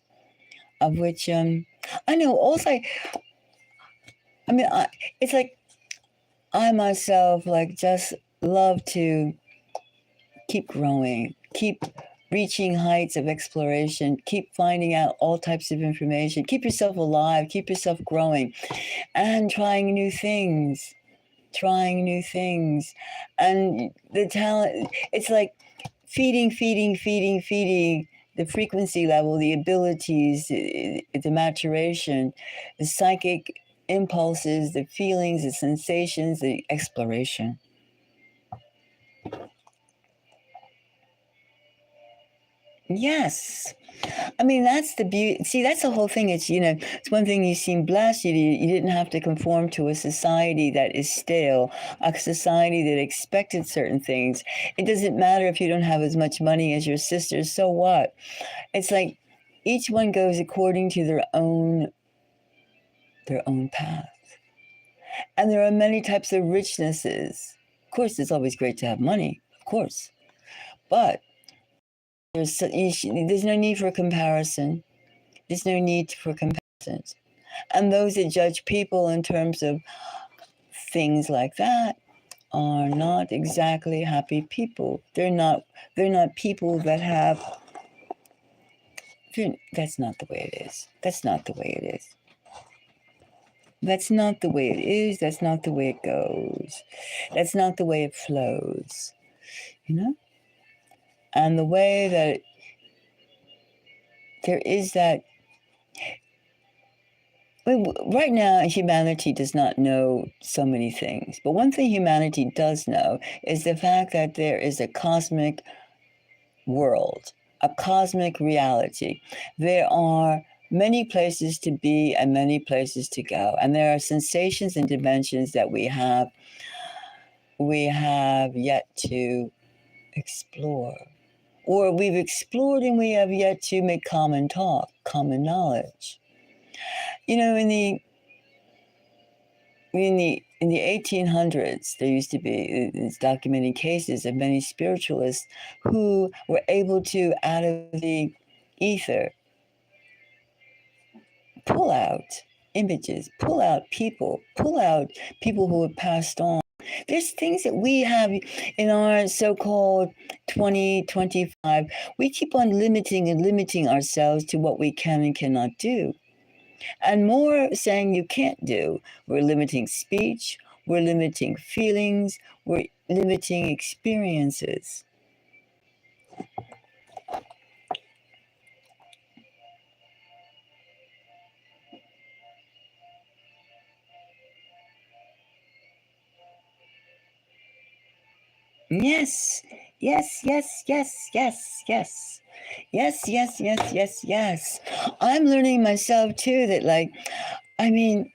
of which I know. Also, I mean, it's like I myself like just love to keep growing, keep reaching heights of exploration, keep finding out all types of information, keep yourself alive, keep yourself growing, and trying new things. And the talent, it's like feeding the frequency level, the abilities, the maturation, the psychic impulses, the feelings, the sensations, the exploration. Yes. I mean, that's the beauty. See, that's the whole thing. It's one thing you seem blessed. You didn't have to conform to a society that is stale, a society that expected certain things. It doesn't matter if you don't have as much money as your sisters. So what? It's like each one goes according to their own path. And there are many types of richnesses. Of course, it's always great to have money, of course. But there's no need for comparison. There's no need for comparisons. And those that judge people in terms of things like that are not exactly happy people. They're not people that have. That's not the way it is. That's not the way it is. That's not the way it is. That's not the way it goes. That's not the way it flows. You know? And the way that there is that. Right now, humanity does not know so many things. But one thing humanity does know is the fact that there is a cosmic world, a cosmic reality. There are many places to be and many places to go. And there are sensations and dimensions that we have yet to explore. Or we've explored and we have yet to make common talk, common knowledge. You know, in the 1800s, there used to be documenting cases of many spiritualists who were able to, out of the ether, pull out images, pull out people who have passed on. There's things that we have in our so-called 2025. We keep on limiting ourselves to what we can and cannot do. And more saying you can't do. We're limiting speech, we're limiting feelings, we're limiting experiences. Yes, yes, yes, yes, yes, yes. Yes, yes, yes, yes, yes. I'm learning myself too that, like, I mean,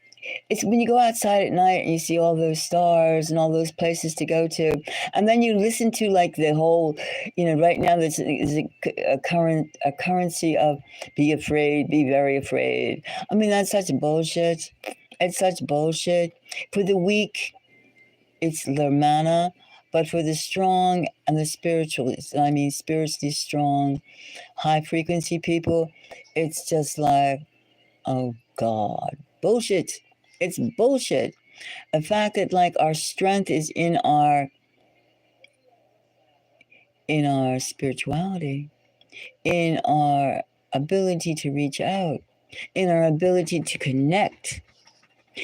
it's when you go outside at night and you see all those stars and all those places to go to, and then you listen to like the whole, right now there's a currency of be afraid, be very afraid. I mean, that's such bullshit. It's such bullshit. For the weak, it's their mana, but for the strong and the spiritually strong, high frequency people, it's just like, oh God, bullshit. It's bullshit. The fact that like our strength is in our spirituality, in our ability to reach out, in our ability to connect,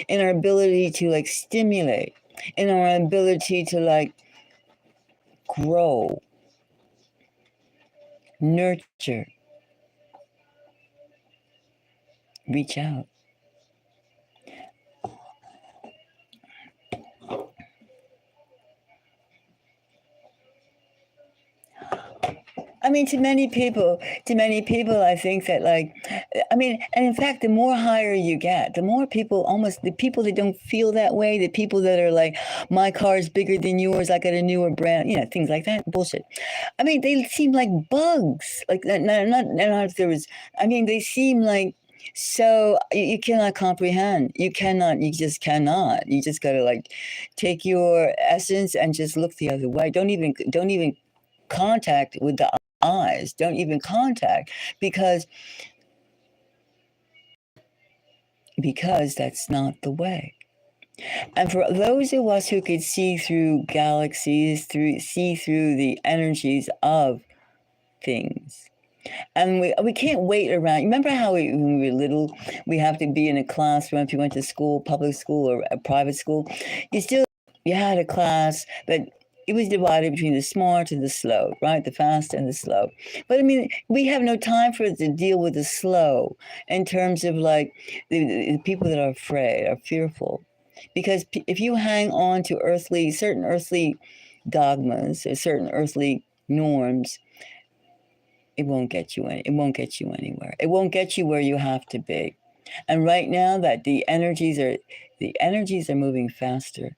in our ability to like stimulate, in our ability to like grow, nurture, reach out. I mean, to many people, I think that like, and in fact, the more higher you get, the more people, almost the people that don't feel that way, the people that are like, my car is bigger than yours, I got a newer brand, things like that, bullshit. I mean, they seem like bugs, like not if there was, they seem like, so you cannot comprehend. You just cannot. You just gotta like take your essence and just look the other way. Don't even contact with the eyes. Don't even contact because that's not the way. And for those of us who could see through galaxies, see through the energies of things, and we can't wait around. Remember how when we were little, we have to be in a classroom. If you went to school, public school or a private school, you had a class that it was divided between the smart and the slow, right? The fast and the slow. But we have no time for it to deal with the slow in terms of like the people that are afraid, are fearful. Because if you hang on to certain earthly dogmas or certain earthly norms, it won't get you anywhere. It won't get you where you have to be. And right now that the energies are moving faster.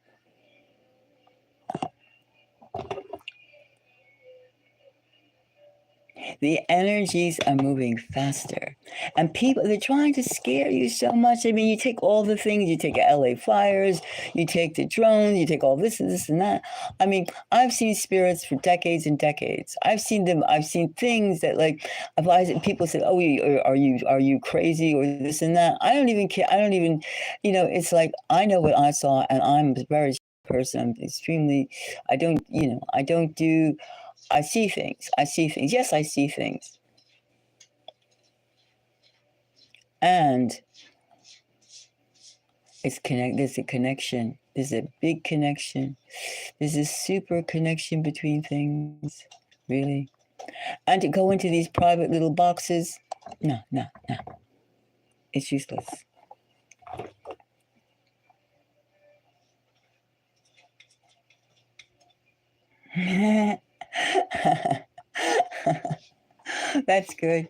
The energies are moving faster. And people, they're trying to scare you so much. I mean, you take all the things, you take LA fires, you take the drones, you take all this and this and that. I mean, I've seen spirits for decades and decades. I've seen them, I've seen things that like, people said, oh, are you crazy or this and that? I don't even care. I don't even, it's like, I know what I saw and I'm a very person. I'm extremely, I don't do, I see things. I see things. Yes, I see things. And there's a connection. There's a big connection. There's a super connection between things. Really. And to go into these private little boxes, no, no, no. It's useless. That's good.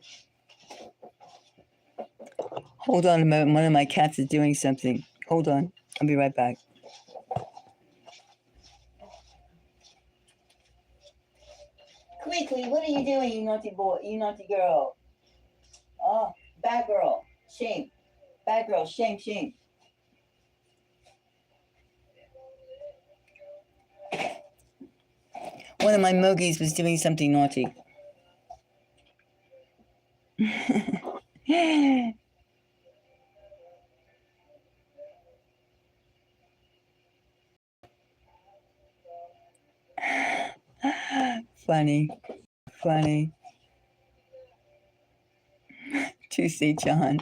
Hold on a moment. One of my cats is doing something. Hold on. I'll be right back. Quickly, what are you doing, you naughty boy? You naughty girl. Oh, bad girl. Shame. Bad girl. Shame, shame. One of my mogies was doing something naughty. Funny, funny. To see John.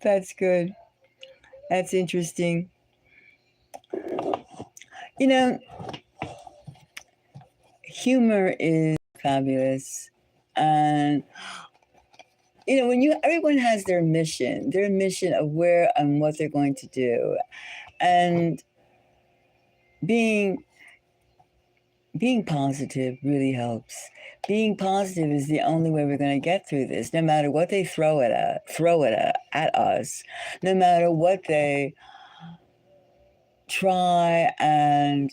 That's good. That's interesting. You know, humor is fabulous. And when everyone has their mission of where and what they're going to do. And being positive really helps. Being positive is the only way we're going to get through this. No matter what they throw at us, no matter what they try and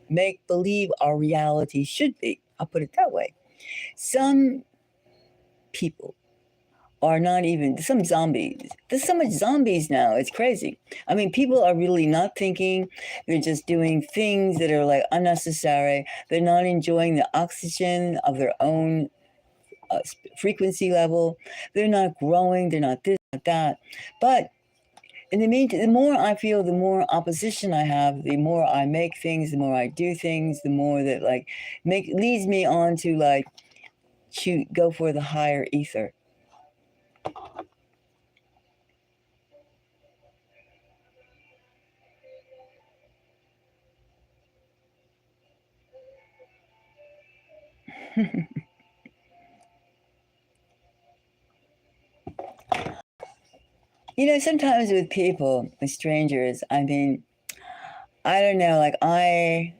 make believe our reality should be. I'll put it that way. Some people are not even some zombies. There's so much zombies now. It's crazy. I mean, people are really not thinking. They're just doing things that are like unnecessary. They're not enjoying the oxygen of their own frequency level. They're not growing. They're not this, not that. But in the meantime, the more I feel, the more opposition I have, the more I make things, the more I do things, the more that like leads me on to like go for the higher ether. Sometimes with people, with strangers, I mean, I don't know, like I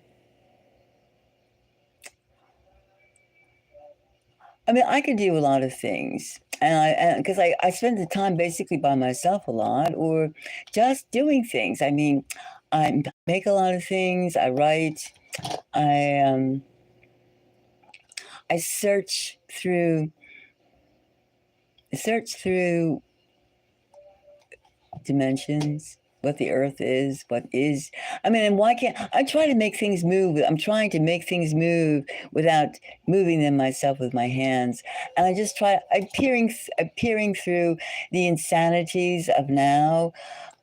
mean, I can do a lot of things. And because I spend the time basically by myself a lot or just doing things. I mean, I make a lot of things. I write. I I search through dimensions, what the earth is, what is. I mean, and why can't I try to make things move? I'm trying to make things move without moving them myself with my hands. And I just try peering through the insanities of now,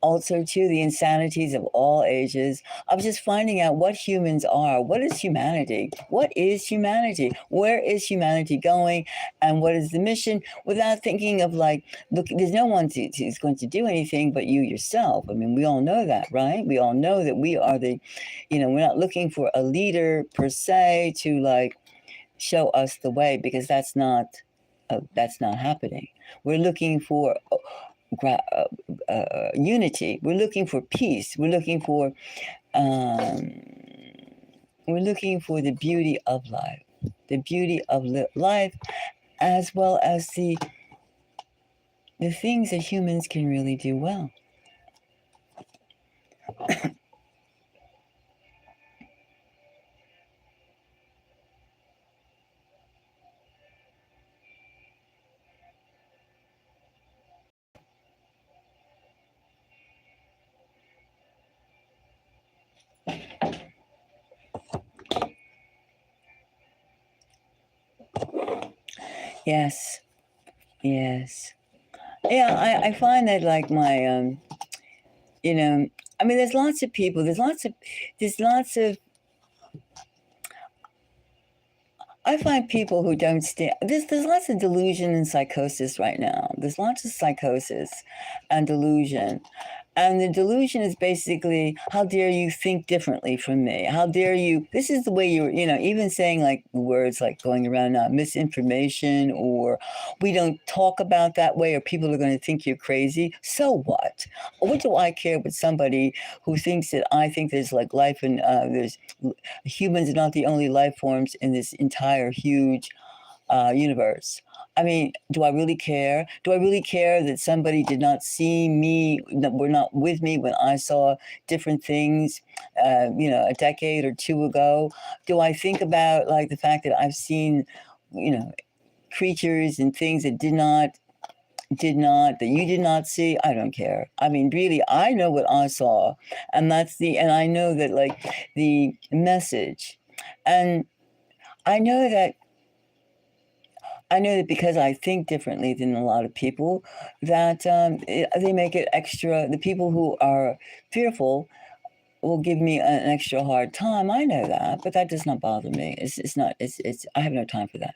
also to the insanities of all ages, of just finding out what humans are. What is humanity? What is humanity? Where is humanity going? And what is the mission? Without thinking of like, look, there's no one who's going to do anything but you yourself. I mean, we all know that, right? We all know that we are we're not looking for a leader per se to like show us the way, because that's not happening. We're looking for unity. We're looking for peace. Um, we're looking for the beauty of life, the beauty of life, as well as the things that humans can really do well. Yes. Yes. Yeah, I find that like my you know, I mean there's lots of people, there's lots of I find people who don't stand. There's lots of delusion and psychosis right now. There's lots of psychosis and delusion, and the delusion is basically, how dare you think differently from me? How dare you? This is the way even saying like words like going around now, misinformation, or we don't talk about that way, or people are going to think you're crazy. So what? What do I care what somebody who thinks that I think there's like life and there's humans are not the only life forms in this entire huge universe. I mean, do I really care? Do I really care that somebody did not see me, that were not with me when I saw different things, a decade or two ago? Do I think about like the fact that I've seen, you know, creatures and things that that you did not see? I don't care. I mean, really, I know what I saw, and and I know that like the message, and I know that because I think differently than a lot of people, that they make it extra. The people who are fearful will give me an extra hard time. I know that, but that does not bother me. It's not. It's. I have no time for that.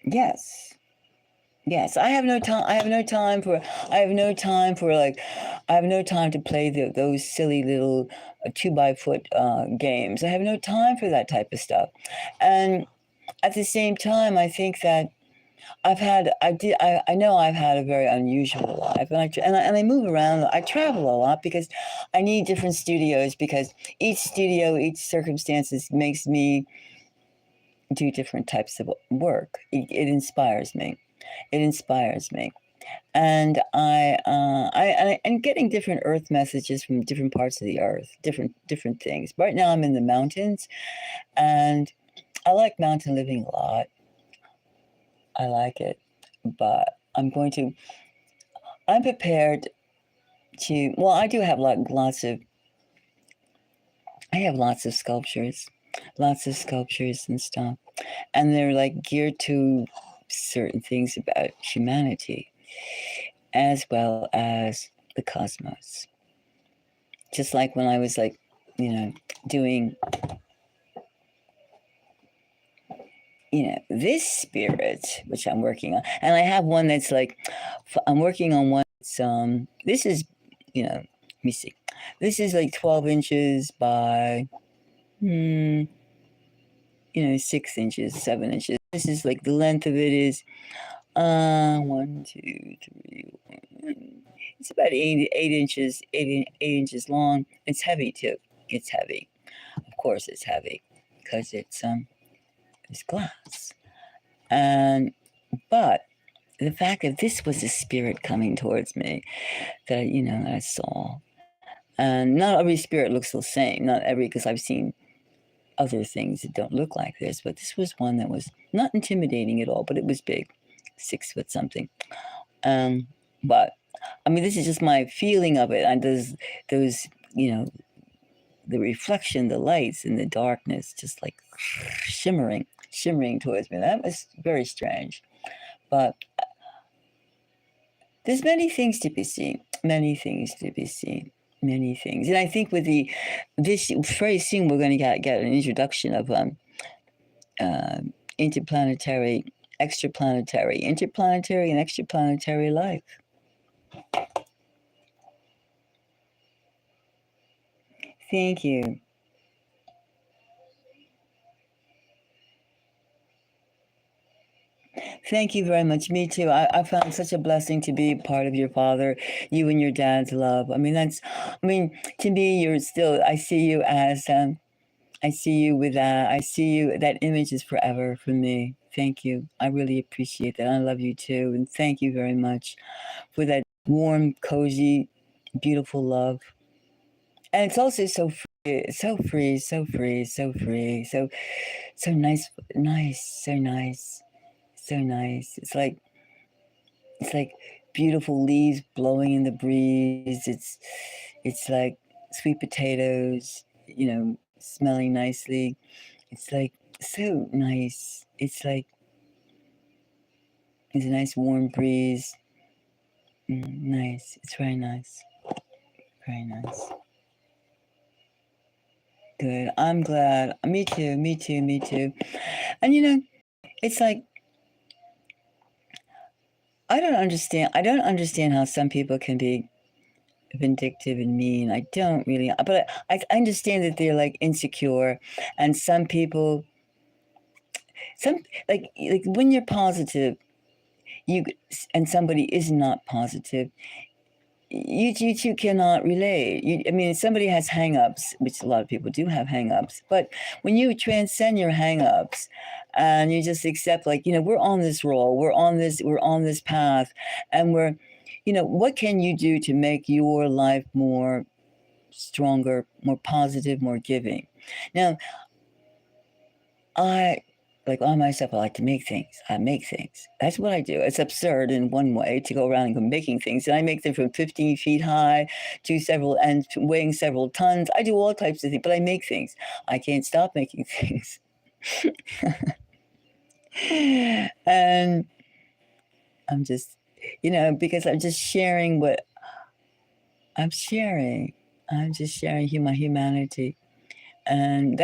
Yes. Yes, I have no time. I have no time for. I have no time for like. I have no time to play those silly little 2 by 4 games. I have no time for that type of stuff. And at the same time, I think that I've had. I did. I know I've had a very unusual life, and I move around. I travel a lot because I need different studios, because each studio, each circumstances makes me do different types of work. It inspires me. It inspires me. And I'm getting different earth messages from different parts of the earth, different things. Right now, I'm in the mountains, and I like mountain living a lot. I like it, but I'm prepared to. Well, I do have like I have lots of sculptures and stuff, and they're like geared to certain things about humanity as well as the cosmos. Just like when I was like, doing, this spirit, which I'm working on. And I have one that's like, I'm working on one that's, this is, let me see. This is like 12 inches by, 6 inches, 7 inches. This is like the length of it is, 1, 2, 3. It's about 8 inches, 8 inches long. It's heavy too. It's heavy. Of course, it's heavy because it's glass. And but the fact that this was a spirit coming towards me, that I saw, and not every spirit looks the same. Not every, because I've seen other things that don't look like this, but this was one that was not intimidating at all, but it was big, 6 foot something. But I mean, this is just my feeling of it, and those the reflection, the lights and the darkness, just like shimmering towards me. That was very strange. But there's many things to be seen, many things to be seen, many things. And I think with this very soon, we're going to get an introduction of interplanetary, interplanetary and extraplanetary life. Thank you. Thank you very much. Me too. I found such a blessing to be part of your father, you and your dad's love. I mean, to me, you're still, I see you with that. I see you, that image is forever for me. Thank you. I really appreciate that. I love you too. And thank you very much for that warm, cozy, beautiful love. And it's also so free, so free, so free, so free, so nice, so nice, so nice. It's like beautiful leaves blowing in the breeze. It's like sweet potatoes, smelling nicely. It's like so nice. It's like it's a nice warm breeze. Nice. It's very nice. Very nice. Good. I'm glad. Me too. Me too. Me too. And it's like I don't understand. I don't understand how some people can be vindictive and mean. I don't really. But I understand that they're like insecure, and some people, some like when you're positive, you and somebody is not positive, you two cannot relate. I mean, somebody has hangups, which a lot of people do have hangups, but when you transcend your hangups and you just accept, like, we're on this roll, we're on this path, and what can you do to make your life more stronger, more positive, more giving? Now, I I myself, I like to make things. I make things. That's what I do. It's absurd in one way to go around and go making things. And I make them from 15 feet high to weighing several tons. I do all types of things, but I make things. I can't stop making things. And I'm just, because I'm just sharing what I'm sharing. I'm just sharing my humanity. And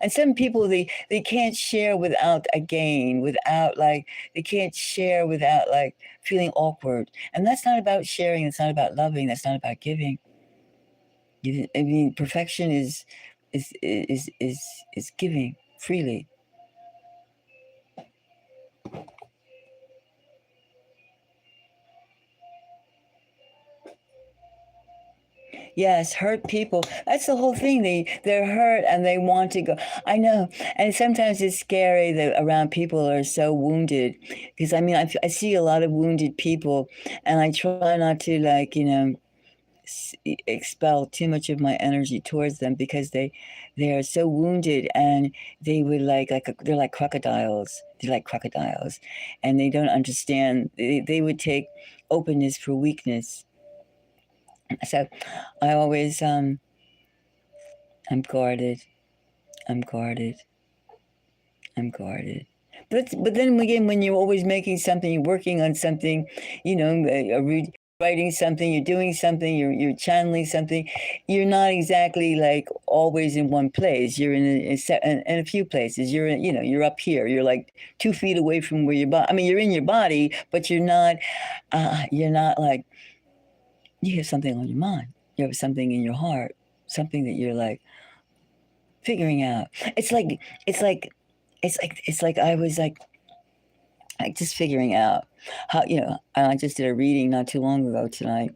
some people, they can't share without a gain, without they can't share without feeling awkward. And that's not about sharing, it's not about loving, that's not about giving. I mean, perfection is giving freely. Yes, hurt people. That's the whole thing. They're hurt and they want to go. I know, and sometimes it's scary that around people are so wounded, because I mean I see a lot of wounded people, and I try not to expel too much of my energy towards them, because they are so wounded, and they would they're like crocodiles. They're like crocodiles, and they don't understand. They would take openness for weakness. So I always I'm guarded. I'm guarded. I'm guarded. But then again, when you're always making something, you're working on something, writing something, you're doing something, you're channeling something, you're not exactly like always in one place. You're in a few places. You're up here. You're like 2 feet away from where your body. I mean, you're in your body, but you're not. You're not like, you have something on your mind. You have something in your heart. Something that you're like figuring out. It's like I was like just figuring out how, and I just did a reading not too long ago tonight,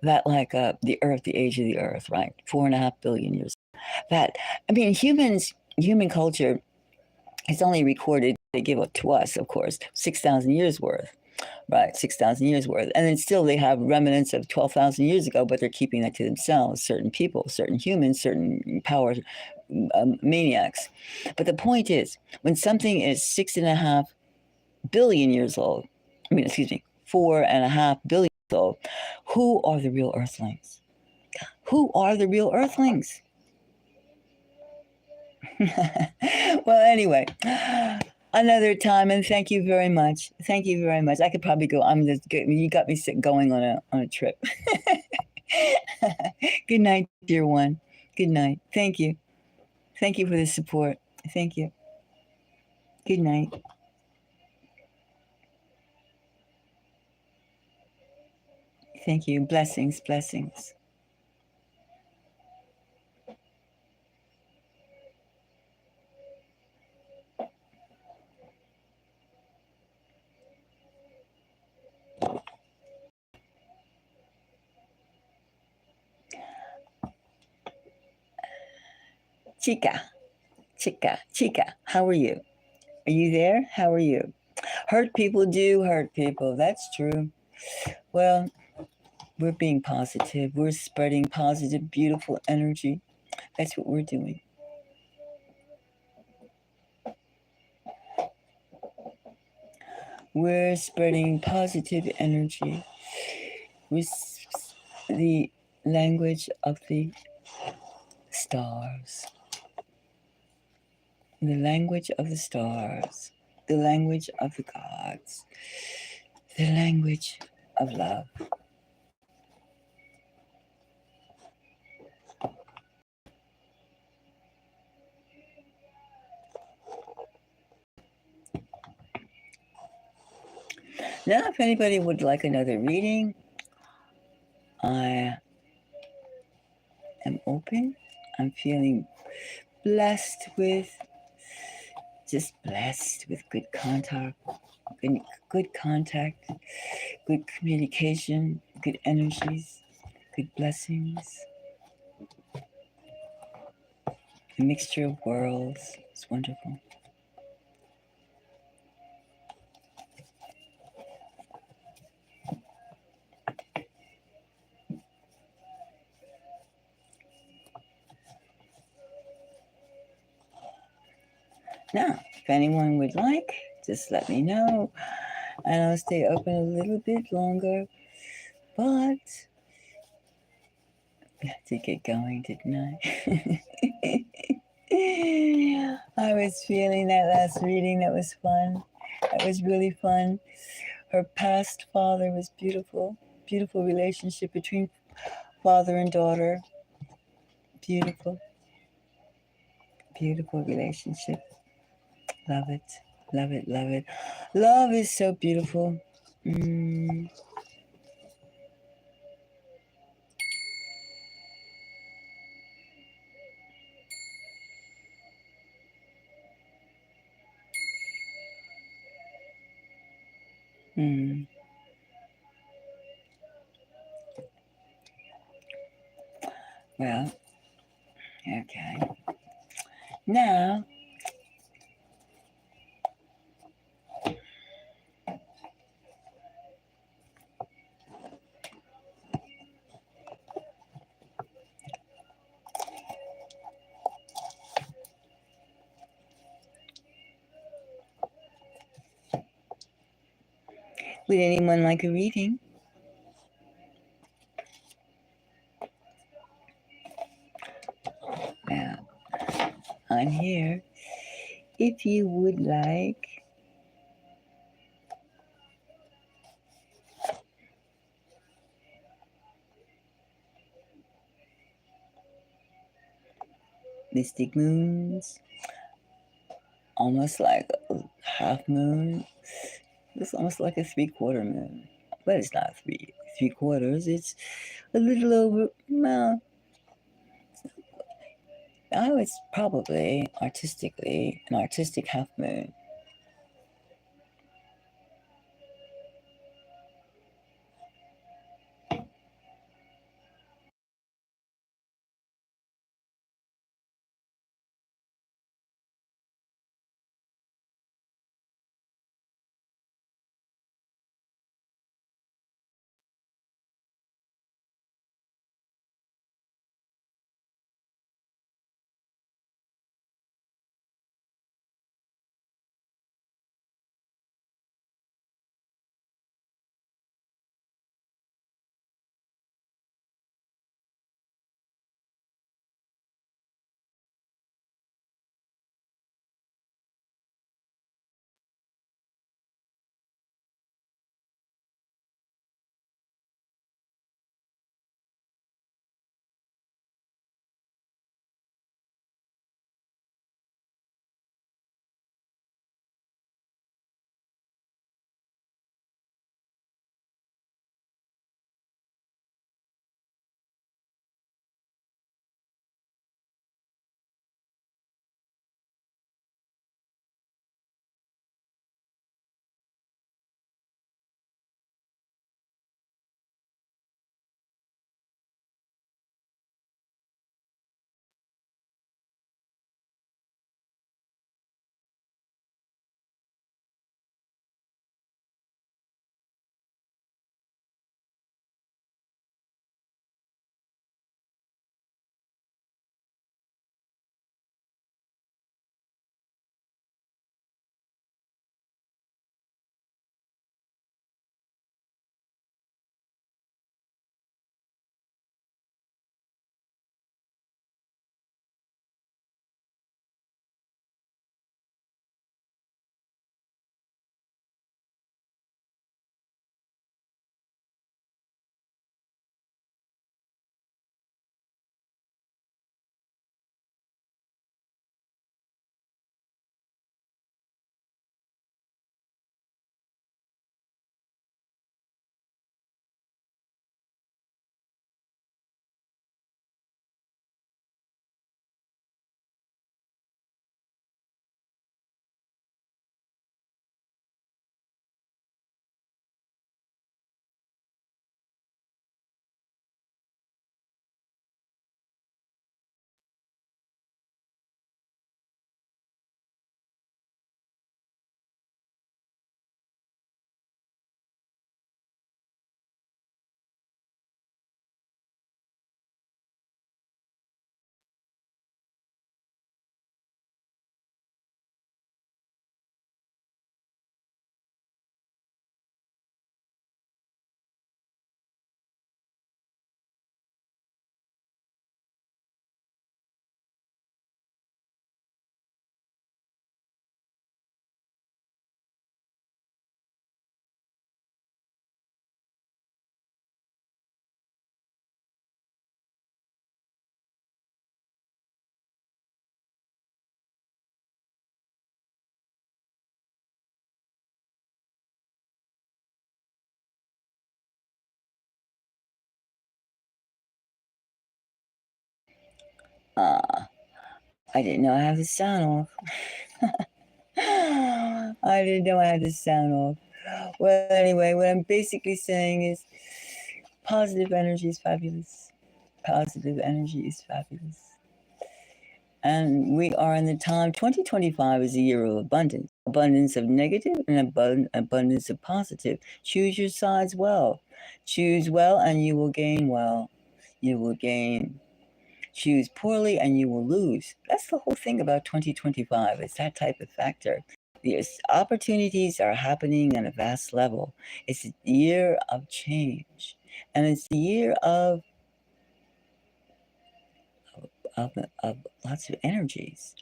that the earth, the age of the earth, right? 4.5 billion years. That, I mean, human culture is only recorded, they give it to us, of course, 6,000 years worth. Right, 6,000 years worth. And then still they have remnants of 12,000 years ago, but they're keeping that to themselves, certain people, certain humans, certain power maniacs. But the point is, when something is 6.5 billion years old, I mean, excuse me, 4.5 billion years old, who are the real earthlings? Who are the real earthlings? Well, anyway, another time, and thank you very much. Thank you very much. I could probably go. You got me going on a trip. Good night, dear one. Good night. Thank you. Thank you for the support. Thank you. Good night. Thank you. Blessings. Blessings. Chica. Chica. Chica. How are you? Are you there? How are you? Hurt people do hurt people. That's true. Well, we're being positive. We're spreading positive, beautiful energy. That's what we're doing. We're spreading positive energy with the language of the stars. the language of the stars, the language of the gods, the language of love. Now, if anybody would like another reading, I am open. I'm feeling blessed with, just blessed with good contact, good contact, good communication, good energies, good blessings, a mixture of worlds. It's wonderful. Now, if anyone would like, just let me know, and I'll stay open a little bit longer. But I had to get going, didn't I? I was feeling that last reading. That was fun. That was really fun. Her past father was beautiful. Beautiful relationship between father and daughter. Beautiful. Beautiful relationship. Love it. Love it. Love it. Love is so beautiful. Mm. Mm. Well, okay. Now, would anyone like a reading? Now, I'm here. If you would like, mystic moons, almost like a half moon. It's almost like a 3/4 moon, but it's not three quarters. It's a little over. Well, I was probably artistically an artistic half moon. I didn't know I had the sound off. I didn't know I had the sound off. Well, anyway, what I'm basically saying is positive energy is fabulous. Positive energy is fabulous. And we are in the time, 2025 is a year of abundance. Abundance of negative and abundance of positive. Choose your sides well. Choose well and you will gain well. You will gain. Choose poorly and you will lose. That's the whole thing about 2025. It's that type of factor. The opportunities are happening on a vast level. It's a year of change. And it's a year of lots of energies,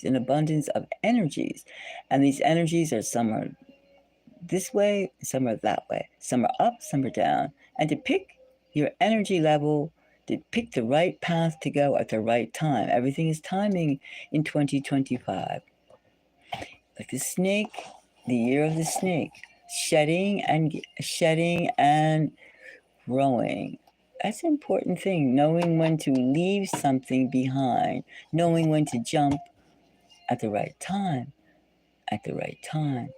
an abundance of energies. And these energies are some are this way, some are that way, some are up, some are down. And to pick your energy level, to pick the right path to go at the right time. Everything is timing in 2025. Like the snake, the year of the snake, shedding and growing. That's an important thing, knowing when to leave something behind, knowing when to jump at the right time, at the right time.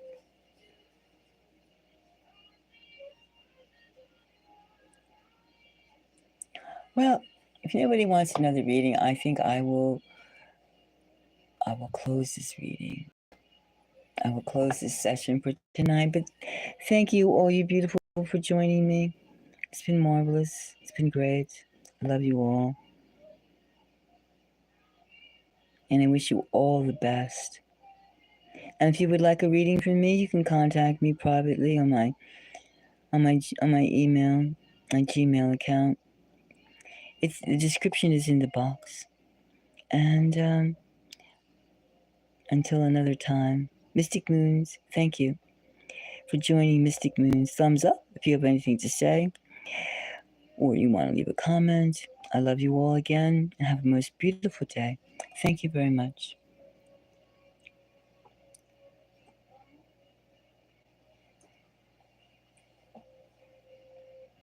Well, if nobody wants another reading, I think I will close this reading. I will close this session for tonight, but thank you all you beautiful for joining me. It's been marvelous. It's been great. I love you all. And I wish you all the best. And if you would like a reading from me, you can contact me privately on my email, my Gmail account. The description is in the box. And until another time, Mystic Moons, thank you for joining Mystic Moons. Thumbs up if you have anything to say, or you want to leave a comment. I love you all again, and have a most beautiful day. Thank you very much.